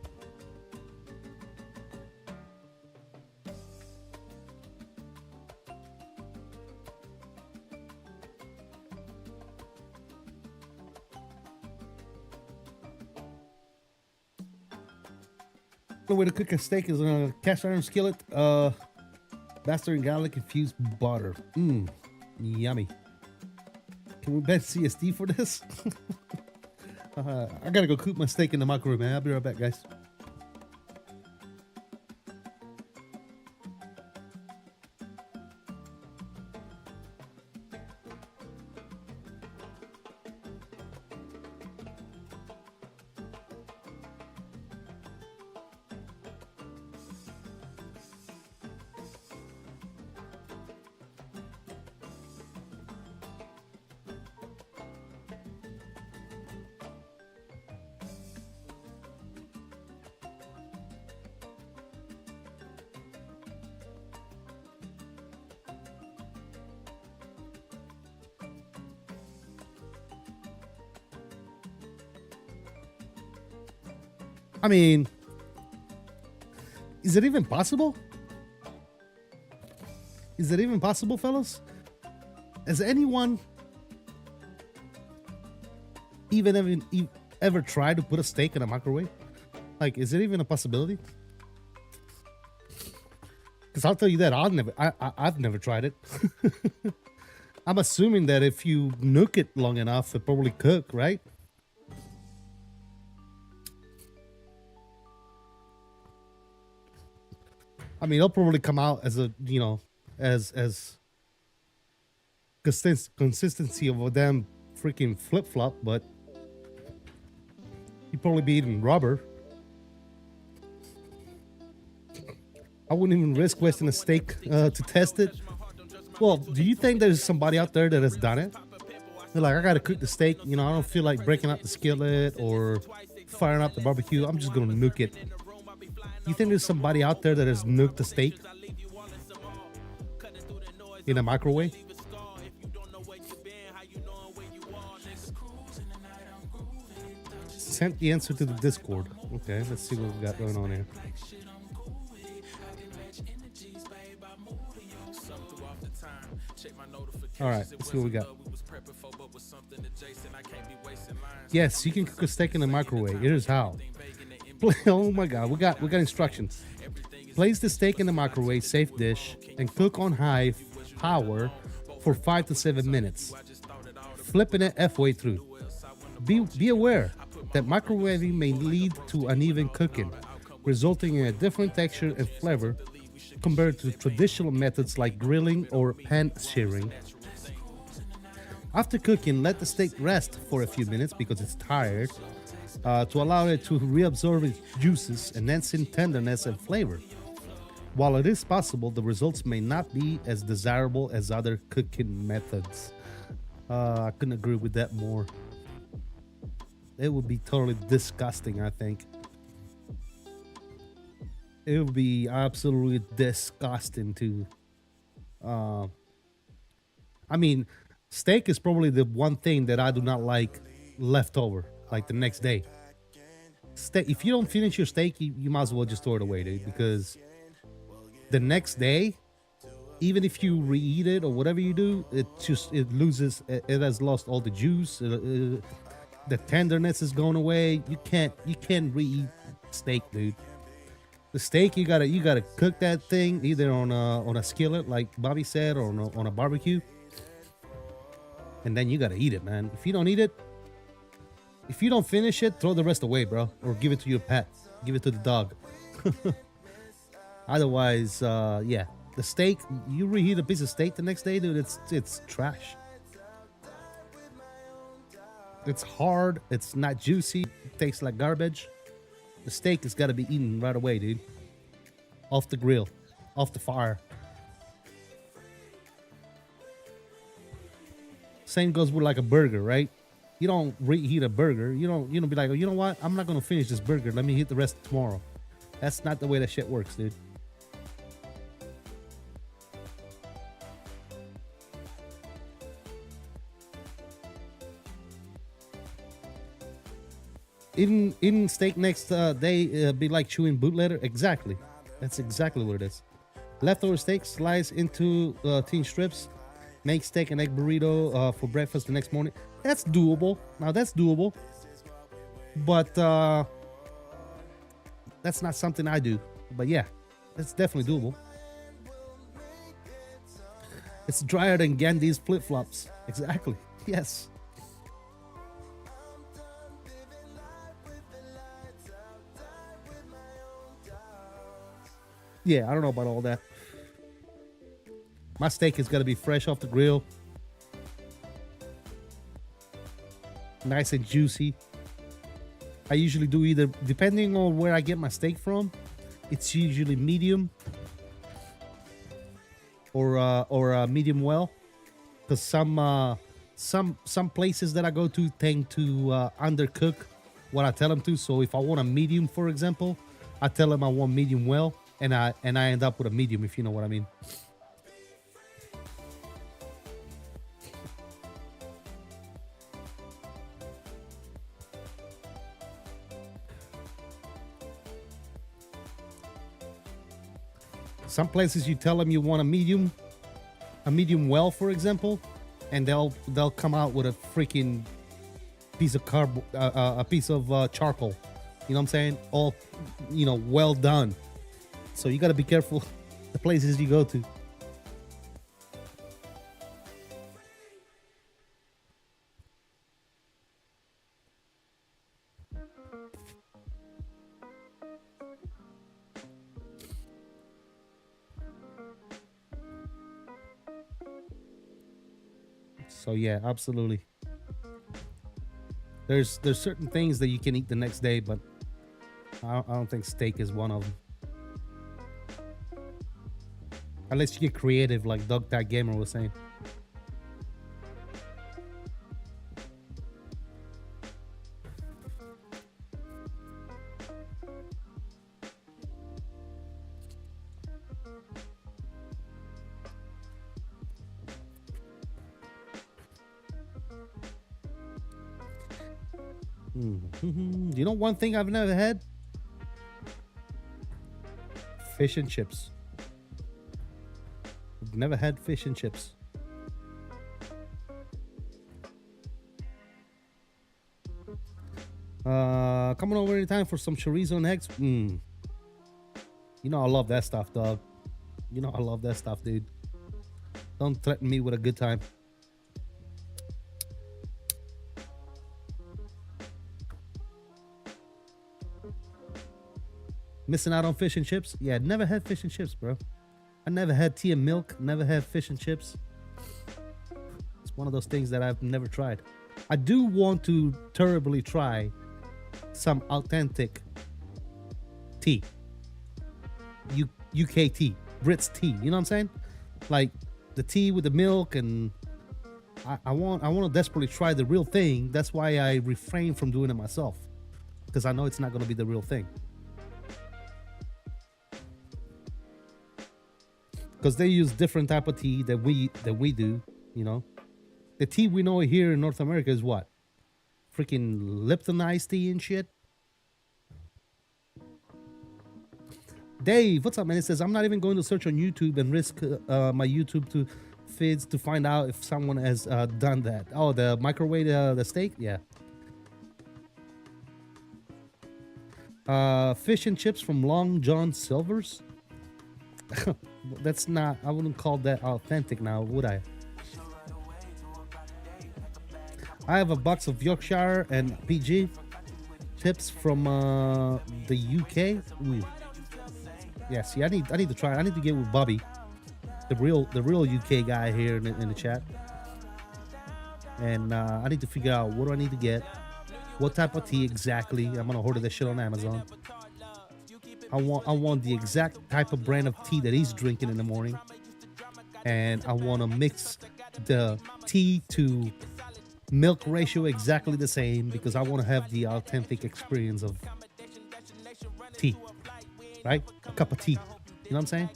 The way to cook a steak is on a cast iron skillet, bastard and garlic infused butter. Mmm, yummy. Can we bet CST for this? I gotta go cook my steak in the microwave, man. I'll be right back, guys. I mean, is it even possible? Is it even possible, fellas? Has anyone even ever tried to put a steak in a microwave? Like, is it even a possibility? Because I'll tell you that I've never tried it. I'm assuming that if you nuke it long enough, it probably cook, right? I mean, it'll probably come out as a, you know, as consistency of a damn freaking flip-flop, but you'd probably be eating rubber. I wouldn't even risk wasting a steak to test it. Well, do you think there's somebody out there that has done it? They're like, I gotta cook the steak, you know, I don't feel like breaking out the skillet or firing up the barbecue. I'm just gonna nuke it. You think there's somebody out there that has nuked a steak in a microwave? Sent the answer to the Discord. Okay, let's see what we got going on here. All right, let's see what we got. Yes, you can cook a steak in the microwave. Here's how. Oh my God, we got instructions. Place the steak in the microwave, safe dish, and cook on high power for 5 to 7 minutes, flipping it halfway through. Be aware that microwaving may lead to uneven cooking, resulting in a different texture and flavor compared to traditional methods like grilling or pan searing. After cooking, let the steak rest for a few minutes because it's tired, to allow it to reabsorb its juices, enhancing tenderness and flavor. While it is possible, the results may not be as desirable as other cooking methods. I couldn't agree with that more. It would be totally disgusting, I think. It would be absolutely disgusting to I mean, steak is probably the one thing that I do not like leftover, like the next day. Steak, if you don't finish your steak, you might as well just throw it away, dude, because the next day, even if you reheat it or whatever you do, it loses, it has lost all the juice, the tenderness is going away. You can't reheat steak, dude. The steak, you gotta cook that thing either on a skillet, like Bobby said, or on a barbecue, and then you gotta eat it, man. If you don't eat it, if you don't finish it, throw the rest away, bro, or give it to your pet, give it to the dog. Otherwise, yeah, the steak, you reheat a piece of steak the next day, dude, it's trash. It's hard, it's not juicy, it tastes like garbage. The steak has got to be eaten right away, dude. Off the grill, off the fire. Same goes with like a burger, right? You don't reheat a burger. You don't be like, oh, you know what? I'm not gonna finish this burger. Let me eat the rest tomorrow. That's not the way that shit works, dude. Eating steak next day be like chewing boot leather. Exactly, that's exactly what it is. Leftover steak slice into thin strips. Make steak and egg burrito for breakfast the next morning. That's doable. Now that's doable, but that's not something I do. But yeah, that's definitely doable. It's drier than Gandhi's flip-flops. Exactly. Yes. Yeah, I don't know about all that. My steak has got to be fresh off the grill. Nice and juicy. I usually do either, depending on where I get my steak from, it's usually medium or medium well. Because some places that I go to tend to undercook what I tell them to. So if I want a medium, for example, I tell them I want medium well. And I end up with a medium, if you know what I mean. Some places you tell them you want a medium well, for example, and they'll come out with a freaking piece of a piece of charcoal. You know what I'm saying? All, well done. So you got to be careful the places you go to. So yeah, absolutely. There's certain things that you can eat the next day, but I don't think steak is one of them. Unless you get creative, like Dog Tag Gamer was saying. You know one thing I've never had? Fish and chips. Never had fish and chips. Coming over anytime for some chorizo and eggs. You know I love that stuff, dog. You know I love that stuff, dude. Don't threaten me with a good time. Missing out on fish and chips? Yeah, never had fish and chips, bro. I never had tea and milk, never had fish and chips. It's one of those things that I've never tried. I do want to terribly try some authentic tea. You UK tea, Brits tea. You know what I'm saying? Like the tea with the milk, and I want to desperately try the real thing. That's why I refrain from doing it myself, because I know it's not going to be the real thing. Because they use different type of tea that we do. You know, the tea we know here in North America is what? Freaking Lipton iced tea and shit. Dave, what's up, man? It says, I'm not even going to search on YouTube and risk my YouTube to feeds to find out if someone has done that. Oh, the microwave, the steak? Yeah. Fish and chips from Long John Silver's? That's not, I wouldn't call that authentic now, would I? I have a box of Yorkshire and PG tips from the UK. Ooh. Yeah, see, I need to try. I need to get with Bobby, the real UK guy here in the chat, and I need to figure out what do I need to get, what type of tea exactly. I'm gonna order that shit on Amazon. I want the exact type of brand of tea that he's drinking in the morning, and I want to mix the tea to milk ratio exactly the same, because I want to have the authentic experience of tea. Right? A cup of tea. You know what I'm saying?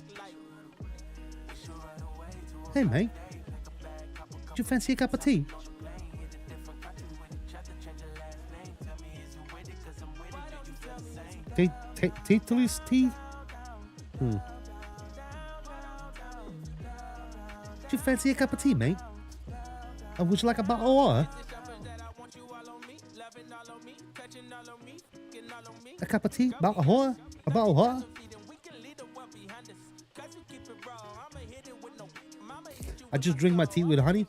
Hey, mate. Do you fancy a cup of tea? Tateless tea? Do you fancy a cup of tea, mate? Would you like a bottle of water? A cup of tea? Bottle of water? A bottle of water? I just drink my tea with honey.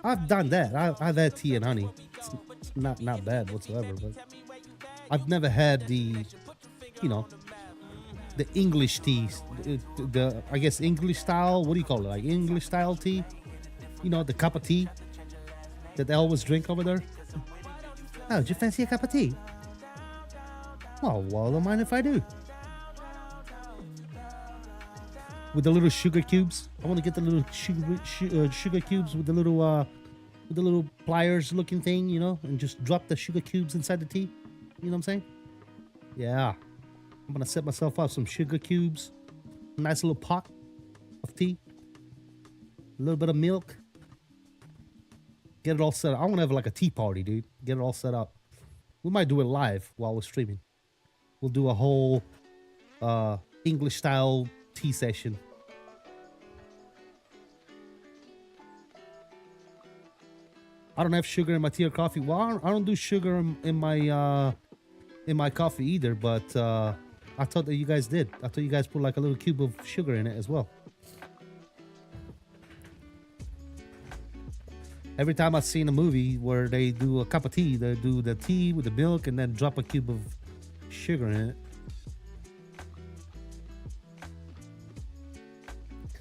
I've done that. I've had tea and honey. It's not bad whatsoever, but I've never had the, you know, the English teas. The I guess English style. What do you call it? Like English style tea? You know, the cup of tea that they always drink over there. Oh, do you fancy a cup of tea? Oh, well, don't mind if I do. With the little sugar cubes. I want to get the little sugar cubes with the little pliers looking thing, you know, and just drop the sugar cubes inside the tea. You know what I'm saying? Yeah. I'm going to set myself up some sugar cubes. A nice little pot of tea. A little bit of milk. Get it all set up. I want to have like a tea party, dude. Get it all set up. We might do it live while we're streaming. We'll do a whole English style tea session. I don't have sugar in my tea or coffee. Well, I don't do sugar in my coffee either, but I thought that you guys did. I thought you guys put like a little cube of sugar in it as well. Every time I've seen a movie where they do a cup of tea, they do the tea with the milk and then drop a cube of sugar in it.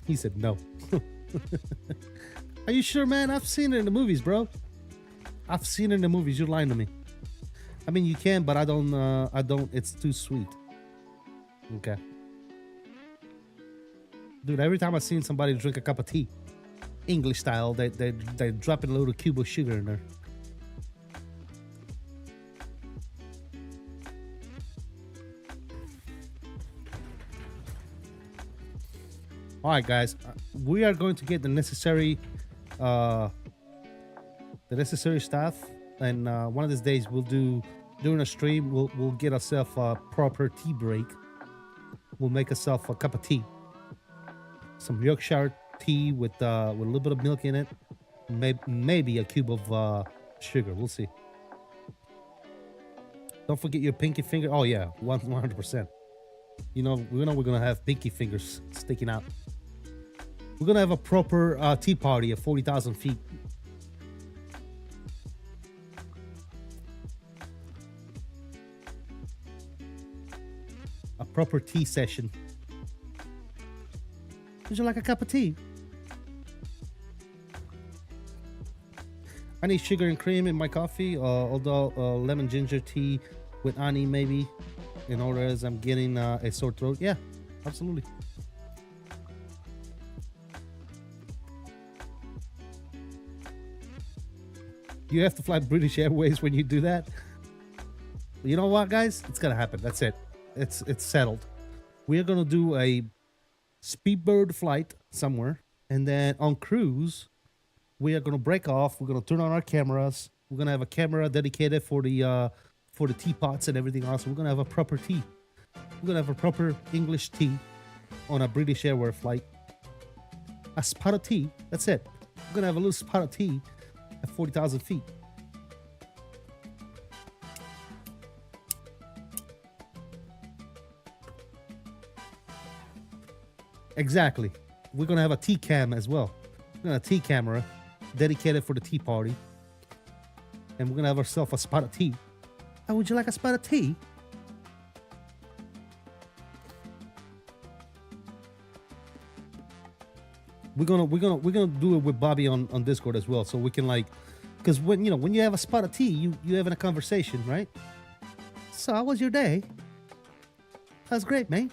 He said no. Are you sure, man? I've seen it in the movies, bro. I've seen it in the movies. You're lying to me. I mean, you can, but I don't. It's too sweet. Okay. Dude, every time I've seen somebody drink a cup of tea, English style, they dropping a little cube of sugar in there. All right, guys, we are going to get the necessary stuff, and one of these days we'll do during a stream. We'll get ourselves a proper tea break. We'll make ourselves a cup of tea, some Yorkshire tea with a little bit of milk in it, maybe a cube of sugar. We'll see. Don't forget your pinky finger. Oh yeah, 100%. You know we're gonna have pinky fingers sticking out. We're gonna have a proper tea party at 40,000 feet. A proper tea session. Would you like a cup of tea? I need sugar and cream in my coffee, although lemon ginger tea with honey maybe, in order as I'm getting a sore throat. Yeah, Absolutely. You have to fly British Airways when you do that. You know what, guys? It's gonna happen. That's it. It's settled. We're gonna do a speedbird flight somewhere, and then on cruise, we are gonna break off. We're gonna turn on our cameras. We're gonna have a camera dedicated for the teapots and everything else. We're gonna have a proper tea. We're gonna have a proper English tea on a British Airways flight. A spot of tea. That's it. We're gonna have a little spot of tea at 40,000 feet. Exactly. We're gonna have a tea cam as well. We're gonna have a tea camera dedicated for the tea party. And we're gonna have ourselves a spot of tea. Oh, would you like a spot of tea? We're gonna do it with Bobby on Discord as well, so we can like, because when you have a spot of tea, you having a conversation, right? So how was your day? That was great, man.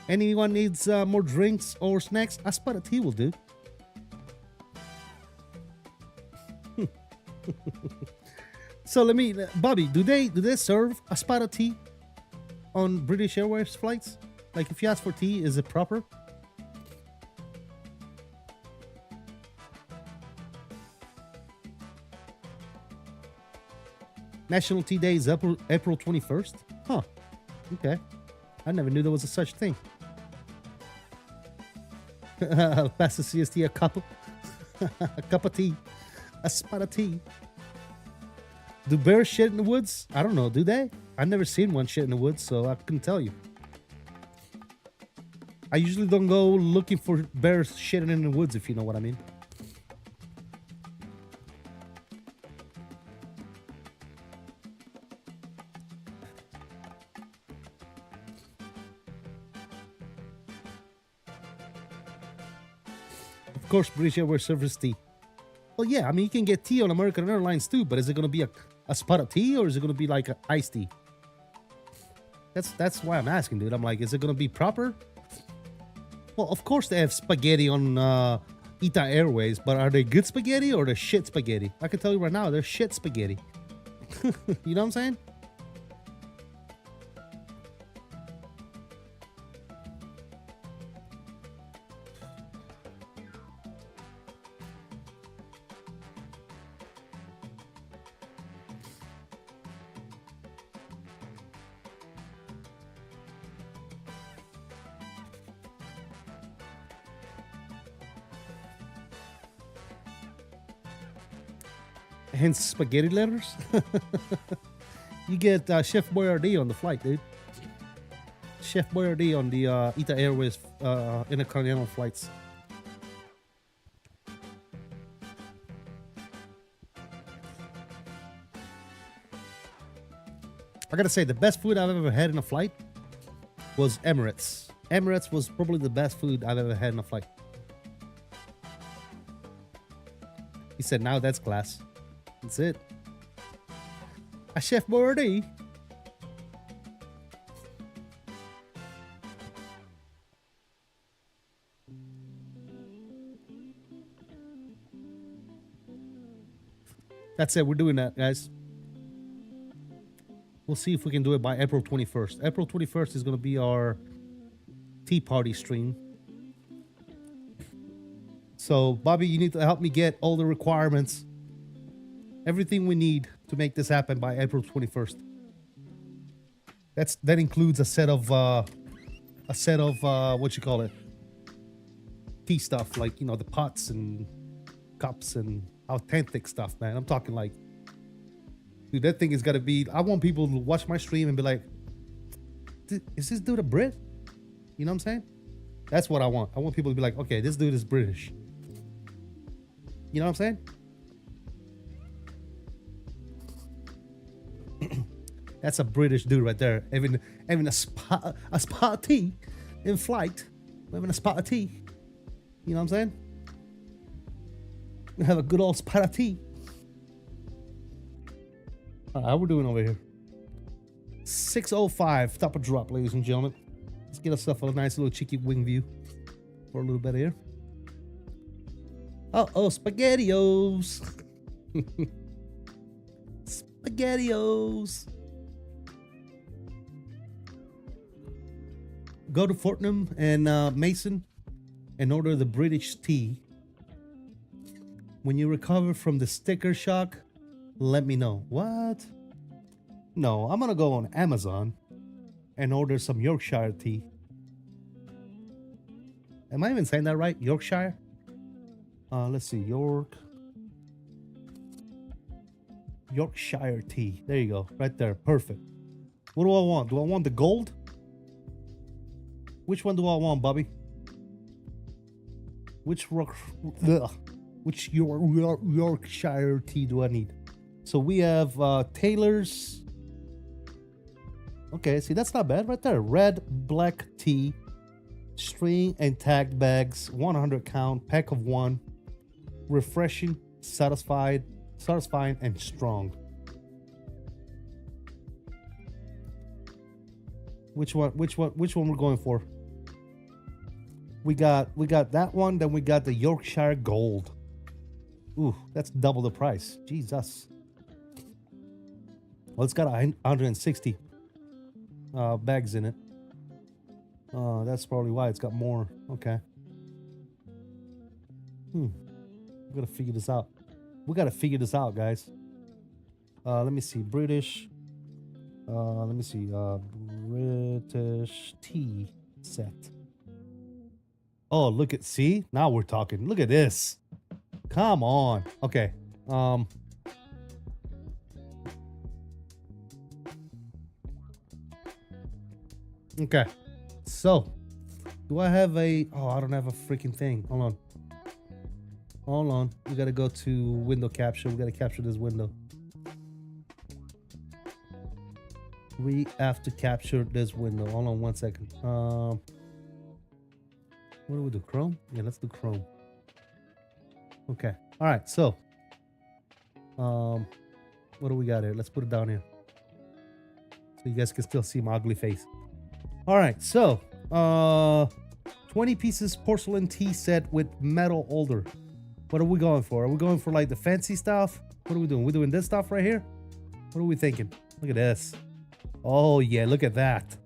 Anyone needs more drinks or snacks? A spot of tea will do. So let me, Bobby, do they serve a spot of tea on British Airways flights? Like if you ask for tea, is it proper? National Tea Day is April 21st? Huh. Okay. I never knew there was a such thing. Pass the CST a cup of tea. A spot of tea. Do bears shit in the woods? I don't know. Do they? I've never seen one shit in the woods, so I couldn't tell you. I usually don't go looking for bears shitting in the woods, if you know what I mean. Of course, British Airways serves tea. Well, yeah, I mean, you can get tea on American Airlines too, but is it going to be a spot of tea or is it going to be like iced tea? That's why I'm asking, dude. I'm like, is it going to be proper? Well, of course they have spaghetti on Delta Airways, but are they good spaghetti or they're shit spaghetti? I can tell you right now, they're shit spaghetti. You know what I'm saying? Hence spaghetti letters. You get Chef Boyardee on the flight, dude. Chef Boyardee on the Delta Airways intercontinental flights. I gotta say, the best food I've ever had in a flight was Emirates. Emirates was probably the best food I've ever had in a flight. He said, now that's class. That's it. A Chef Boyardee. That's it. We're doing that, guys. We'll see if we can do it by April 21st. April 21st is going to be our tea party stream. So, Bobby, you need to help me get all the requirements. Everything we need to make this happen by April 21st. That includes a set of what you call it, tea stuff, like, you know, the pots and cups and authentic stuff, man. I'm talking like, dude, that thing is gotta be. I want people to watch my stream and be like, is this dude a Brit? You know what I'm saying? That's what I want. I want people to be like, okay, this dude is British. You know what I'm saying? That's a British dude right there, having a spot of tea in flight, having a spot of tea. You know what I'm saying? We have a good old spot of tea. How we doing over here? 605, top of drop, ladies and gentlemen. Let's get ourselves a nice little cheeky wing view for a little bit here. Uh-oh, SpaghettiOs. SpaghettiOs. Go to Fortnum and Mason and order the British tea. When you recover from the sticker shock, let me know. What? No, I'm gonna go on Amazon and order some Yorkshire tea. Am I even saying that right? Yorkshire? Let's see. Yorkshire tea. There you go. Right there. Perfect. What do I want? Do I want the gold? Which one do I want, Bobby? Which Yorkshire tea do I need? So we have Taylor's. Okay, see, that's not bad right there. Red, black tea, string and tag bags, 100 count, pack of one, refreshing, satisfying, and strong. Which one we're going for? We got that one, then we got the Yorkshire Gold. Ooh, that's double the price. Jesus. Well, it's got 160 bags in it. That's probably why it's got more. Okay. We gotta figure this out. We gotta figure this out, guys. Let me see. British. Let me see. British tea set. Oh, look at. See, now we're talking. Look at this. Come on. Okay. Okay. So, do I have a... Oh, I don't have a freaking thing. Hold on. Hold on. We got to go to window capture. We got to capture this window. We have to capture this window. Hold on 1 second. What do we do? Chrome? Yeah, let's do Chrome. Okay. All right. So, what do we got here? Let's put it down here so you guys can still see my ugly face. All right. So, 20 pieces porcelain tea set with metal holder. What are we going for? Are we going for like the fancy stuff? What are we doing? We're doing this stuff right here. What are we thinking? Look at this. Oh yeah, look at that.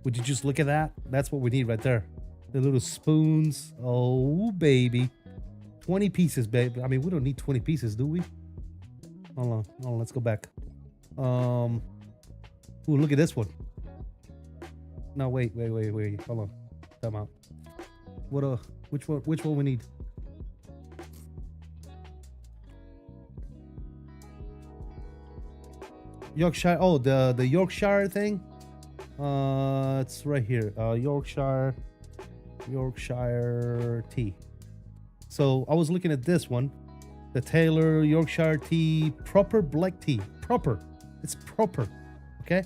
Would you just look at that? That's what we need right there. The little spoons. Oh baby. 20 pieces, babe. I mean, we don't need 20 pieces, do we? Hold on, let's go back. Ooh, look at this one. No, wait. Hold on. Time out. Which one we need? Yorkshire. Oh, the Yorkshire thing. It's right here. Yorkshire tea. So I was looking at this one, the Taylor Yorkshire tea, proper black tea. Proper. It's proper. Okay.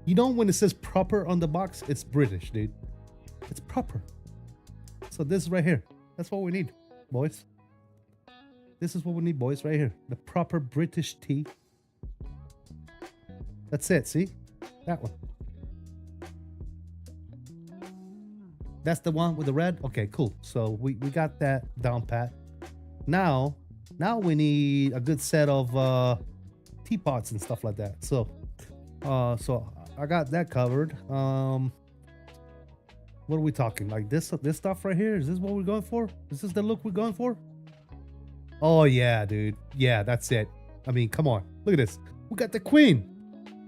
You know when it says proper on the box, it's British, dude. It's proper. So this is right here. That's what we need, boys. This is what we need, boys, right here. The proper British tea. That's it, see? That one. That's the one with the red? Okay, cool. So we got that down pat. Now we need a good set of teapots and stuff like that. So I got that covered. What are we talking? Like this stuff right here? Is this what we're going for? Is this the look we're going for? Oh yeah, dude. Yeah, that's it. I mean, come on. Look at this. We got the Queen.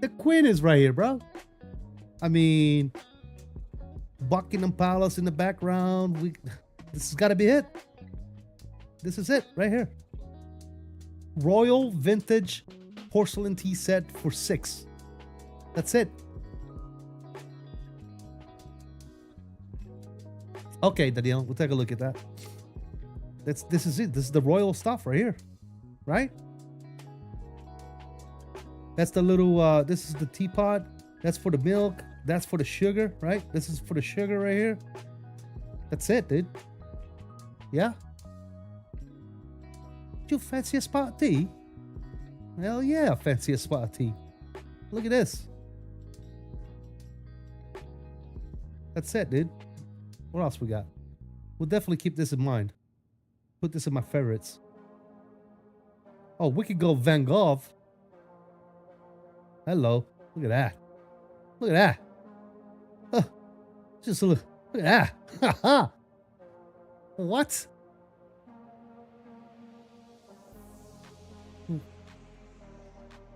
The Queen is right here, bro. I mean, Buckingham Palace in the background. This has got to be it. This is it right here. Royal vintage porcelain tea set for 6. That's it. Okay, Daniel, we'll take a look at that. This is it. This is the royal stuff right here, right? That's the little, this is the teapot. That's for the milk. That's for the sugar, right? This is for the sugar right here. That's it, dude. Yeah? Do you fancy a spot tea? Hell yeah, fancy a spot tea. Look at this. That's it, dude. What else we got? We'll definitely keep this in mind. Put this in my favorites. Oh, we could go Van Gogh. Hello. Look at that. Look at that. Oh, just look. Look at that. What?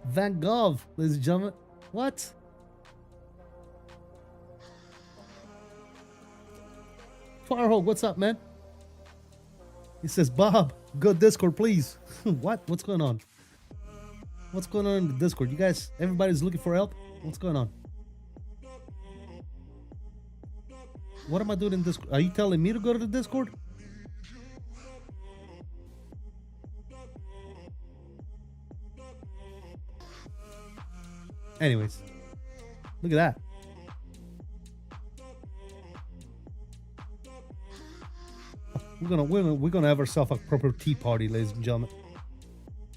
Van Gogh, ladies and gentlemen. What? Firehawk, what's up, man? He says, Bob, go Discord, please. What? What's going on? What's going on in the Discord? You guys, everybody's looking for help? What's going on? What am I doing in Discord? Are you telling me to go to the Discord? Anyways, look at that. We're gonna have ourselves a proper tea party, ladies and gentlemen.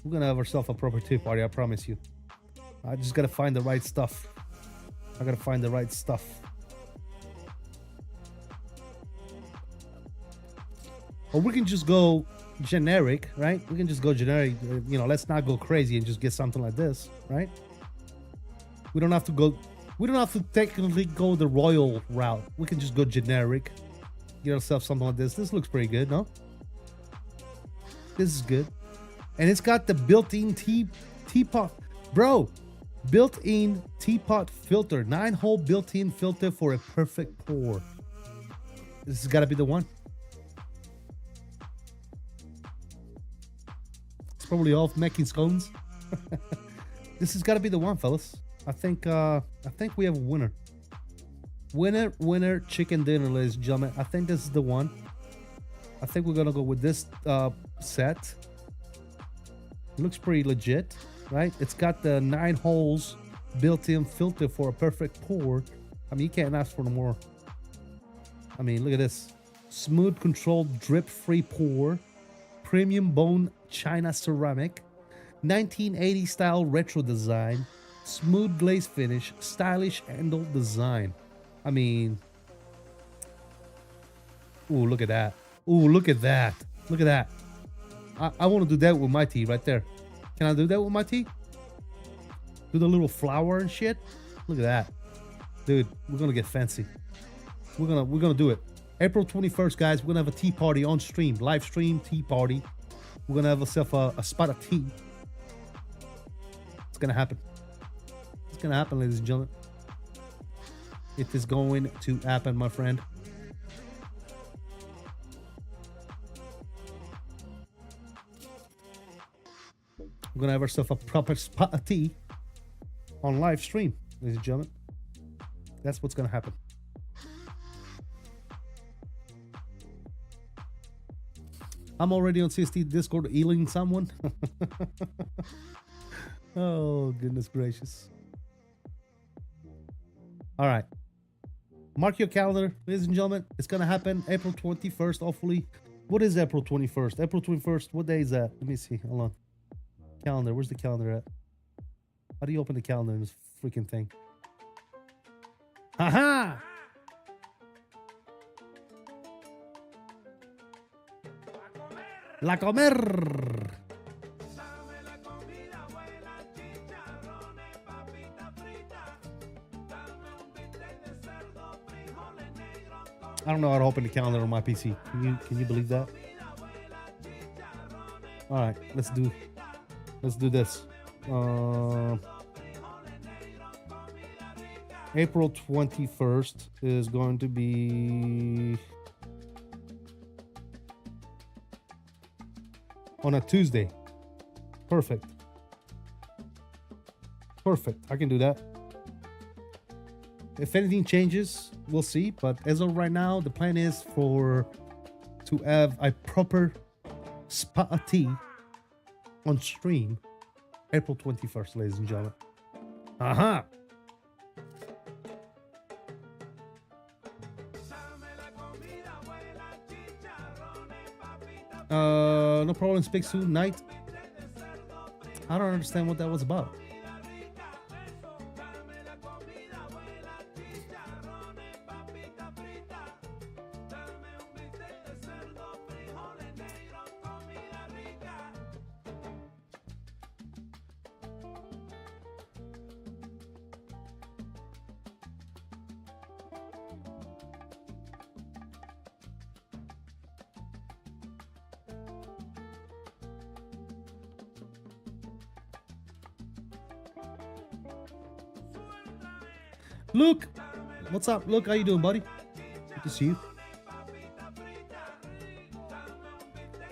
We're gonna have ourselves a proper tea party, I promise you. I just gotta find the right stuff. I gotta find the right stuff. Or we can just go generic, right? We can just go generic. You know, let's not go crazy and just get something like this, right? We don't have to go. We don't have to technically go the royal route. We can just go generic. Get ourselves something like this. This looks pretty good, no? This is good. And it's got the built-in teapot. Bro, built-in teapot filter. 9-hole built-in filter for a perfect pour. This has got to be the one. It's probably off making scones. This has got to be the one, fellas. I think we have a winner. Winner chicken dinner, ladies and gentlemen. I think this is the one. I think we're gonna go with this set. It looks pretty legit, right? It's got the 9 holes built-in filter for a perfect pour. I mean, you can't ask for no more. I mean, look at this. Smooth controlled drip-free pour. Premium bone china ceramic. 1980 style retro design. Smooth glaze finish. Stylish handle design. I mean, ooh, look at that. Ooh, look at that. Look at that. I want to do that with my tea right there. Can I do that with my tea? Do the little flower and shit. Look at that. Dude, we're going to get fancy. We're gonna do it. April 21st, guys, we're going to have a tea party on stream. Live stream tea party. We're going to have ourselves a spot of tea. It's going to happen. It's going to happen, ladies and gentlemen. It is going to happen, my friend. We're gonna have ourselves a proper spot of tea on live stream, ladies and gentlemen. That's what's gonna happen. I'm already on CST Discord healing someone. Oh, goodness gracious. All right. Mark your calendar, ladies and gentlemen. It's going to happen April 21st, hopefully. What is April 21st? April 21st, what day is that? Let me see. Hold on. Calendar. Where's the calendar at? How do you open the calendar in this freaking thing? Haha! La comer! I don't know how to open the calendar on my PC. Can you believe that? All right, let's do this. April 21st is going to be on a Tuesday. Perfect. Perfect. I can do that. If anything changes, we'll see. But as of right now, the plan is to have a proper spot of tea on stream April 21st, ladies and gentlemen. Aha! No problem. Speak soon. Night. I don't understand what that was about. Luke, what's up? Luke, how you doing, buddy? Good to see you.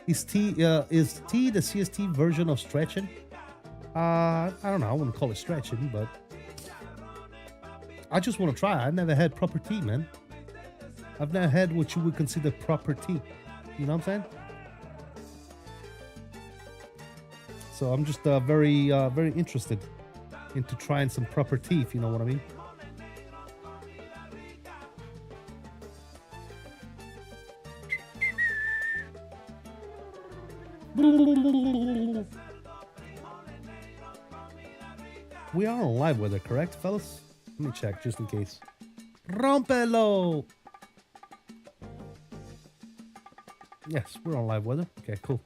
Is T the CST version of stretching? I don't know. I wouldn't call it stretching, but I just want to try. I never had proper tea, man. I've never had what you would consider proper tea. You know what I'm saying? So I'm just very interested into trying some proper tea, if you know what I mean. We are on live weather, correct, fellas? Let me check just in case. Rompelo! Yes, we're on live weather. Okay, cool.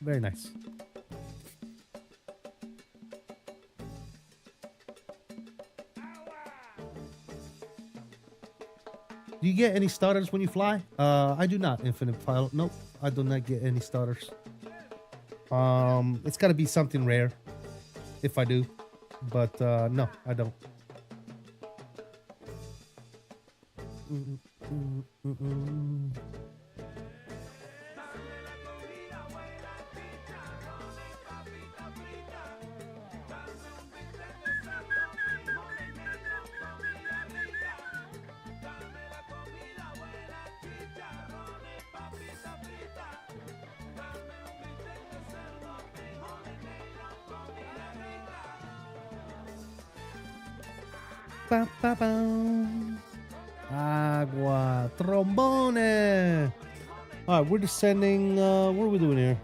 Very nice. Do you get any starters when you fly? I do not, Infinite Pilot. Nope, I do not get any starters. It's got to be something rare if I do, but no, I don't. Ba, ba, ba. Agua, trombone. All right, we're descending. What are we doing here?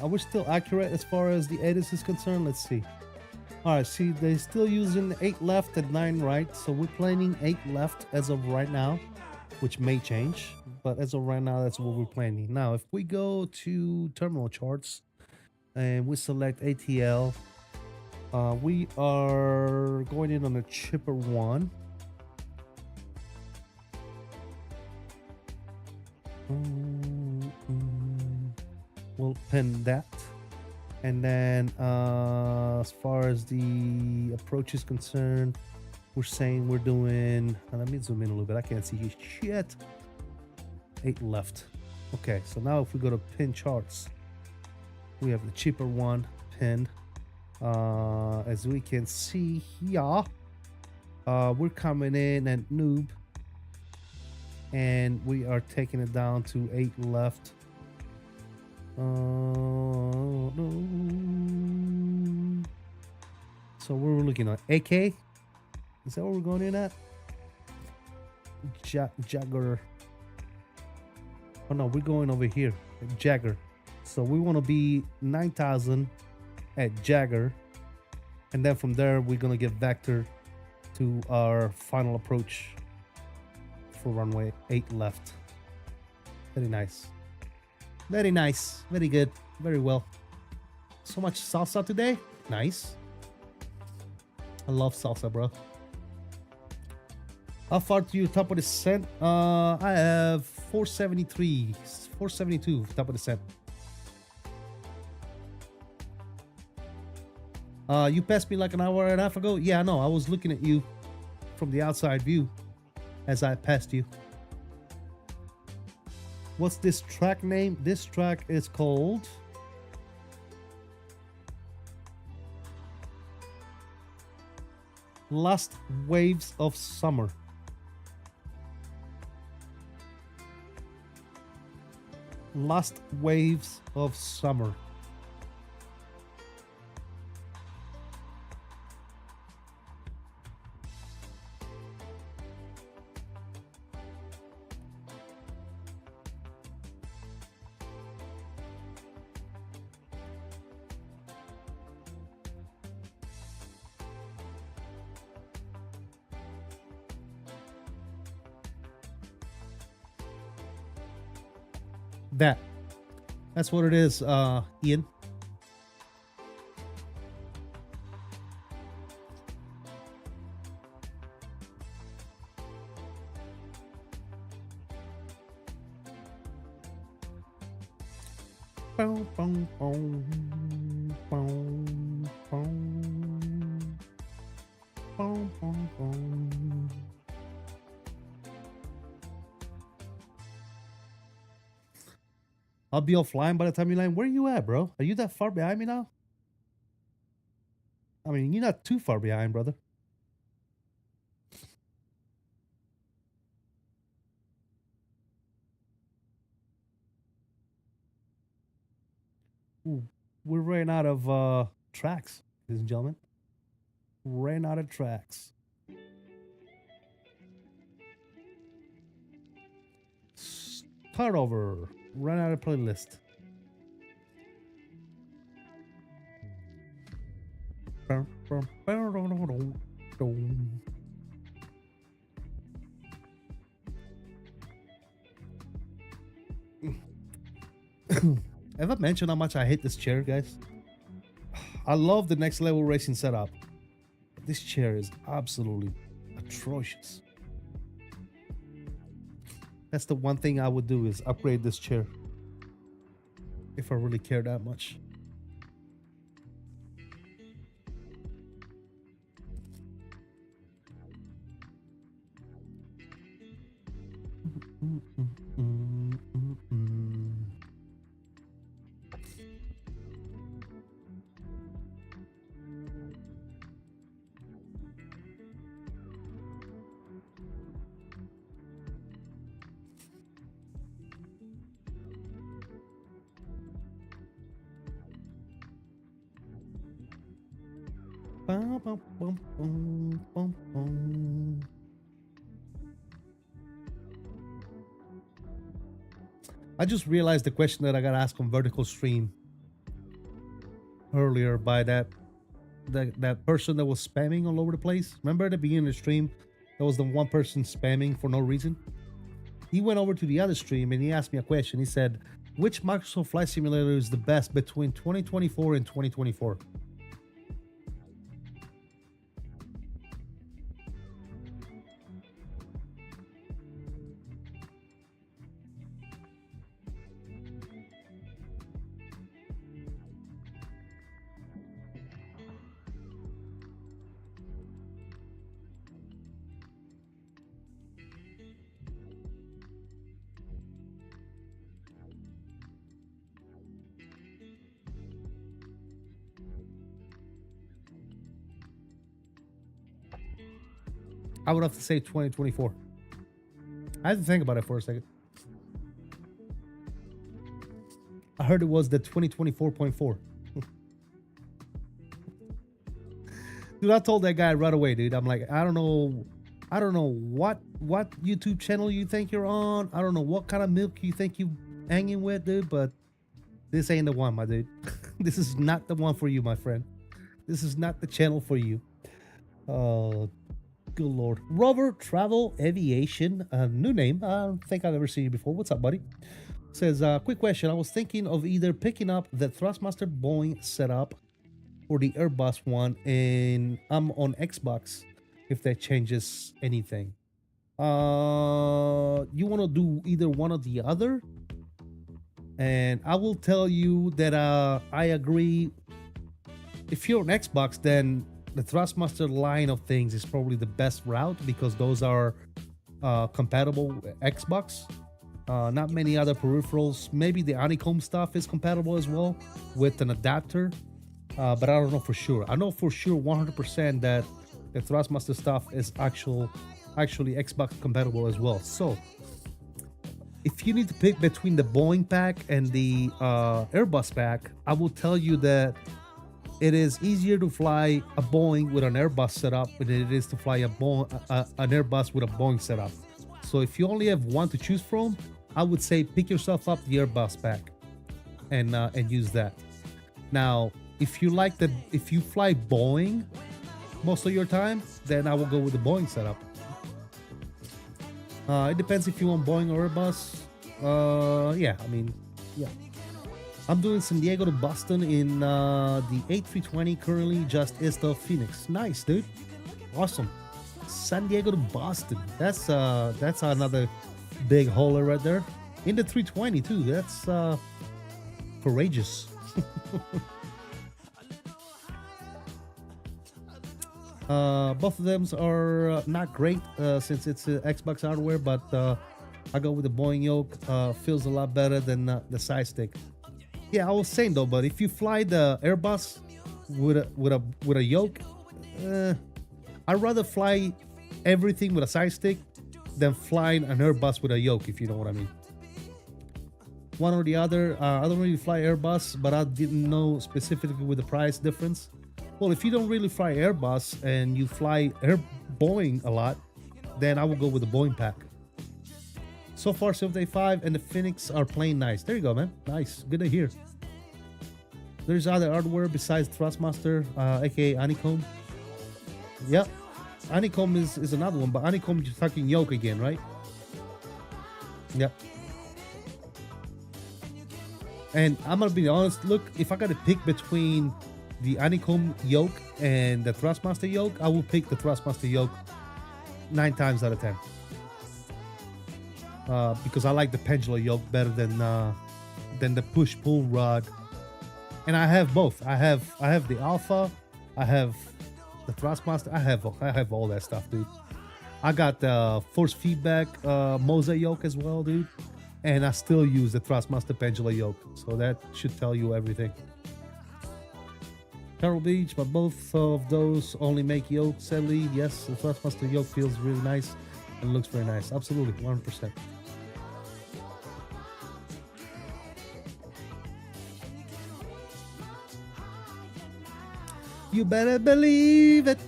Are we still accurate as far as the edits is concerned? Let's see. All right, see, they're still using 8 left and 9 right, so we're planning 8 left as of right now, which may change, but as of right now, that's what we're planning. Now, if we go to terminal charts and we select ATL, we are going in on a chipper 1. We'll pin that. And then as far as the approach is concerned, we're saying we're doing, let me zoom in a little bit. I can't see shit. 8 left. Okay, so now if we go to pin charts, we have the cheaper one pinned. As we can see here, we're coming in at noob, and we are taking it down to 8 left. No. So we're looking at AK. Is that what we're going in at? Jagger. Oh no, we're going over here at Jagger. So we want to be 9,000 at Jagger, and then from there we're gonna get vector to our final approach for runway 8 left. Very nice. Very nice. Very good. Very well. So much salsa today. Nice. I love salsa, bro. How far to your top of the descent? I have 473, 472 top of the descent. You passed me like an hour and a half ago. Yeah, no, I was looking at you from the outside view as I passed you. What's this track name? This track is called Last Waves of Summer. Last Waves of Summer. That's what it is, Ian. Boom, boom, boom, boom, boom, boom, boom, boom. I'll be offline by the time you land. Where are you at, bro? Are you that far behind me now? I mean, you're not too far behind, brother. Ooh, we're running out of tracks, ladies and gentlemen. Ran out of tracks. Start over. Run out of playlist. Have I mentioned how much I hate this chair, guys? I love the next level racing setup. This chair is absolutely atrocious. That's the one thing I would do is upgrade this chair. If I really care that much. I just realized the question that I got asked on vertical stream earlier by that person that was spamming all over the place. Remember at the beginning of the stream, there was the one person spamming for no reason. He went over to the other stream and he asked me a question. He said, which Microsoft Flight Simulator is the best between 2024 and 2024? I would have to say 2024. I had to think about it for a second. I heard it was the 2024.4. Dude, I told that guy right away, dude. I'm like, I don't know what YouTube channel you think you're on. I don't know what kind of milk you think you hanging with, dude, but this ain't the one, my dude. This is not the one for you, my friend. This is not the channel for you. Good Lord. Rover Travel Aviation, new name. I don't think I've ever seen you before. What's up, buddy? Says, quick question. I was thinking of either picking up the Thrustmaster Boeing setup or the Airbus one, and I'm on Xbox if that changes anything. You want to do either one or the other? And I will tell you that I agree. If you're on Xbox, then the Thrustmaster line of things is probably the best route because those are compatible with Xbox. Not many other peripherals. Maybe the Honeycomb stuff is compatible as well with an adapter, but I don't know for sure. I know for sure 100% that the Thrustmaster stuff is actually Xbox compatible as well. So if you need to pick between the Boeing pack and the Airbus pack, I will tell you that it is easier to fly a Boeing with an Airbus setup than it is to fly an Airbus with a Boeing setup. So if you only have one to choose from, I would say pick yourself up the Airbus pack and use that. Now, if you fly Boeing most of your time, then I will go with the Boeing setup. It depends if you want Boeing or Airbus. Yeah, I mean, yeah. I'm doing San Diego to Boston in the A320 currently just east of Phoenix. Nice, dude. Awesome. San Diego to Boston. That's another big hauler right there. In the 320 too. That's courageous. Both of them are not great since it's Xbox hardware, but I go with the Boeing yoke. Feels a lot better than the side stick. Yeah, I was saying though, but if you fly the Airbus with a yoke, I'd rather fly everything with a side stick than flying an Airbus with a yoke, if you know what I mean. One or the other. I don't really fly Airbus, but I didn't know specifically with the price difference. Well, if you don't really fly Airbus and you fly Boeing a lot, then I will go with the Boeing pack. So far, 785 and the Phoenix are playing nice. There you go, man. Nice. Good to hear. There's other hardware besides Thrustmaster, aka Honeycomb. Yep. Honeycomb is another one, but Honeycomb you're talking yoke again, right? Yep. And I'm gonna be honest, look, if I gotta pick between the Honeycomb yoke and the Thrustmaster yoke, I will pick the Thrustmaster yoke 9 times out of 10. Because I like the pendulum yoke better than the push-pull rod. And I have both. I have the Alpha, I have the Thrustmaster, I have all that stuff, dude. I got the force feedback Moza yoke as well, dude. And I still use the Thrustmaster pendulum yoke. So that should tell you everything. Carroll Beach, but both of those only make yoke, sadly. Yes, the Thrustmaster yoke feels really nice and looks very nice. Absolutely, 100%. You better believe it.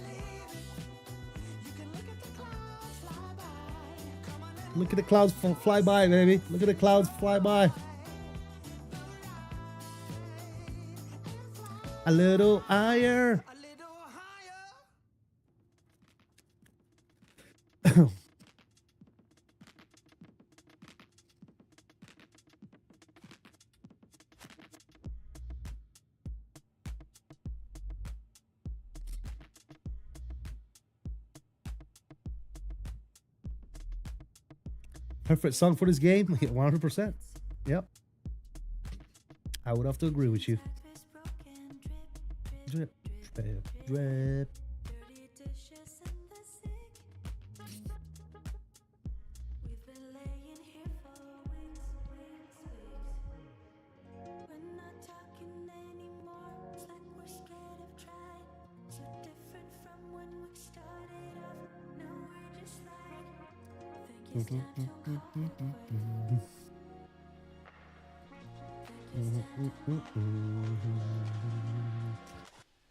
Look at the clouds fly by, baby. Look at the clouds fly by. A little higher. Perfect song for this game, 100%. Yep. I would have to agree with you. Drip, drip, drip.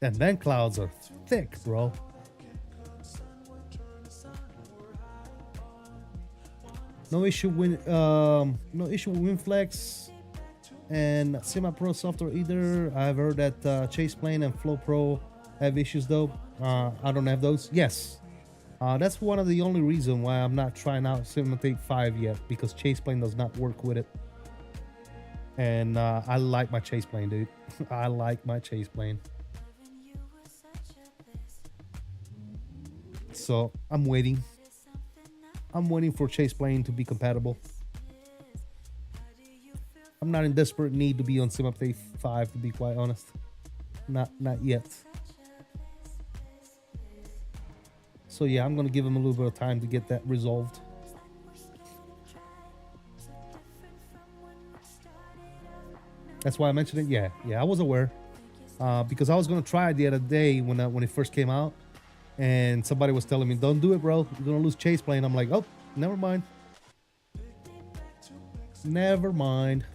And then clouds are thick, bro. No issue with wind flex and Semi Pro software either. I've heard that Chase Plane and Flow Pro have issues though. I don't have those. Yes. That's one of the only reasons why I'm not trying out Cinematic 5 yet, because Chase Plane does not work with it. And I like my Chase Plane, dude. I like my Chase Plane. So I'm waiting. I'm waiting for Chase Plane to be compatible. I'm not in desperate need to be on Cinematic 5, to be quite honest. Not yet. So yeah, I'm gonna give him a little bit of time to get that resolved. That's why I mentioned it. Yeah, I was aware because I was gonna try it the other day when it first came out, and somebody was telling me, "Don't do it, bro. You're gonna lose Chase Plane." I'm like, "Oh, never mind. Never mind."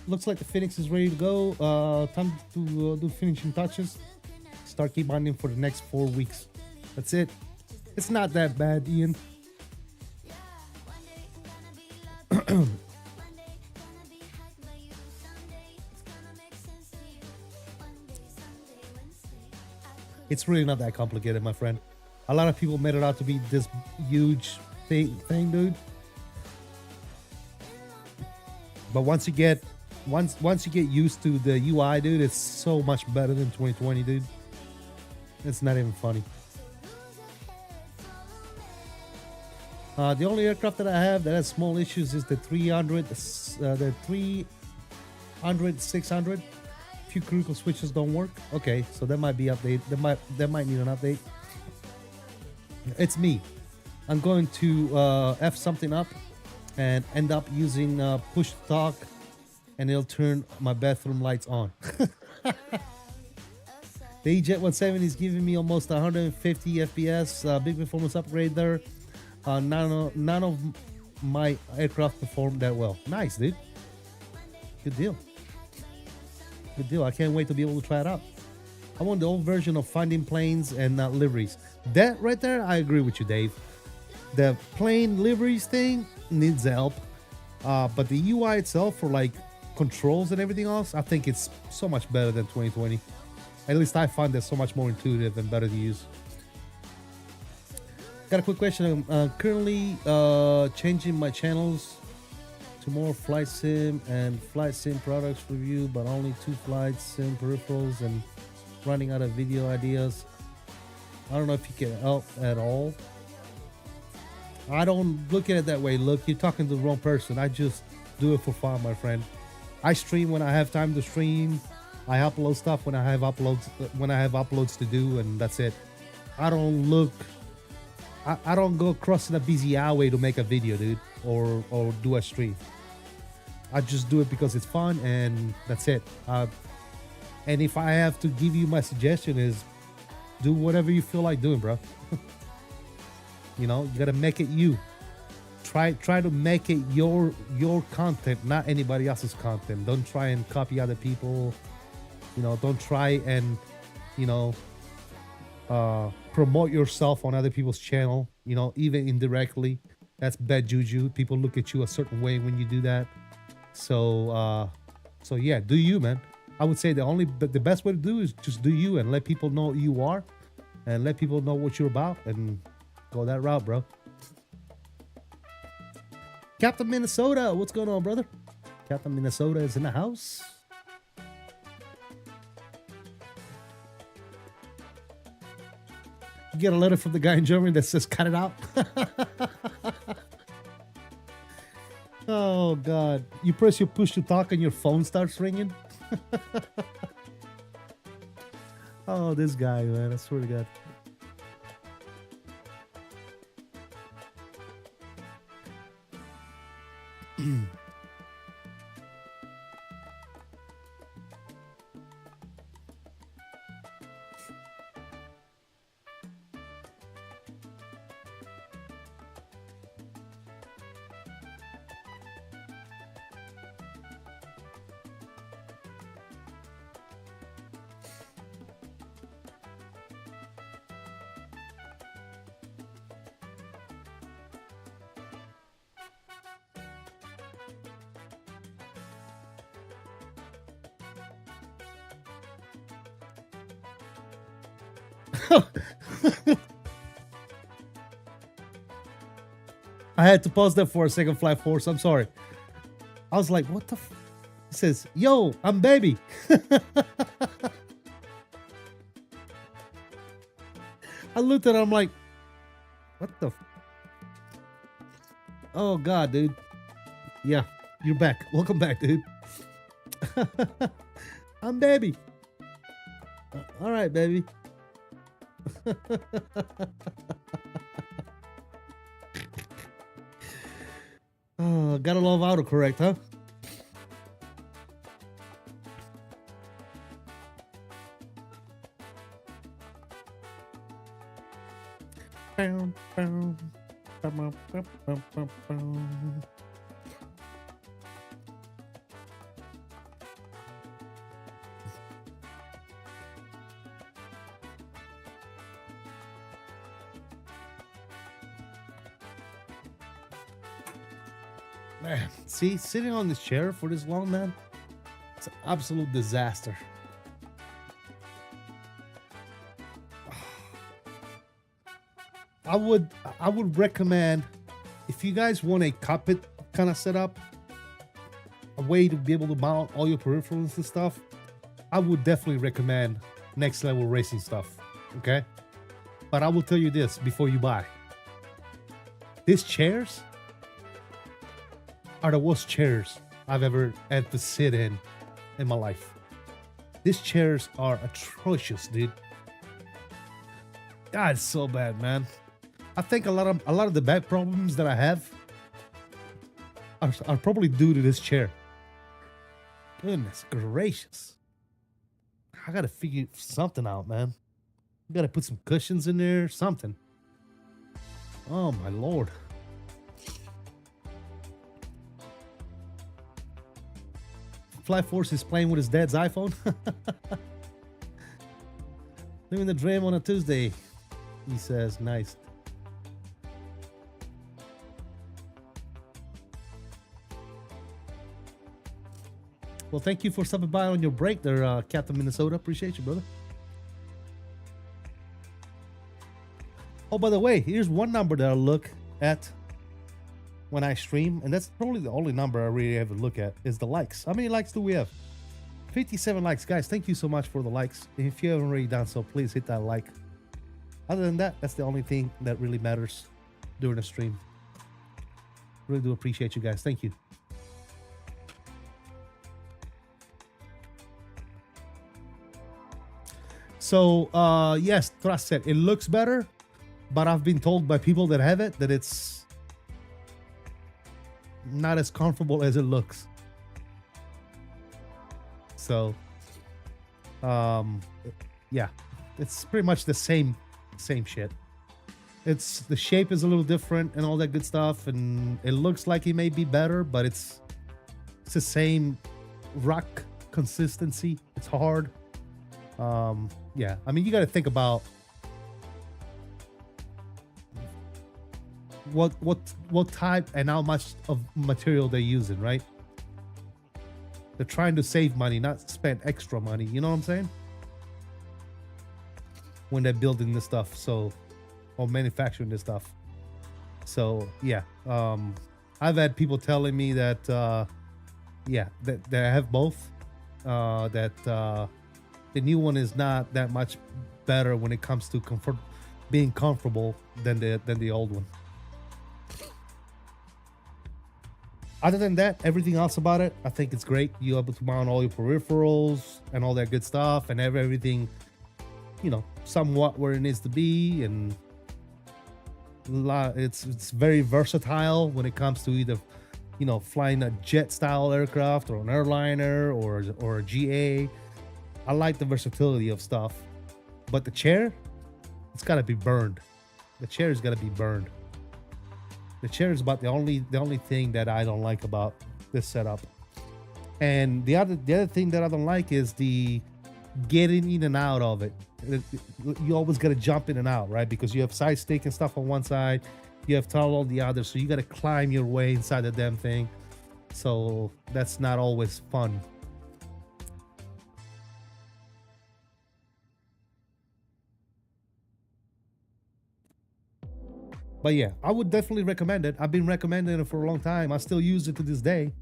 Looks like the Phoenix is ready to go. Time to do finishing touches. Start keep bonding for the next 4 weeks. That's it. It's not that bad, Ian. It's really not that complicated, my friend. A lot of people made it out to be this huge thing, dude. But once you get used to the UI, dude, it's so much better than 2020, dude. It's not even funny. The only aircraft that I have that has small issues is the 300, the 300, 600. Few critical switches don't work. Okay, so that might be update. That might need an update. It's me. I'm going to F something up and end up using push to talk, and it'll turn my bathroom lights on. The EJet 170 is giving me almost 150 FPS. Big performance upgrade there. None of my aircraft performed that well. Nice, dude. Good deal. Good deal. I can't wait to be able to try it out. I want the old version of finding planes and liveries. That right there, I agree with you, Dave. The plane liveries thing needs help. But the UI itself for like controls and everything else, I think it's so much better than 2020. At least I find that so much more intuitive and better to use. Got a quick question. I'm currently changing my channels to more flight sim and flight sim products review, but only 2 flight sim peripherals and running out of video ideas. I don't know if you can help at all. I don't look at it that way. Look, you're talking to the wrong person. I just do it for fun, my friend. I stream when I have time to stream. I upload stuff when I have uploads to do, and that's it. I don't look. I don't go crossing a busy highway to make a video, dude, or do a stream. I just do it because it's fun, and that's it. And if I have to give you my suggestion is, do whatever you feel like doing, bro. You know, you gotta make it you. Try to make it your content, not anybody else's content. Don't try and copy other people. You know, don't try and, you know, promote yourself on other people's channel, you know, even indirectly. That's bad juju. People look at you a certain way when you do that. So yeah, do you, man. I would say the best way to do is just do you and let people know who you are and let people know what you're about and go that route, bro. Captain Minnesota, what's going on, brother? Captain Minnesota is in the house. You get a letter from the guy in Germany that says cut it out. Oh god, you press your push to talk and your phone starts ringing. Oh, this guy, man, I swear to god. I had to pause that for a second, Flight Force. I'm sorry. I was like, what the f? He says, yo, I'm baby. I looked at him, I'm like, what the f? Oh, God, dude. Yeah, you're back. Welcome back, dude. I'm baby. All right, baby. Oh, gotta love autocorrect, huh? Man, see, sitting on this chair for this long, man, it's an absolute disaster. I would recommend, if you guys want a cockpit kind of setup, a way to be able to mount all your peripherals and stuff, I would definitely recommend next level racing stuff. Okay, but I will tell you this before you buy. These chairs are the worst chairs I've ever had to sit in my life. These chairs are atrocious, dude. God, it's so bad, man. I think a lot of the back problems that I have are probably due to this chair. Goodness gracious. I gotta figure something out, man. You gotta put some cushions in there, something. Oh my lord. Fly Force is playing with his dad's iPhone. Living the dream on a Tuesday, he says. Nice. Well, thank you for stopping by on your break there, Captain Minnesota. Appreciate you, brother. Oh, by the way, here's one number that I look at when I stream, and that's probably the only number I really ever look at, is the likes. How many likes do we have? 57 likes. Guys, thank you so much for the likes. If you haven't already done so, please hit that like. Other than that, that's the only thing that really matters during the stream. Really do appreciate you guys. Thank you. So, yes, Thrust said it looks better, but I've been told by people that have it that it's not as comfortable as it looks. So, yeah, it's pretty much the same shit. It's the shape is a little different and all that good stuff, and it looks like it may be better, but it's the same rock consistency. It's hard. Yeah, I mean, you got to think about what type and how much of material they're using, right? They're trying to save money, not spend extra money. You know what I'm saying? When they're building this stuff, or manufacturing this stuff. So yeah, I've had people telling me that, yeah, that they have both. The new one is not that much better when it comes to being comfortable than the old one. Other than that, everything else about it, I think it's great. You're able to mount all your peripherals and all that good stuff, and have everything, you know, somewhat where it needs to be, and it's very versatile when it comes to either, you know, flying a jet style aircraft or an airliner or a GA. I like the versatility of stuff, but the chair, it's got to be burned. The chair has got to be burned. The chair is about the only thing that I don't like about this setup. And the other thing that I don't like is the getting in and out of it. You always got to jump in and out, right? Because you have side stick and stuff on one side, you have throttle on the other, so you got to climb your way inside the damn thing. So that's not always fun. But yeah, I would definitely recommend it. I've been recommending it for a long time. I still use it to this day.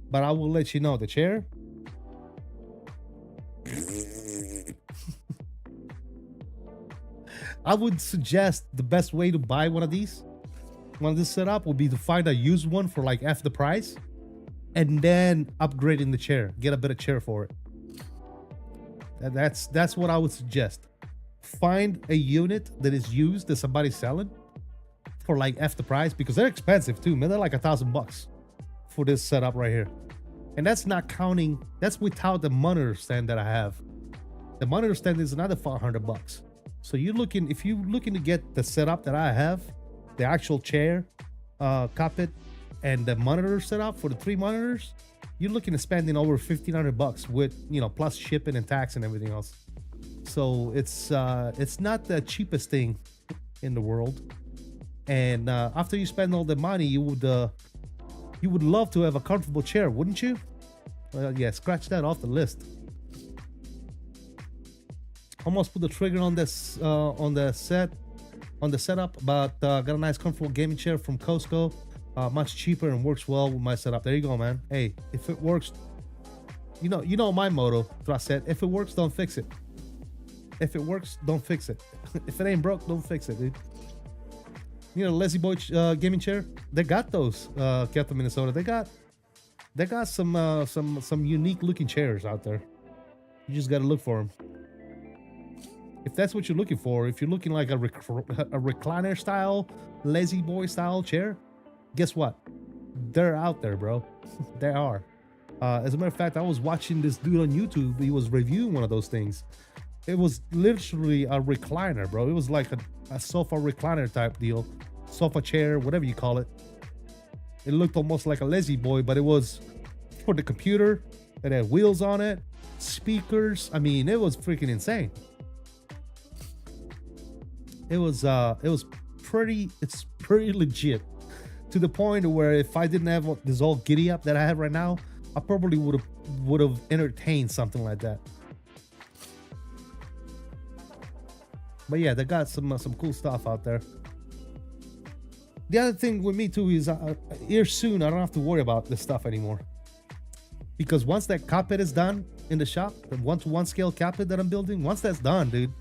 But I will let you know, the chair. I would suggest the best way to buy one of this setup would be to find a used one for like half the price, and then upgrading the chair. Get a better chair for it. That's what I would suggest. Find a unit that is used that somebody's selling for like half the price, because they're expensive too, man. They're like $1,000 for this setup right here, and that's not counting. That's without the monitor stand that I have. The monitor stand is another $500. So if you're looking to get the setup that I have, the actual chair, cockpit, and the monitor setup for the 3 monitors, you're looking at spending over $1,500 with, you know, plus shipping and tax and everything else. So it's not the cheapest thing in the world. And after you spend all the money, you would You would love to have a comfortable chair, wouldn't you? Well, yeah, scratch that off the list. Almost put the trigger on this on the setup, but got a nice comfortable gaming chair from Costco, much cheaper and works well with my setup. There you go, man. Hey, if it works, you know my motto. I said, if it works, don't fix it. If it works, don't fix it. If it ain't broke, don't fix it, dude. You know, Lazy Boy gaming chair. They got those, kept in Minnesota. They got some unique looking chairs out there. You just gotta look for them. If that's what you're looking for, if you're looking like a recliner style, Lazy Boy style chair, guess what? They're out there, bro. They are. As a matter of fact, I was watching this dude on YouTube. He was reviewing one of those things. It was literally a recliner, bro. It was like a sofa recliner type deal. Sofa chair, whatever you call it. It looked almost like a Lazy Boy, but it was for the computer. It had wheels on it, speakers. I mean, it was freaking insane. It's pretty legit, to the point where if I didn't have this all giddy up that I have right now, I probably would have entertained something like that. But yeah, they got some cool stuff out there. The other thing with me too is here soon I don't have to worry about this stuff anymore, because once that cockpit is done in the shop, the 1-to-1 scale cockpit that I'm building, once that's done, dude,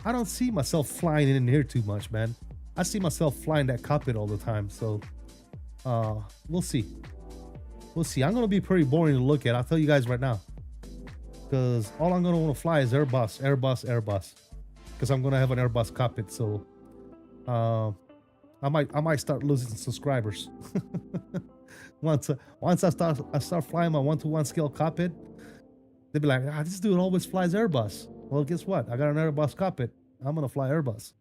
I don't see myself flying in here too much, man. I see myself flying that cockpit all the time. So we'll see. We'll see. I'm gonna be pretty boring to look at, I'll tell you guys right now, because all I'm gonna want to fly is Airbus, because I'm gonna have an Airbus cockpit. So I might start losing subscribers. once I start flying my 1-to-1 scale cockpit, they'll be like, this dude always flies Airbus. Well, guess what? I got an Airbus cockpit. I'm gonna fly Airbus.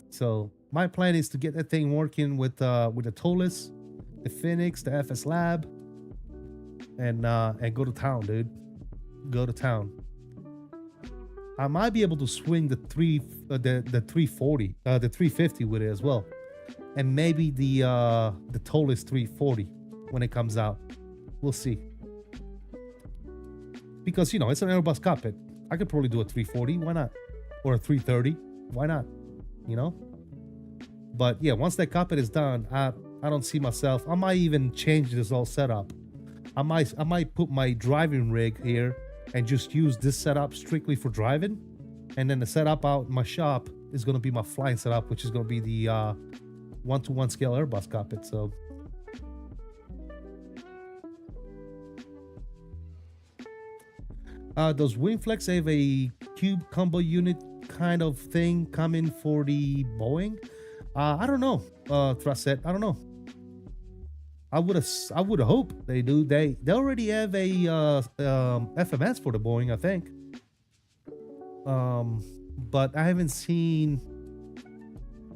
So my plan is to get that thing working with the TOLIS, the Phoenix, the FS Lab, and go to town, dude. Go to town. I might be able to swing the 340, the 350 with it as well, and maybe the TOLIS 340 when it comes out. We'll see. Because it's an Airbus cockpit. I could probably do a 340. Why not? Or a 330. Why not? But yeah, once that cockpit is done, I don't see myself. I might even change this whole setup. I might put my driving rig here and just use this setup strictly for driving, and then the setup out in my shop is going to be my flying setup, which is going to be the 1-to-1 scale Airbus cockpit. So does WingFlex have a cube combo unit kind of thing coming for the Boeing? I don't know. Trust it. I don't know. I would hope they do. They already have a FMS for the Boeing, I think. But I haven't seen.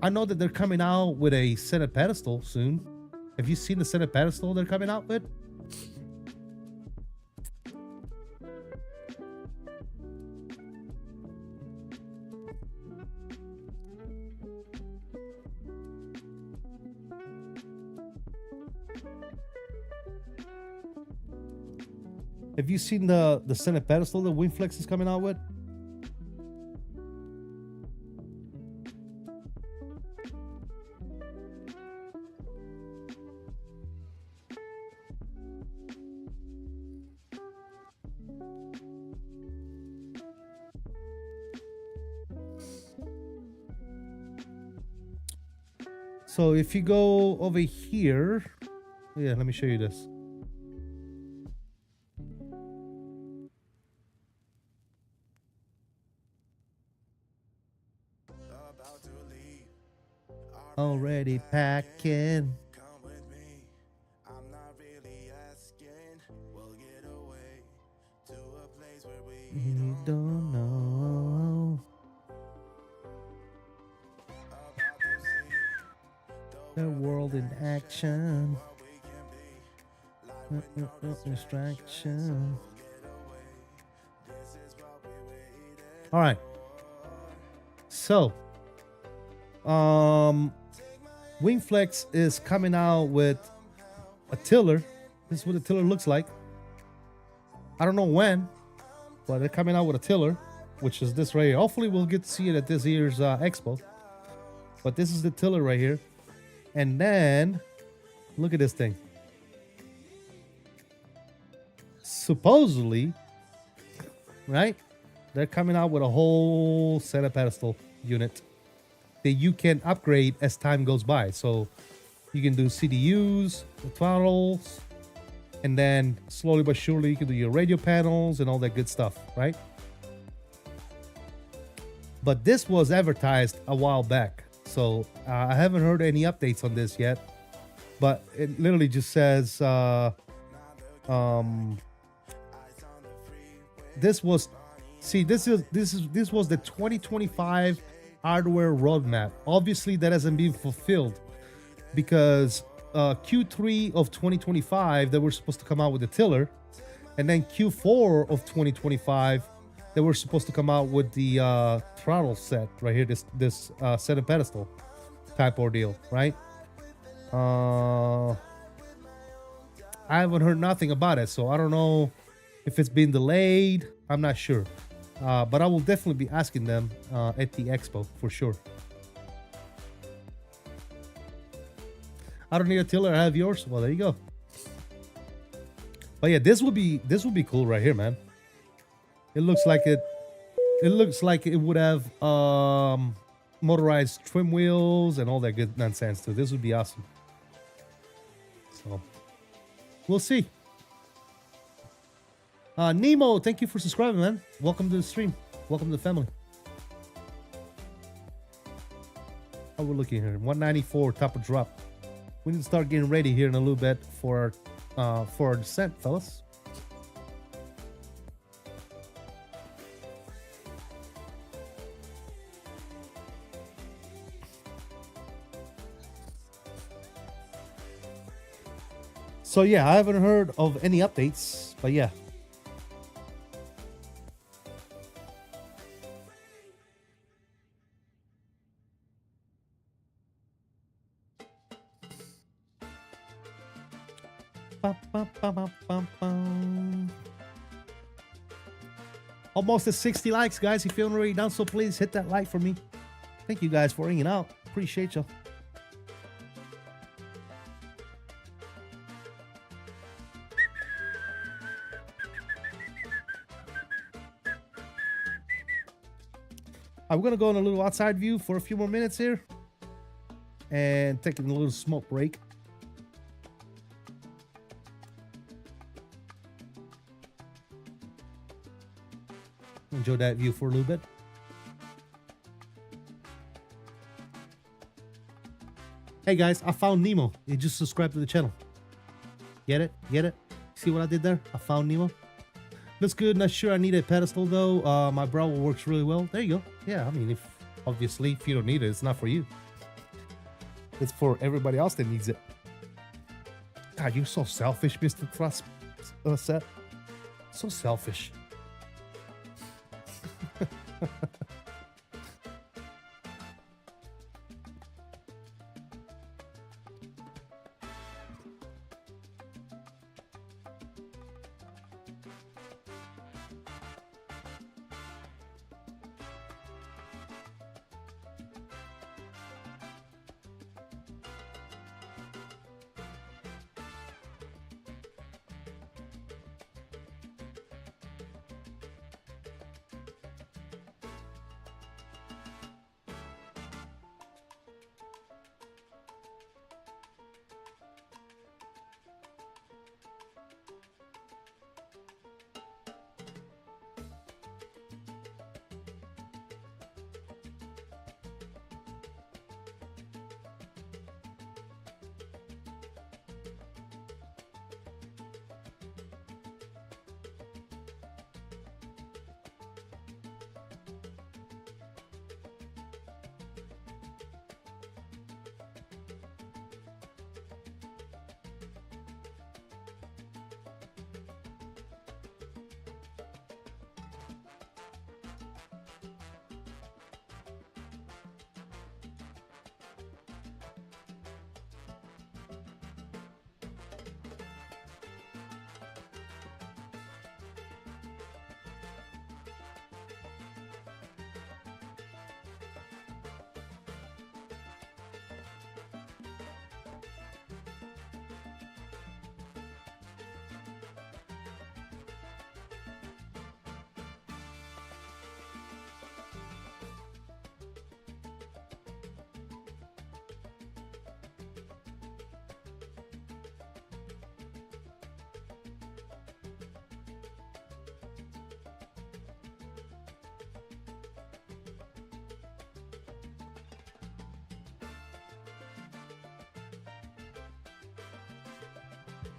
I know that they're coming out with a center pedestal soon. Have you seen the center pedestal they're coming out with? Have you seen the center pedestal that WingFlex is coming out with? So if you go over here, yeah, let me show you this. Already packing. Come with me. I'm not really asking. We'll get away to a place where we You don't know about to see the world in action. what we can be. Like with no Distraction. get away. This is what we waited. All right. So, WingFlex is coming out with a tiller. This is what a tiller looks like. I don't know when, but they're coming out with a tiller, which is this right here. Hopefully we'll get to see it at this year's expo. But this is the tiller right here. And then, look at this thing. Supposedly, right? They're coming out with a whole center pedestal unit that you can upgrade as time goes by. So you can do CDUs, the throttles, and then slowly but surely you can do your radio panels and all that good stuff, right? But this was advertised a while back. So I haven't heard any updates on this yet. But it literally just says this was this was the 2025 hardware roadmap. Obviously that hasn't been fulfilled because Q3 of 2025 they were supposed to come out with the tiller, and then Q4 of 2025 they were supposed to come out with the throttle set right here, this center pedestal type ordeal, right? I haven't heard nothing about it, so I don't know if it's been delayed. I'm not sure, but I will definitely be asking them at the expo for sure. I don't need a tiller. I have yours. Well, there you go. But yeah, this would be cool right here, man. It looks like it would have motorized trim wheels and all that good nonsense too. This would be awesome. So we'll see. Nemo, thank you for subscribing, man. Welcome to the stream. Welcome to the family. How we're looking here? 194 top of drop. We need to start getting ready here in a little bit for our descent, fellas. So yeah, I haven't heard of any updates, but yeah. Almost at 60 likes, guys. If you haven't already done so, please hit that like for me. Thank you guys for hanging out. Appreciate you. I'm gonna go on a little outside view for a few more minutes here and taking a little smoke break. Enjoy that view for a little bit. Hey guys, I found Nemo. He just subscribed to the channel. Get it? Get it? See what I did there? I found Nemo. Looks good. Not sure I need a pedestal though. My brow works really well. There you go. Yeah, I mean, if you don't need it, it's not for you. It's for everybody else that needs it. God, you're so selfish, Mr. Thrust Set. So selfish.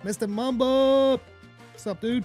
Mr. Mumbo. What's up, dude?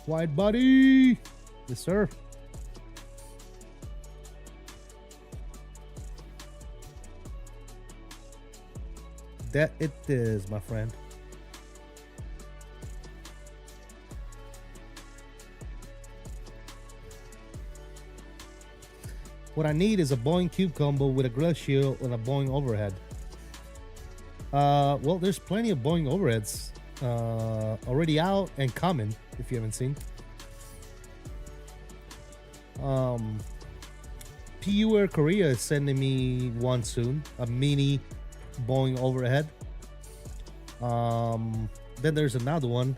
Widebody. Yes, sir. That it is, my friend. What I need is a Boeing cube combo with a grill shield and a Boeing overhead. Well, there's plenty of Boeing overheads already out and coming, if you haven't seen. PU Air Korea is sending me one soon, a mini Boeing overhead. Then there's another one.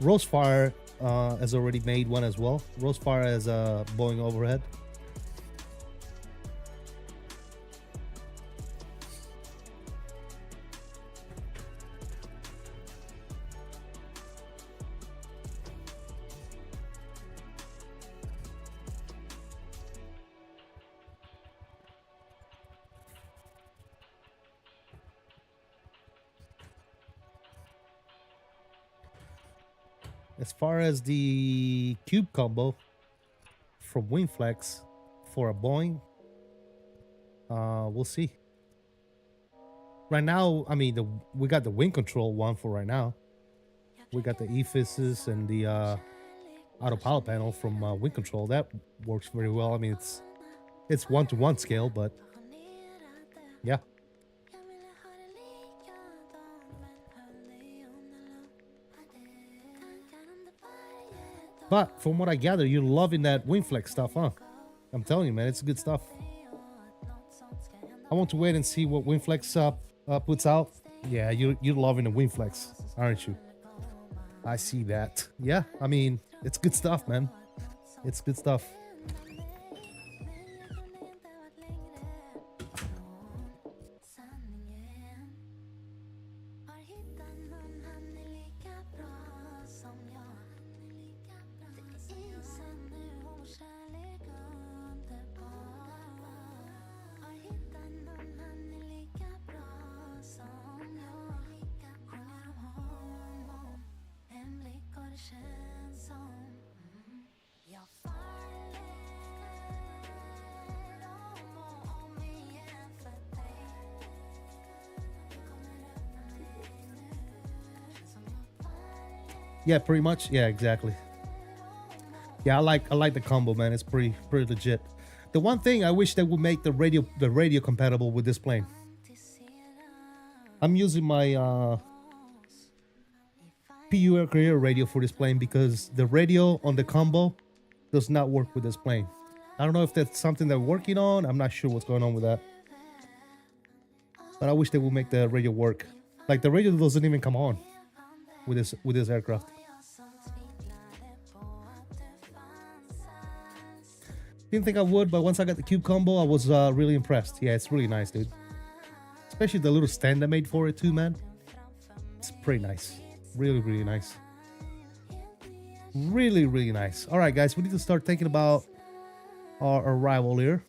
Rosefire has already made one as well. Rosefire has a Boeing overhead. As far as the cube combo from Wingflex for a Boeing, we'll see. Right now, I mean, we got the wing control one for right now. We got the EFISs and the autopilot panel from wing control. That works very well. I mean, it's 1-to-1 scale, but yeah. But from what I gather, you're loving that Wingflex stuff, huh? I'm telling you, man, it's good stuff. I want to wait and see what Wingflex puts out. Yeah, you're loving the Wingflex, aren't you? I see that. Yeah, I mean, it's good stuff, man. It's good stuff. Yeah, pretty much. Yeah, exactly. Yeah, I like the combo, man. It's pretty legit. The one thing I wish they would make the radio compatible with this plane. I'm using my PU Air Korea radio for this plane because the radio on the combo does not work with this plane. I don't know if that's something they're working on. I'm not sure what's going on with that. But I wish they would make the radio work. Like the radio doesn't even come on with this aircraft. Didn't think I would, but once I got the cube combo, I was really impressed. Yeah, it's really nice, dude. Especially the little stand I made for it too, man. It's pretty nice. Really, really nice. Really, really nice. All right, guys, we need to start thinking about our arrival here.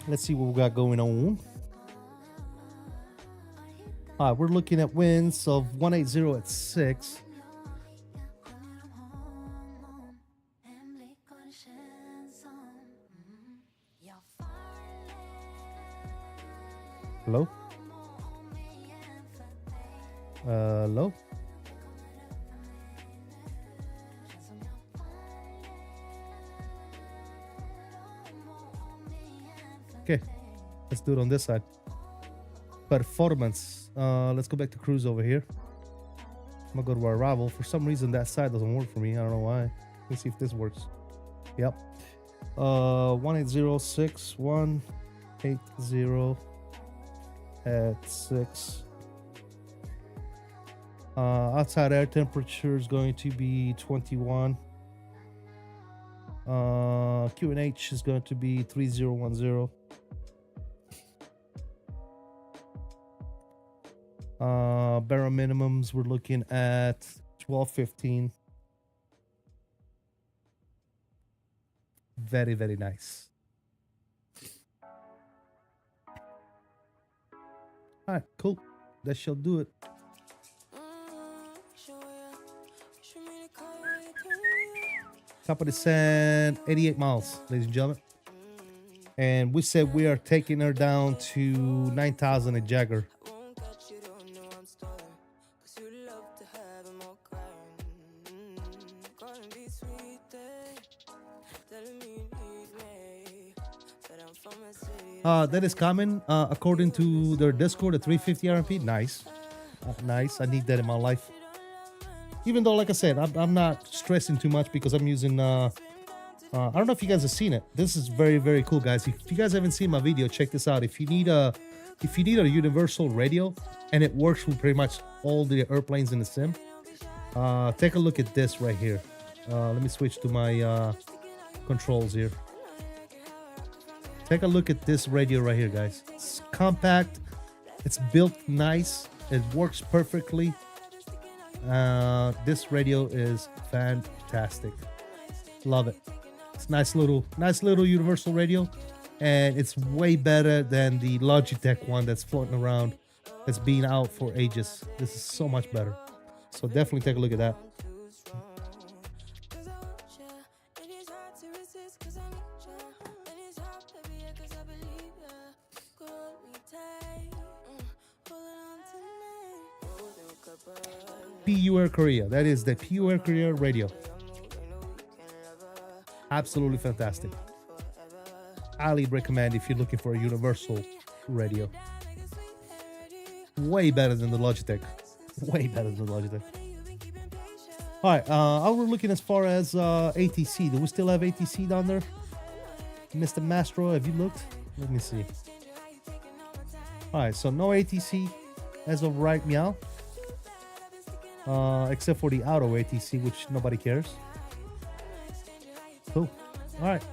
Let's see what we got going on. All right, we're looking at winds of 180 at 6. Hello? Hello? Okay, let's do it on this side. Performance. Let's go back to cruise over here. I'm gonna go to our arrival. For some reason, that side doesn't work for me. I don't know why. Let's see if this works. Yep. 1806, 180 at 6. Outside air temperature is going to be 21. QNH is going to be 3010. Barrel minimums, we're looking at 1215. Very, very nice. All right, cool. That shall do it. Top of the sand, 88 miles, ladies and gentlemen. And we said we are taking her down to 9,000 at Jagger. That is common according to their Discord, a 350 RMP. Nice. Nice. I need that in my life. Even though, like I said, I'm not stressing too much because I'm using I don't know if you guys have seen it. This is very, very cool, guys. If you guys haven't seen my video, check this out. If you need a universal radio and it works with pretty much all the airplanes in the sim, take a look at this right here. Let me switch to my controls here. Take a look at this radio right here, guys. It's compact. It's built nice. It works perfectly. This radio is fantastic. Love it. It's nice little universal radio, and it's way better than the Logitech one that's floating around, that's been out for ages. This is so much better. So definitely take a look at that. PU Air Korea. That is the PU Air Korea radio. Absolutely fantastic. Highly recommend if you're looking for a universal radio. Way better than the Logitech. Way better than the Logitech. All right, we're looking as far as ATC. Do we still have ATC down there? Mr. Mastro, have you looked? Let me see. All right, so no ATC as of right now. Except for the auto ATC, which nobody cares. Cool. All right.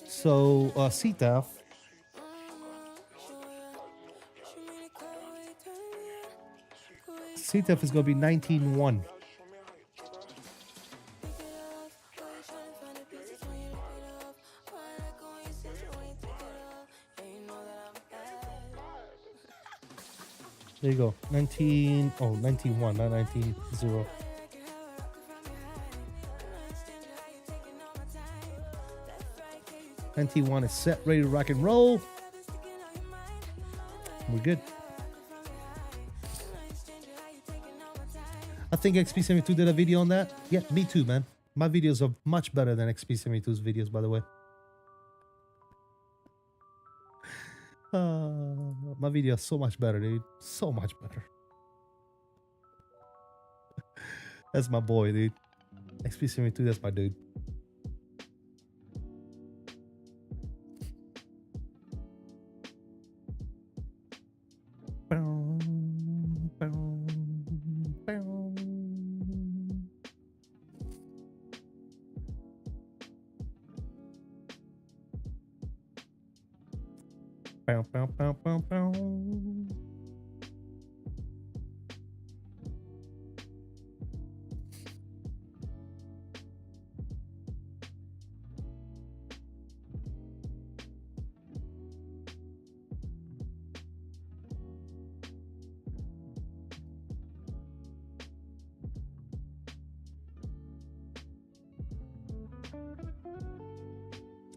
So CTAF. CTAF is going to be 19.1. There you go. 19.1, not 19.0. NT1 is set, ready to rock and roll. We're good. I think XP72 did a video on that. Yeah, me too, man. My videos are much better than XP72's videos, by the way. My video is so much better, dude. So much better. That's my boy, dude. XP72, that's my dude. Bow, bow, bow, bow, bow.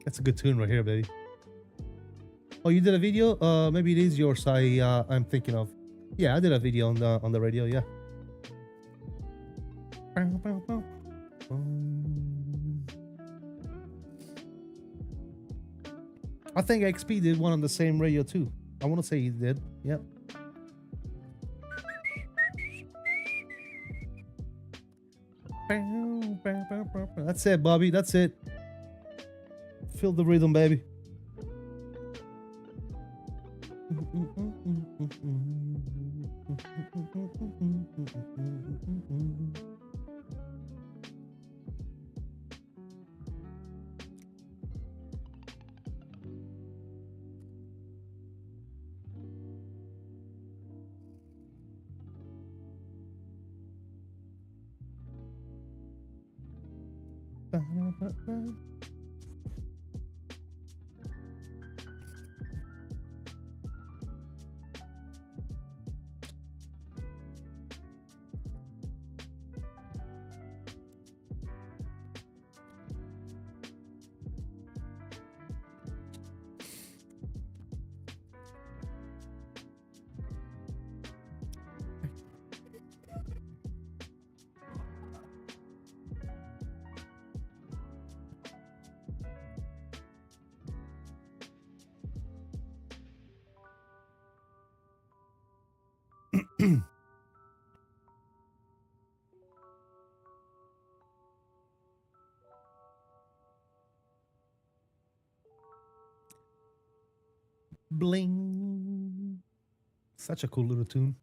That's a good tune right here, baby. Oh, you did a video? Maybe it is yours. I'm thinking of. Yeah, I did a video on the radio. Yeah. I think XP did one on the same radio too. I want to say he did. Yep. That's it, Bobby. That's it. Feel the rhythm, baby. Bling. Such a cool little tune.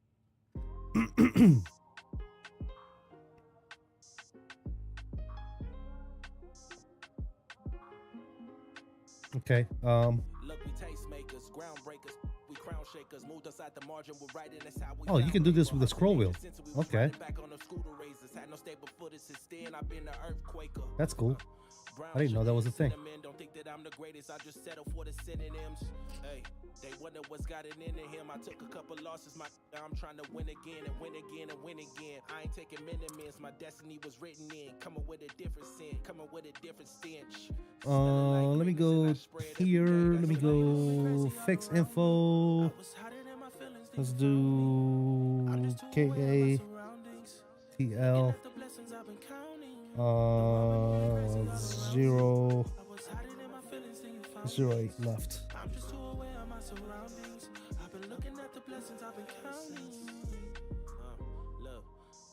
Okay. Look, we tastemakers, groundbreakers, we crown shakers, moved aside the margin, we're right in, that's how we Oh, you can do this with a scroll wheel. Okay. back on the scooter razors, had no stable footage since then, I've been an earthquaker. That's cool. I didn't know that was a thing. Don't think that I'm the greatest, I just settle for the synonyms. Hey, they wonder what's got it into him. I took a couple losses, I'm trying to win again and win again and win again. I ain't taking minimums, my destiny was written in. Coming with a different sin, coming with a different stench. Let me go here. Let me go fix info. Let's do KATL. 008 left. I'm just too aware of my surroundings. I've been looking at the blessings I've been counting. Look,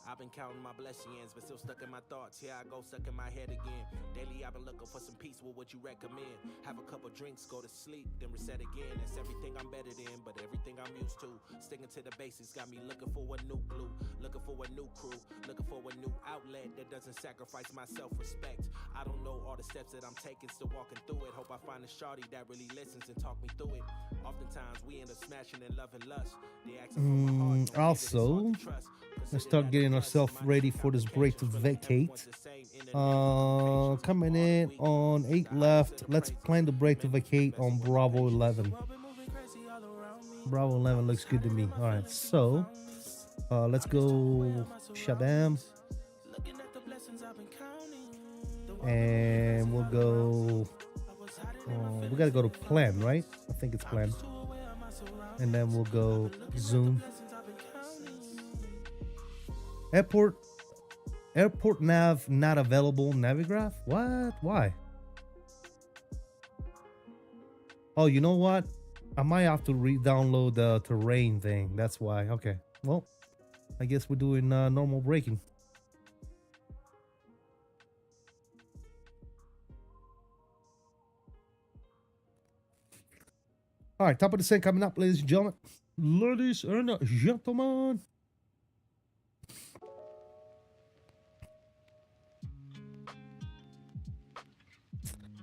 I've been counting my blessings, but still stuck in my thoughts. Here I go, stuck in my head again. Daily I've been looking for some peace. What would you recommend? Have a couple drinks, go to sleep, then reset again. That's everything I'm better than, but everything I'm used to. Sticking to the basics got me looking for a new glue, looking for a new crew, looking for a new outlet that doesn't sacrifice my self-respect. I don't know all the steps that I'm taking, still walking through it. Hope I find a shawty that really listens and talk me through it. Oftentimes we end up smashing and loving lust. They asking for my heart, don't Also, get it, it's hard to trust. let's start getting ourselves ready for this break to vacate. Coming in on 8 left. Let's plan the break to vacate on Bravo 11. Bravo 11 looks good to me. All right, so let's go Shabam. And we'll go. We gotta go to plan, right? I think it's plan. And then we'll go zoom. Airport nav not available. Navigraph? What? Why? Oh, you know what? I might have to re-download the terrain thing. That's why. Okay. Well, I guess we're doing normal braking. All right, top of the set coming up, ladies and gentlemen. Ladies and gentlemen.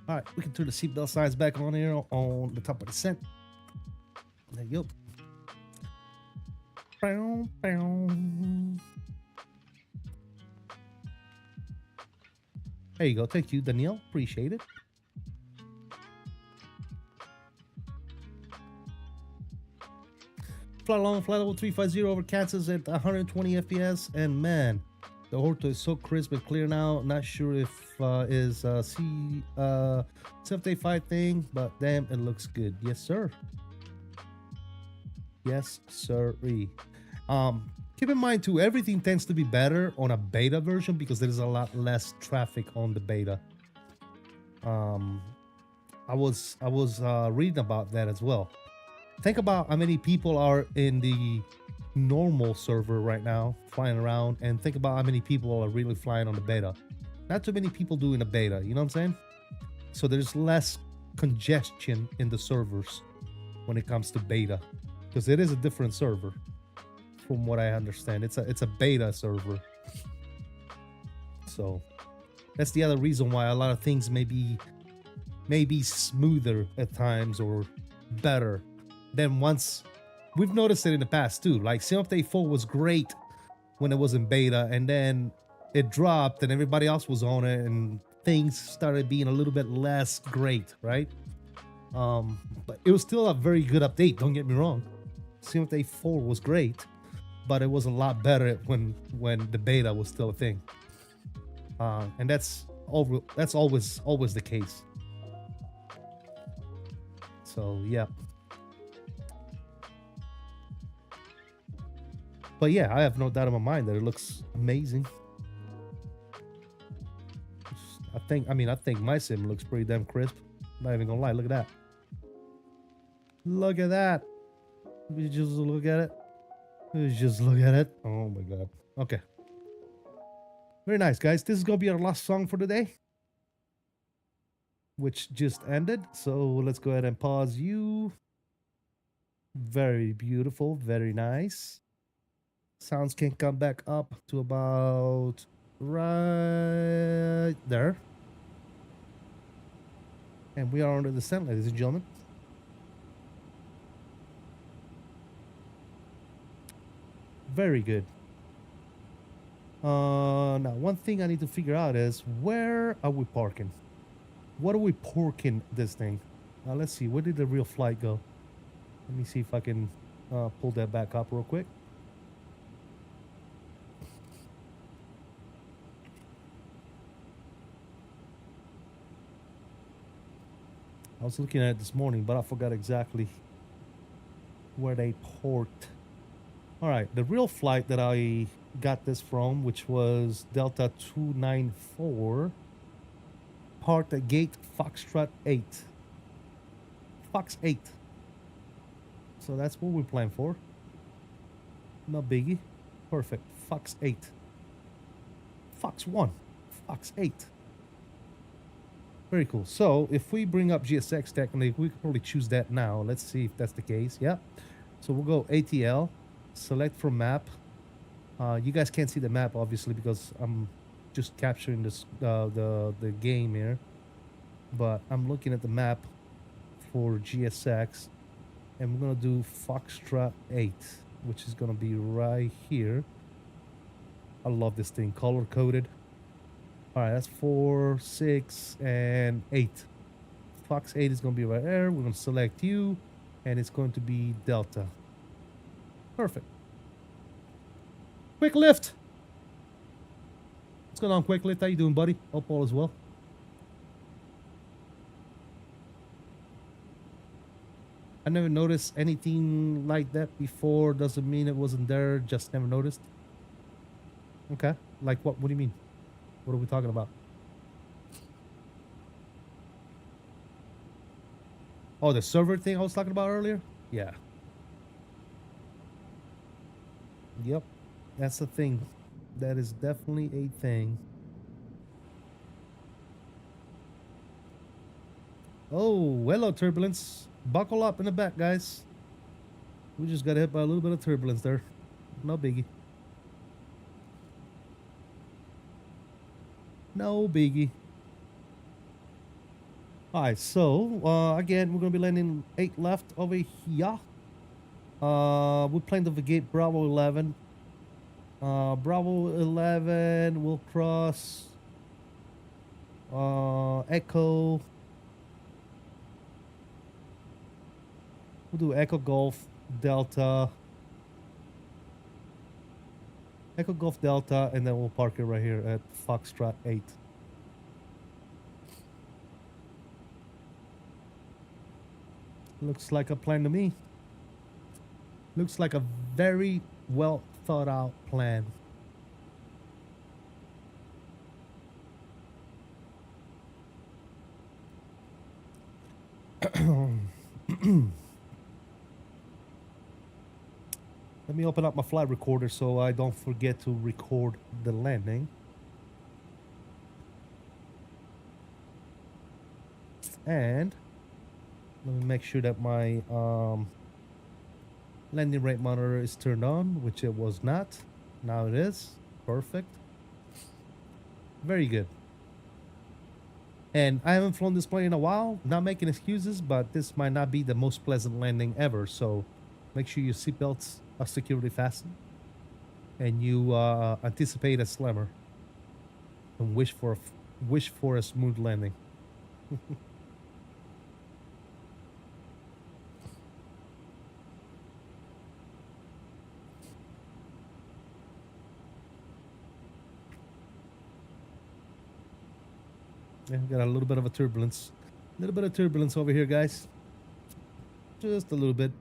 All right, we can turn the seatbelt signs back on here on the top of the set. Yup. Bow, bow. There you go. Thank you, Danielle. Appreciate it. Fly along, flight level 350 over Kansas at 120 FPS, and man, the ortho is so crisp and clear now. Not sure if is CF5 thing, but damn, it looks good. Yes, sir. Yes, sirree. Keep in mind too, everything tends to be better on a beta version because there is a lot less traffic on the beta. I was reading about that as well. Think about how many people are in the normal server right now flying around, and think about how many people are really flying on the beta. Not too many people doing the beta, you know what I'm saying? So there's less congestion in the servers when it comes to beta, because it is a different server from what I understand. It's a beta server. So that's the other reason why a lot of things may be smoother at times or better. Then once we've noticed it in the past too, like Sim Update 4 was great when it was in beta, and then it dropped and everybody else was on it and things started being a little bit less great, right? But it was still a very good update, don't get me wrong. Sim Update 4 was great, but it was a lot better when the beta was still a thing. And that's always the case. So yeah. But yeah, I have no doubt in my mind that it looks amazing. I think my sim looks pretty damn crisp. Not even gonna lie, look at that. Look at that. You just look at it. You just look at it. Oh my god. Okay. Very nice, guys. This is gonna be our last song for the day, which just ended. So let's go ahead and pause you. Very beautiful, very nice. Sounds can come back up to about right there. And we are on the descent, ladies and gentlemen. Very good. Now, one thing I need to figure out is, where are we parking? What are we parking this thing? Let's see, where did the real flight go? Let me see if I can pull that back up real quick. I was looking at it this morning, but I forgot exactly where they parked. All right, the real flight that I got this from, which was Delta 294, parked at gate Foxtrot 8. Fox 8. So that's what we're playing for. No biggie. Perfect. Fox 8. Fox 1. Fox 8. Very cool. So if we bring up GSX technically, we could probably choose that now. Let's see if that's the case. Yeah. So we'll go ATL, select from map. You guys can't see the map obviously because I'm just capturing this the game here. But I'm looking at the map for GSX, and we're gonna do Foxtrot 8, which is gonna be right here. I love this thing, color coded. All right, that's 4, 6, and 8. Fox 8 is going to be right there. We're going to select you, and it's going to be Delta. Perfect. Quick Lift. What's going on, Quick Lift? How you doing, buddy? Hope all is well. I never noticed anything like that before. Doesn't mean it wasn't there. Just never noticed. Okay. Like what? What do you mean? What are we talking about? Oh, the server thing I was talking about earlier? Yeah. Yep. That's the thing. That is definitely a thing. Oh, hello, turbulence. Buckle up in the back, guys. We just got hit by a little bit of turbulence there. No biggie. No biggie. Alright, so again, we're gonna be landing 8 left over here. We plan to navigate Bravo 11. Bravo 11 will cross Echo. We'll do Echo Golf Delta. Echo Golf Delta, and then we'll park it right here at Foxtrot 8. Looks like a plan to me. Looks like a very well thought out plan. Let me open up my flight recorder so I don't forget to record the landing. And let me make sure that my landing rate monitor is turned on, which it was not. Now it is. Perfect. Very good. And I haven't flown this plane in a while. Not making excuses, but this might not be the most pleasant landing ever. So make sure your seatbelts are securely fastened and you anticipate a slammer and wish for a smooth landing. Yeah, got a little bit of a turbulence. A little bit of turbulence over here, guys. Just a little bit.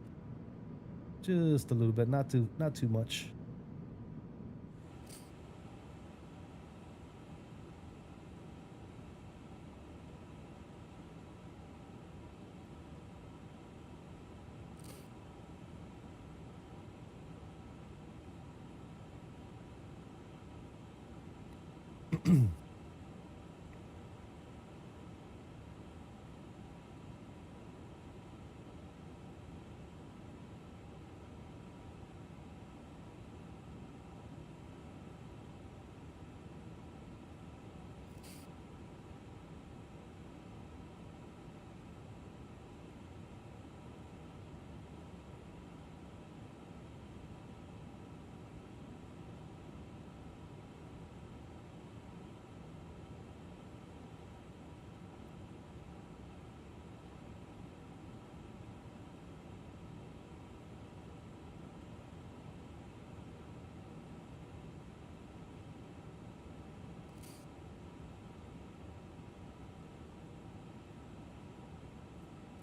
Just a little bit. Not too much.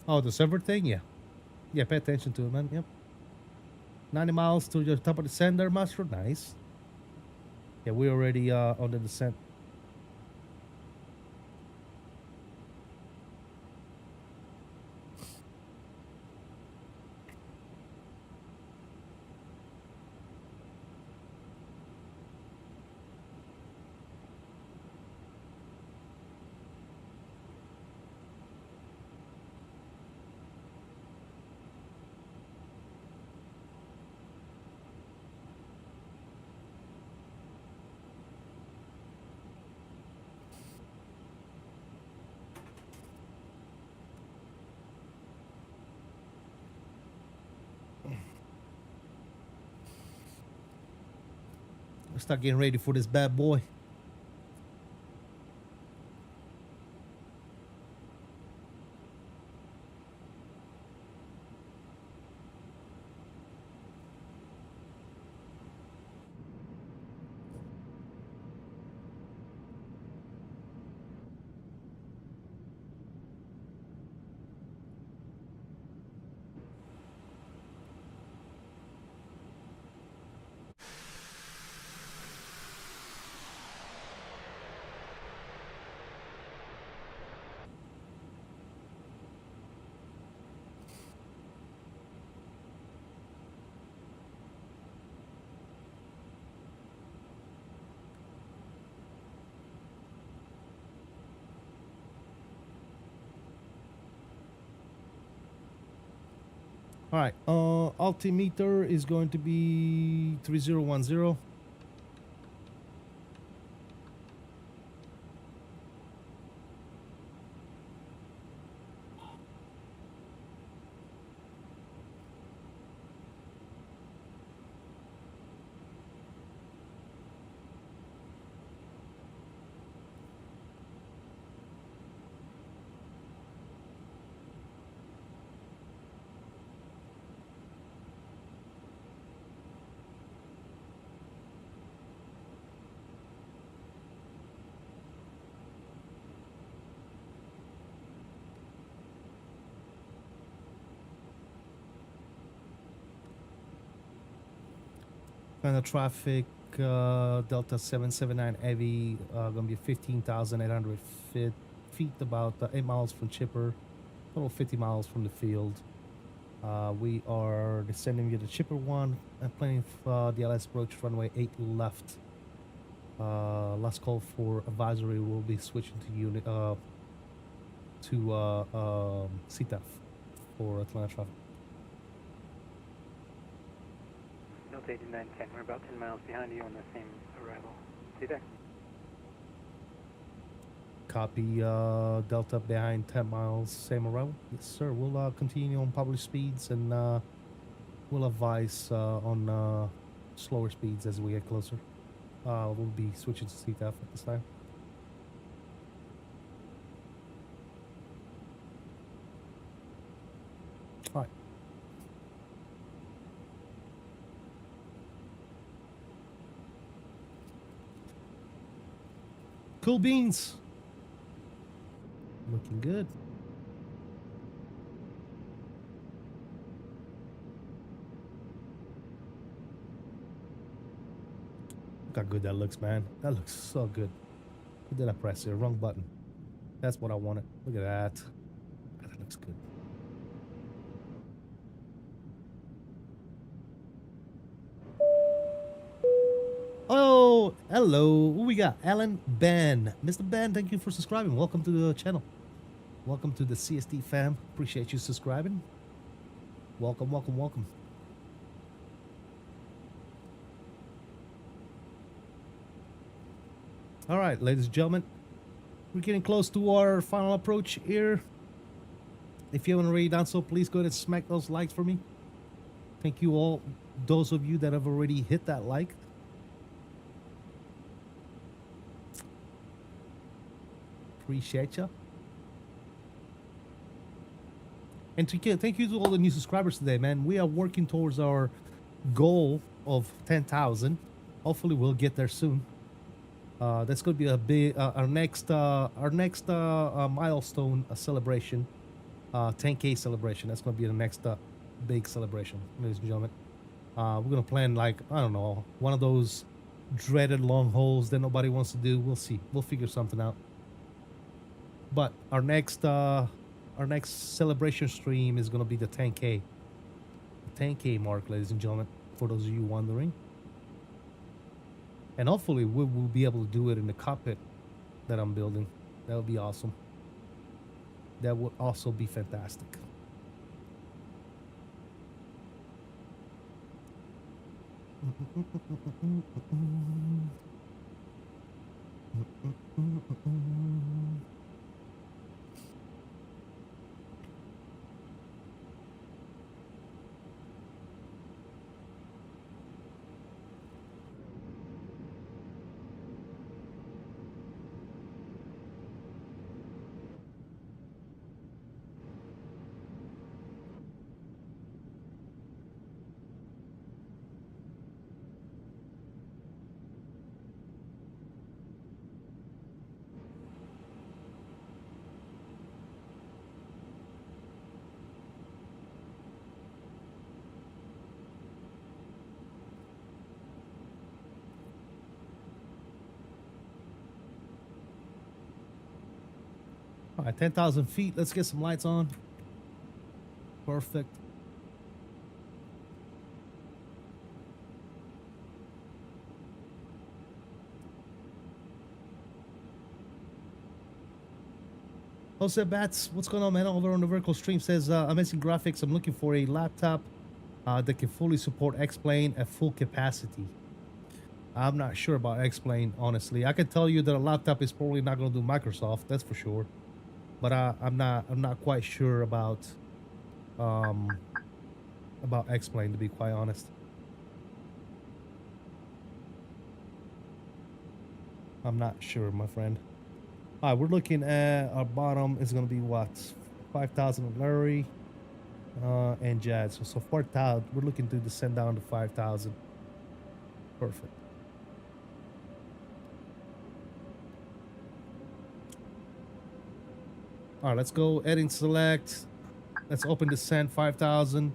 Oh, the server thing? Yeah. Yeah, pay attention to it, man. Yep. 90 miles to the top of the sender, Master. Nice. Yeah, we're already on the descent. Let's start getting ready for this bad boy. All right. Altimeter is going to be 3010. Kind of traffic, Delta 779 Heavy, gonna be 15,800 feet, about 8 miles from Chipper, total 50 miles from the field. We are descending via the Chipper 1 and planning for the LS approach runway 8 left. Last call for advisory will be switching to unit to CTAF for Atlanta traffic. Note 8910, we're about 10 miles behind you on the same arrival. See there? Copy, Delta behind 10 miles, same arrival. Yes, sir. We'll continue on published speeds and we'll advise on slower speeds as we get closer. We'll be switching to CTAF at this time. All right. Cool beans. Looking good. Look how good that looks, man. That looks so good. What did I press here? Wrong button. That's what I wanted. Look at that. That looks good. Oh, hello. Who we got? Alan Ben. Mr. Ben, thank you for subscribing. Welcome to the channel. Welcome to the CST fam. Appreciate you subscribing. Welcome, welcome, welcome. All right, ladies and gentlemen, we're getting close to our final approach here. If you haven't already done so, please go ahead and smack those likes for me. Thank you all, those of you that have already hit that like. Appreciate you. And thank you to all the new subscribers today, man. We are working towards our goal of 10,000. Hopefully, we'll get there soon. That's going to be a big our next milestone celebration, 10K celebration. That's going to be the next big celebration, ladies and gentlemen. We're going to plan, like, I don't know, one of those dreaded long hauls that nobody wants to do. We'll see. We'll figure something out. But our next celebration stream is going to be the 10K. The 10K mark, ladies and gentlemen, for those of you wondering. And hopefully we will be able to do it in the cockpit that I'm building. That would be awesome. That would also be fantastic. All right, 10,000 feet. Let's get some lights on. Perfect. Jose Bats, what's going on, man? Over on the vertical stream says, amazing graphics. I'm looking for a laptop that can fully support X-Plane at full capacity. I'm not sure about X-Plane, honestly. I can tell you that a laptop is probably not going to do Microsoft, that's for sure. But I'm not quite sure about X-Plane, to be quite honest. I'm not sure, my friend. All right, we're looking at our bottom is going to be what? 5,000 Larry and Jad. So 4,000. We're looking to descend down to 5,000. Perfect. All right, let's go edit select. Let's open descent 5,000.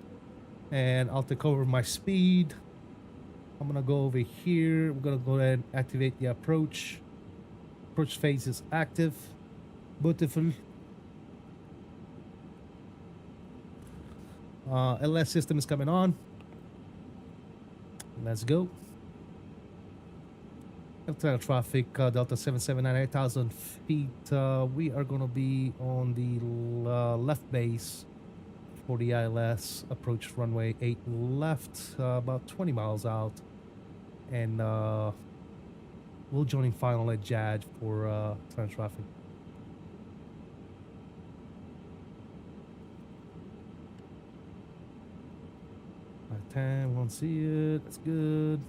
And I'll take over my speed. I'm gonna go over here. We're gonna go ahead and activate the approach. Approach phase is active. Beautiful. LS system is coming on. Let's go. Delta traffic, Delta 779, 8,000 feet. We are gonna be on the left base for the ILS. Approach runway 8 left, about 20 miles out. And we'll join final at JAJ for turn traffic. Right, 10, won't see it. That's good.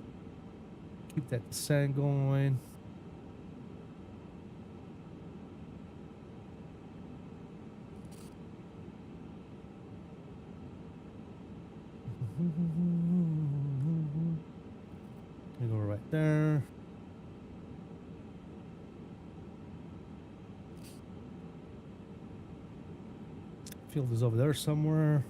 Keep that descent going. You go right there. Field is over there somewhere.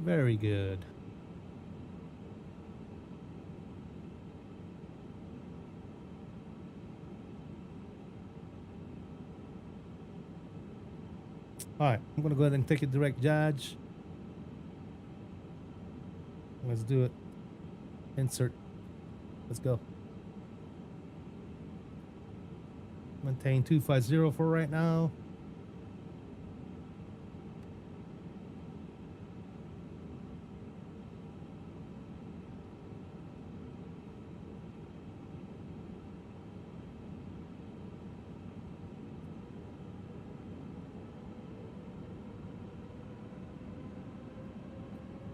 Very good. All right, I'm gonna go ahead and take a direct judge. Let's do it. Insert. Let's go. Maintain 250 for right now.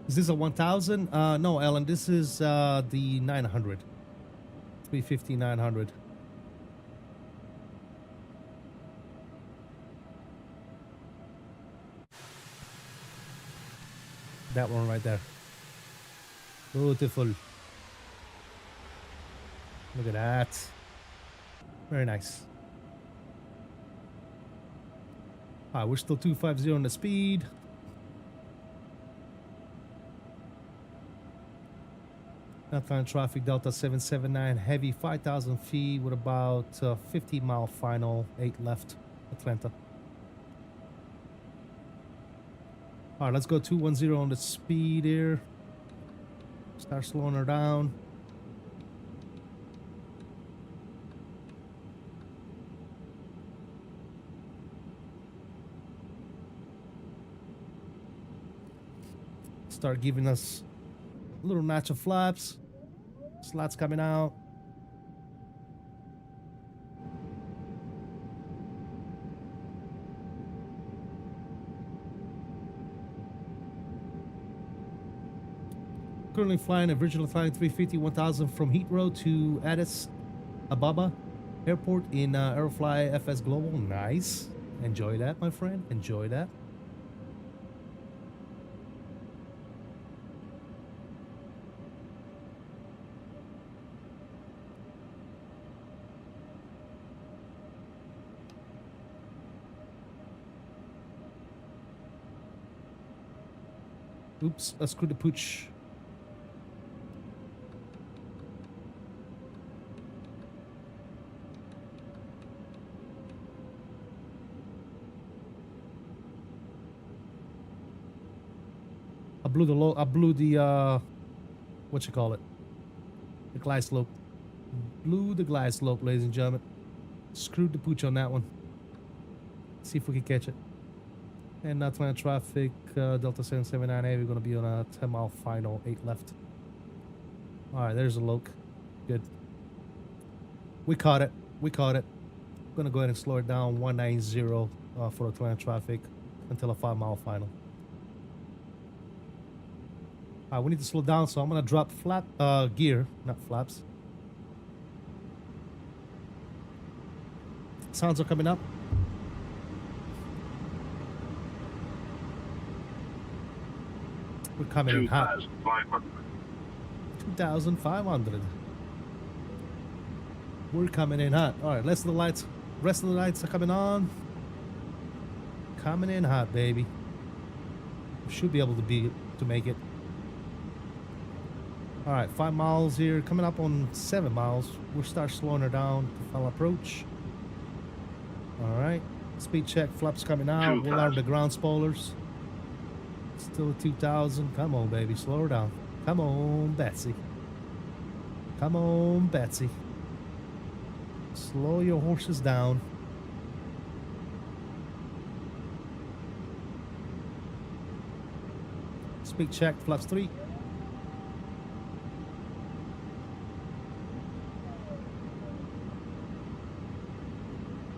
Is this a 1000? No, Ellen, this is the 900. 350 900. That one right there. Beautiful. Look at that. Very nice. Alright, we're still 250 on the speed. Atlanta traffic, Delta 779, heavy, 5,000 feet with about 50-mile final, 8 left, Atlanta. All right, let's go 210 on the speed here. Start slowing her down. Start giving us a little notch of flaps. Slots coming out. Currently flying original flying 350 1000 from Heathrow to Addis Ababa Airport in Aerofly FS Global. Nice. Enjoy that, my friend. Enjoy that. Oops, I screwed the pooch. I blew the what you call it? The glide slope. Blew the glide slope, ladies and gentlemen. Screwed the pooch on that one. See if we can catch it. And Atlanta traffic, Delta 779A, we're going to be on a 10-mile final, 8 left. Alright, there's a loc. Good. We caught it. We caught it. I'm going to go ahead and slow it down, 190 for Atlanta traffic until a 5-mile final. Alright, we need to slow down, so I'm going to drop flap gear, not flaps. Sounds are coming up. We're coming in hot. 2,500. 2,500. We're coming in hot. All right, rest of the lights are coming on. Coming in hot, baby. Should be able to make it. All right, 5 miles here, coming up on 7 miles. We'll start slowing her down to final approach. All right, speed check, flaps coming out. We'll arm the ground spoilers. Still at 2,000. Come on, baby, slow her down. Come on, Betsy. Come on, Betsy. Slow your horses down. Speed check, flaps 3.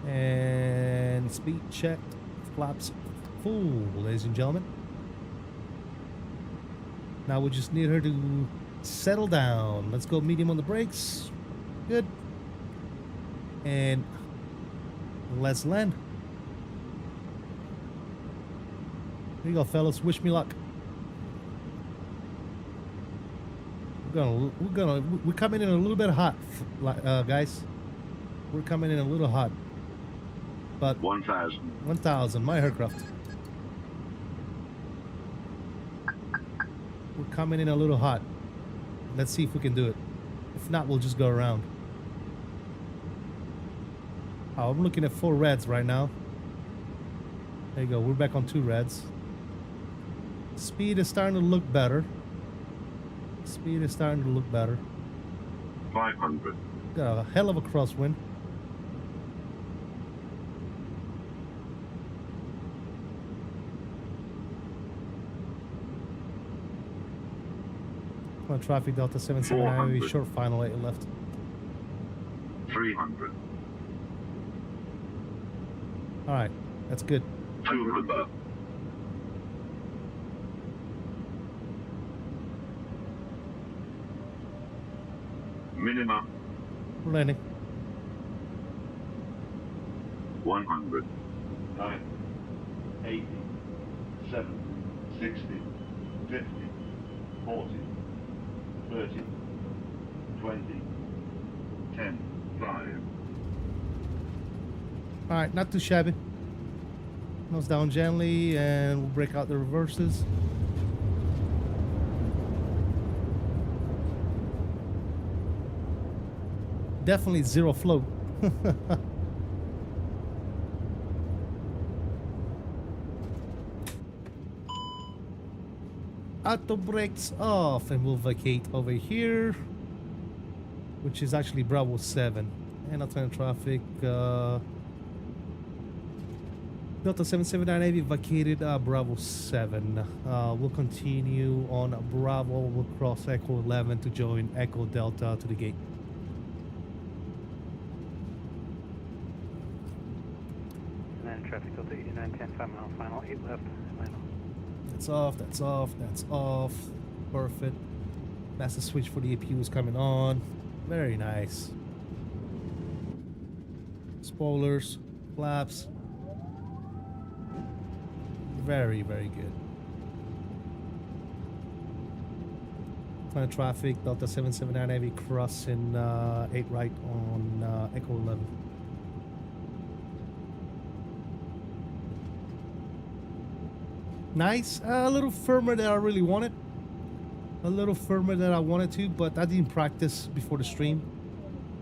And speed check, flaps full, ladies and gentlemen. Now we just need her to settle down. Let's go medium on the brakes. Good. And let's land. Here you go, fellas. Wish me luck. We're coming in a little bit hot, guys. We're coming in a little hot. But 1,000. 1,000, my aircraft. We're coming in a little hot. Let's see if we can do it. If not, we'll just go around. Oh, I'm looking at 4 reds right now. There you go. We're back on 2 reds. Speed is starting to look better. Speed is starting to look better. 500. Got a hell of a crosswind. On traffic, Delta 779, short final 8 left. 300. All right, that's good. 200. Minimum. We're landing. 100. 9, 80, 70, 60, 50, 40, 30, 20, 10, 5. All right, not too shabby. Nose down gently, and we'll break out the reverses. Definitely zero float. Auto brakes off, and we'll vacate over here, which is actually Bravo 7. And alternate traffic. Delta 779 Navy vacated Bravo 7. We'll continue on Bravo. We'll cross Echo 11 to join Echo Delta to the gate. And then traffic Delta 8910, 5 mile final, 8 left, final. That's off, that's off, that's off. Perfect. That's the switch for the APU is coming on. Very nice. Spoilers, flaps. Very, very good. Plan traffic, Delta 779 Heavy crossing 8 right on Echo 11. Nice. A little firmer than I really wanted. A little firmer than I wanted to, but I didn't practice before the stream.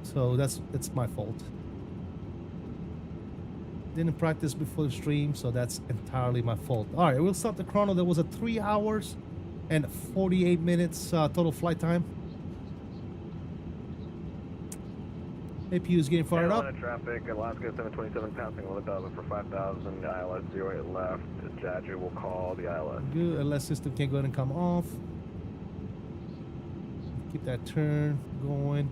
So that's my fault. Didn't practice before the stream, so that's entirely my fault. All right, we'll start the chrono. There was a 3 hours and 48 minutes total flight time. APU is getting fired up. Traffic, Alaska 727 passing 11,000 for 5,000. ILS 08 left. Jadju will call the ILS. Good. LS system can go ahead and come off. Keep that turn going.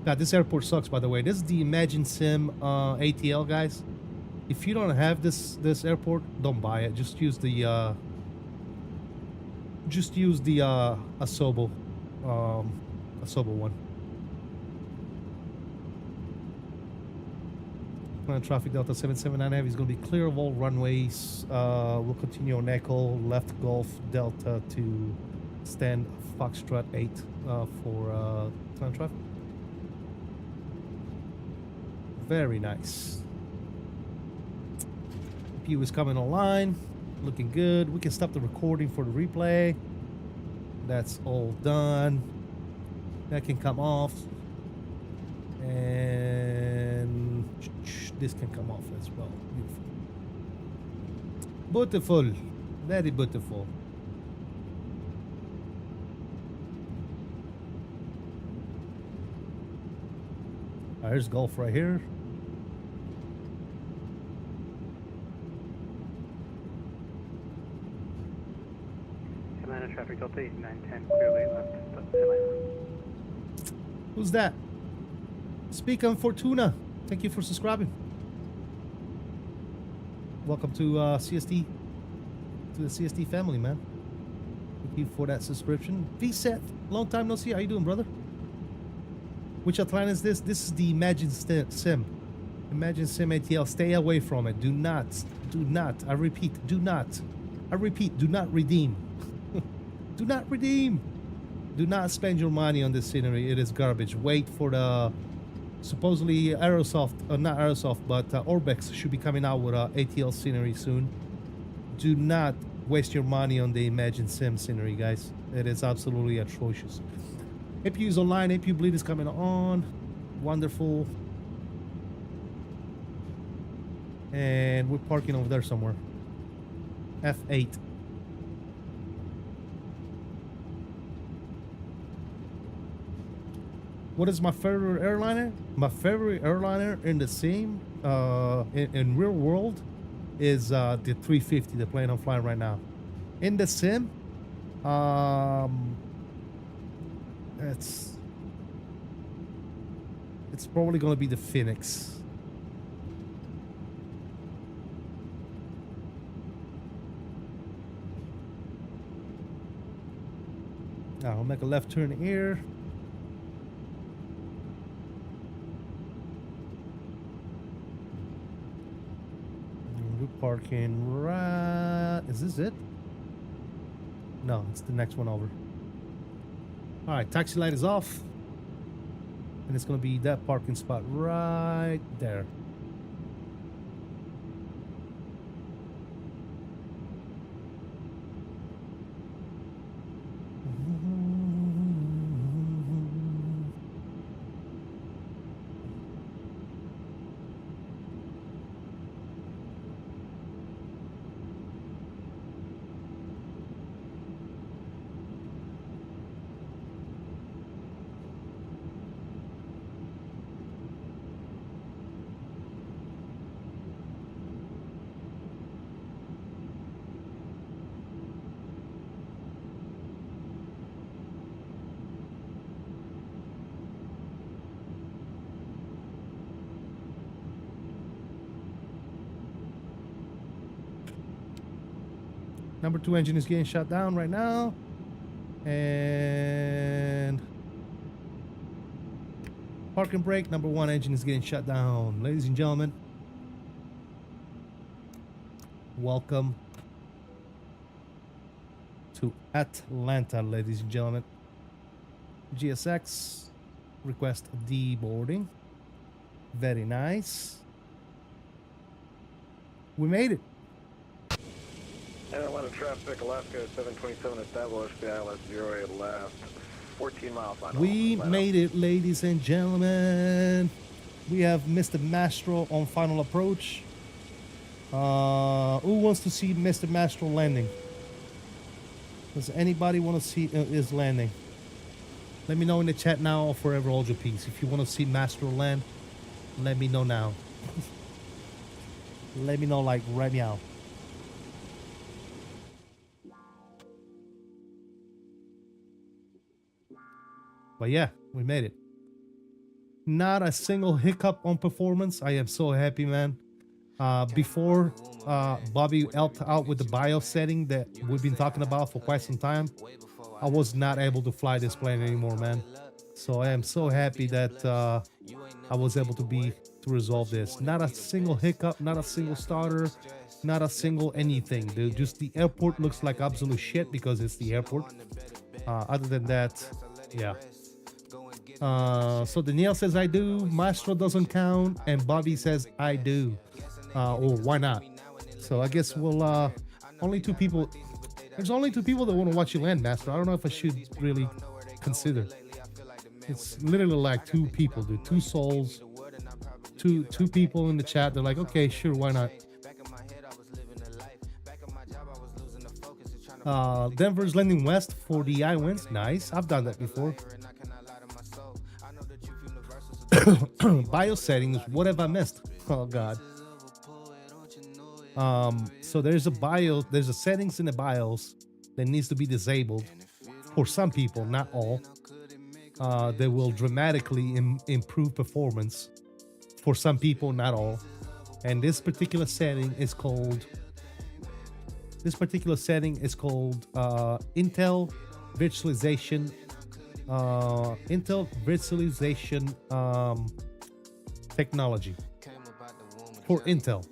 God, this airport sucks, by the way. This is the Imagine Sim ATL, guys. If you don't have this airport, don't buy it. Just use the Asobo one. Plan traffic Delta 779 Heavy is going to be clear of all runways. We'll continue on Echo, left Gulf Delta to Stand Foxtrot 8 for time traffic. Very nice. CPU is coming online. Looking good. We can stop the recording for the replay. That's all done. That can come off. And this can come off as well. Beautiful. Beautiful. Very beautiful. There's Gulf right here. Atlanta traffic Delta 8910, clearly left Atlanta. Who's that? Speak on Fortuna. Thank you for subscribing. Welcome to CST, to the CST family, man. Thank you for that subscription. VSET, long time no see. How you doing, brother? Which Atlanta is this? This is the Imagine Sim. Imagine Sim ATL. Stay away from it. Do not, I repeat, do not redeem. Do not redeem. Do not spend your money on this scenery. It is garbage. Wait for the supposedly Aerosoft, not Aerosoft, but Orbex should be coming out with ATL scenery soon. Do not waste your money on the Imagine Sim scenery, guys. It is absolutely atrocious. APU is online. APU bleed is coming on. Wonderful. And we're parking over there somewhere. F8. What is my favorite airliner? My favorite airliner in the same in real world is the 350, the plane I'm flying right now. In the sim, it's probably gonna be the Phoenix. Now I'll make a left turn here. Parking right. Is this it? No, it's the next one over. Alright, taxi light is off. And it's gonna be that parking spot right there. Number 2 engine is getting shut down right now. And parking brake. Number 1 engine is getting shut down. Ladies and gentlemen, welcome to Atlanta, ladies and gentlemen. GSX, request deboarding. Very nice. We made it. Atlanta traffic, Alaska 727 established, the ILS 08 left, 14 miles final. We made it, ladies and gentlemen. We have Mr. Mastro on final approach. Who wants to see Mr. Mastro landing? Does anybody want to see his landing? Let me know in the chat now, or forever hold your peace. If you want to see Mastro land, let me know now. Let me know, like, right now. But yeah, we made it. Not a single hiccup on performance. I am so happy, man. Before Bobby helped out with the BIOS setting that we've been talking about for quite some time, I was not able to fly this plane anymore, man. So I am so happy that I was able to resolve this. Not a single hiccup, not a single starter, not a single anything, dude. Just the airport looks like absolute shit because it's the airport. Other than that, yeah. So Danielle says I do, Maestro doesn't count, and Bobby says I do. Or why not? So I guess we'll only two people. There's only two people that want to watch you land, Master. I don't know if I should really consider. It's literally like two people, dude. Two souls. Two people in the chat. They're like, okay, sure, why not? Denver's landing west for the I winds. Nice. I've done that before. Bio settings. What have I missed? Oh God. So there's a settings in the BIOS that needs to be disabled for some people, not all. That will dramatically improve performance for some people, not all. And this particular setting is called Intel virtualization. Intel virtualization technology for Intel.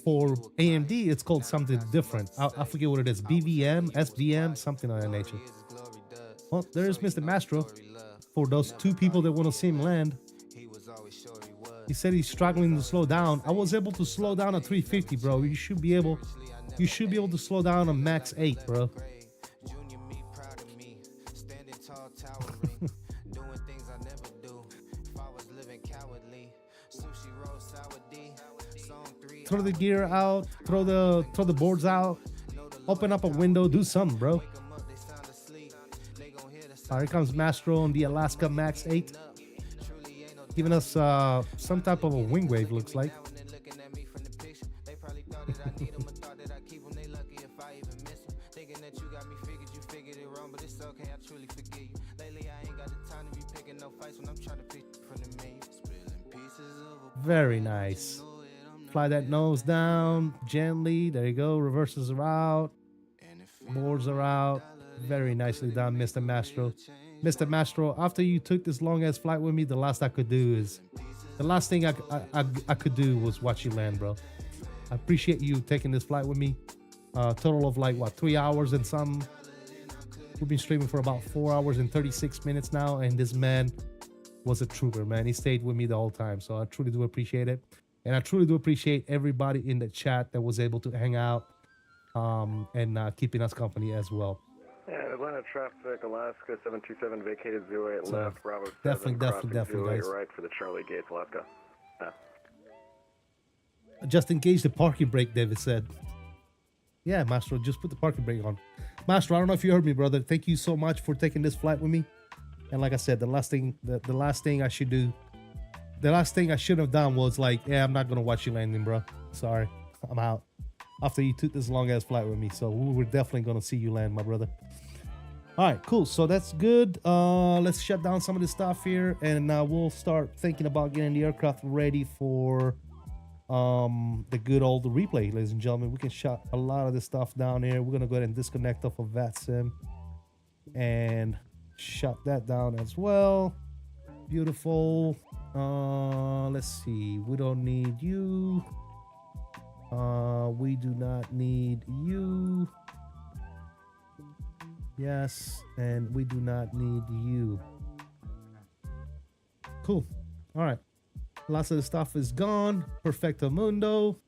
For AMD, it's called something different. I forget what it is. BVM, SVM, something of that nature. Well, there's Mr. Mastro. For those two people that want to see him land, he said he's struggling to slow down. I was able to slow down at 350, bro. You should be able to slow down on max 8, bro. Throw the gear out, throw the boards out, open up a window, do something, bro. Here comes Mastro on the Alaska Max 8, giving us some type of a wing wave, looks like. Very nice. Fly that nose down gently. There you go. Reverses are out. Boards are out. Very nicely done, Mr. Mastro. Mr. Mastro, after you took this long ass flight with me, the last thing I could do was watch you land, bro. I appreciate you taking this flight with me. Total of like what, 3 hours and some. We've been streaming for about 4 hours and 36 minutes now, and this man was a trooper, man. He stayed with me the whole time, so I truly do appreciate it. And I truly do appreciate everybody in the chat that was able to hang out and keeping us company as well. Yeah, Atlanta traffic, Alaska 727 vacated 08 So, left, Bravo 7, definitely, crossing 08 guys. right for the Charlie Gates, Alaska. Just engage the parking brake, David said. Yeah, Mastro, just put the parking brake on. Mastro, I don't know if you heard me, brother. Thank you so much for taking this flight with me. And like I said, the last thing I should do, the last thing I should have done was like, yeah, I'm not gonna watch you landing, bro. Sorry, I'm out. After you took this long ass flight with me, so we were definitely gonna see you land, my brother. All right, cool. So that's good. Let's shut down some of this stuff here, and we'll start thinking about getting the aircraft ready for the good old replay, ladies and gentlemen. We can shut a lot of this stuff down here. We're gonna go ahead and disconnect off of VATSIM and shut that down as well. Beautiful. Let's see. We don't need you. We do not need you. Yes, and we do not need you. Cool. All right. Lots of the stuff is gone. Perfecto mundo.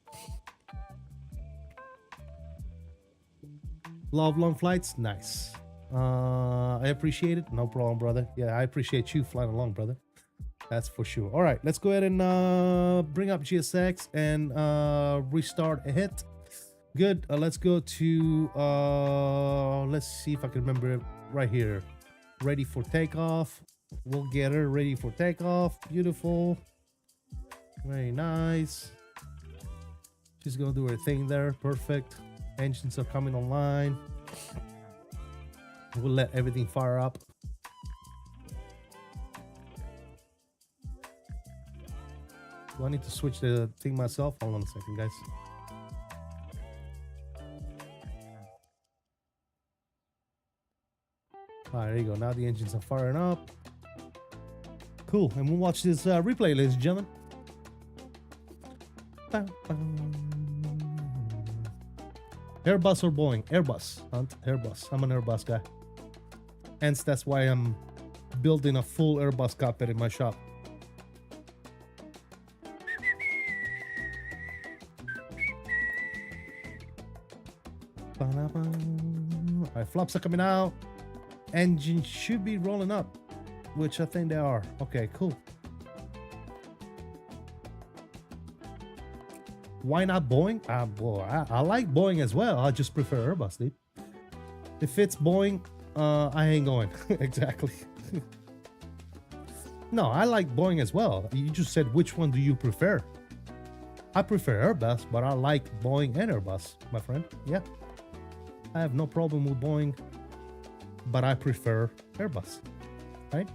Love long flights. Nice. I appreciate it. No problem, brother. Yeah, I appreciate you flying along, brother. That's for sure. All right, let's go ahead and bring up GSX and restart a hit. Good. Let's go to let's see if I can remember it right here. Ready for takeoff. We'll get her ready for takeoff. Beautiful. Very nice. She's gonna do her thing there. Perfect. Engines are coming online. We'll let everything fire up. Do I need to switch the thing myself? Hold on a second, guys. All right, there you go. Now the engines are firing up. Cool. And we'll watch this replay, ladies and gentlemen. Airbus or Boeing? Airbus, Hunt. Airbus. I'm an Airbus guy. Hence, that's why I'm building a full Airbus cockpit in my shop. Alright, flaps are coming out. Engine should be rolling up, which I think they are. Okay, cool. Why not Boeing? Well, I like Boeing as well. I just prefer Airbus, dude. If it's Boeing, I ain't going. Exactly. No, I like Boeing as well. You just said which one do you prefer? I prefer Airbus, but I like Boeing and Airbus, my friend. Yeah. I have no problem with Boeing, but I prefer Airbus, right?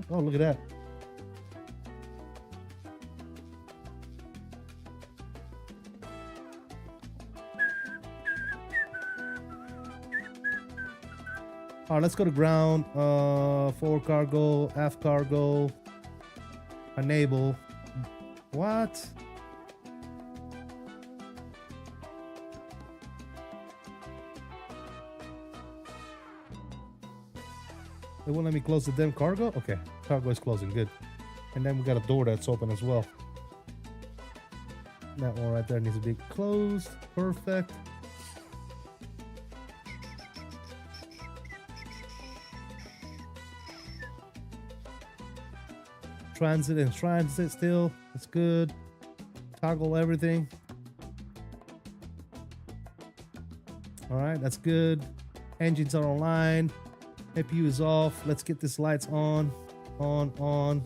Oh, look at that. All right, let's go to ground. Forward cargo, aft cargo, enable. What? They won't let me close the damn cargo? Okay, cargo is closing, good. And then we got a door that's open as well. That one right there needs to be closed. Perfect. Transit and transit still. That's good. Toggle everything. All right, that's good. Engines are online. APU is off. Let's get these lights on. On.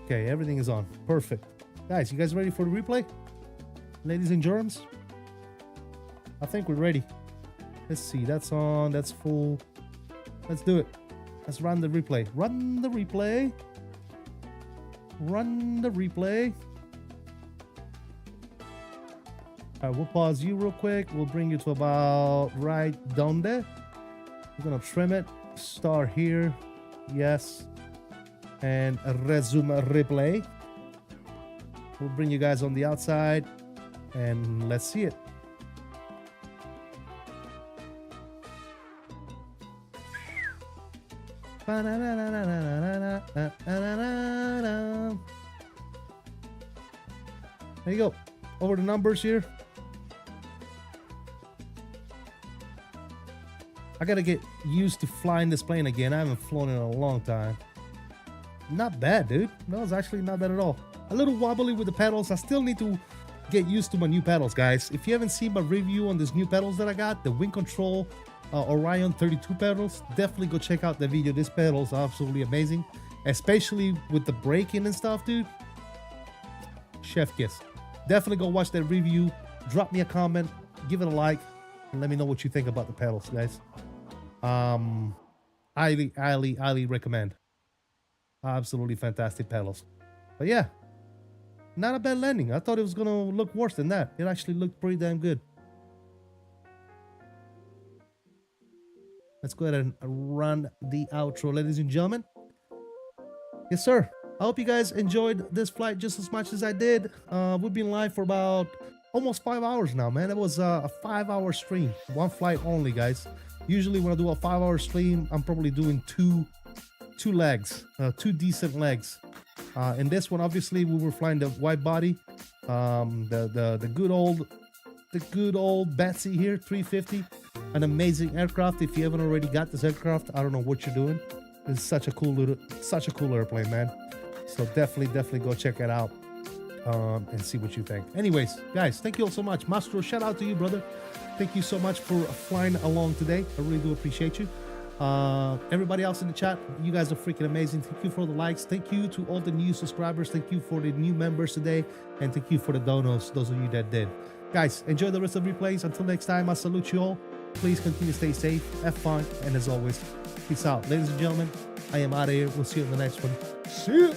Okay, everything is on. Perfect. Guys, you guys ready for the replay? Ladies and germs? I think we're ready. Let's see. That's on. That's full. Let's do it. Let's run the replay. Run the replay. Run the replay. All right, we'll pause you real quick. We'll bring you to about right down there. We're gonna trim it. Start here. Yes. And resume replay. We'll bring you guys on the outside and let's see it. There you go. Over the numbers here. I gotta get used to flying this plane again. I haven't flown in a long time. Not bad, dude. No, it's actually not bad at all. A little wobbly with the pedals. I still need to get used to my new pedals, guys. If you haven't seen my review on these new pedals that I got, the Wind Control Orion 32 pedals, definitely go check out the video. This pedals are absolutely amazing, especially with the braking and stuff, dude. Chef kiss. Definitely go watch that review. Drop me a comment, give it a like, and let me know what you think about the pedals, guys. Highly recommend. Absolutely fantastic pedals. But yeah, not a bad landing. I thought it was gonna look worse than that. It actually looked pretty damn good. Let's go ahead and run the outro, ladies and gentlemen. Yes, sir. I hope you guys enjoyed this flight just as much as I did. We've been live for about almost 5 hours now, man. It was a 5-hour stream. One flight only, guys. Usually when I do a 5-hour stream, I'm probably doing two legs, two decent legs. In this one, obviously, we were flying the Widebody, the good old Betsy here, 350. An amazing aircraft. If you haven't already got this aircraft, I don't know what you're doing. It's such a cool airplane, man. So definitely go check it out and see what you think. Anyways, guys, thank you all so much. Mastro, shout out to you, brother. Thank you so much for flying along today. I really do appreciate you. Everybody else in the chat, you guys are freaking amazing. Thank you for the likes. Thank you to all the new subscribers. Thank you for the new members today. And thank you for the donos, those of you that did. Guys, enjoy the rest of the replays. Until next time, I salute you all. Please continue to stay safe, have fun, and as always, peace out. Ladies and gentlemen, I am out of here. We'll see you in the next one. See you.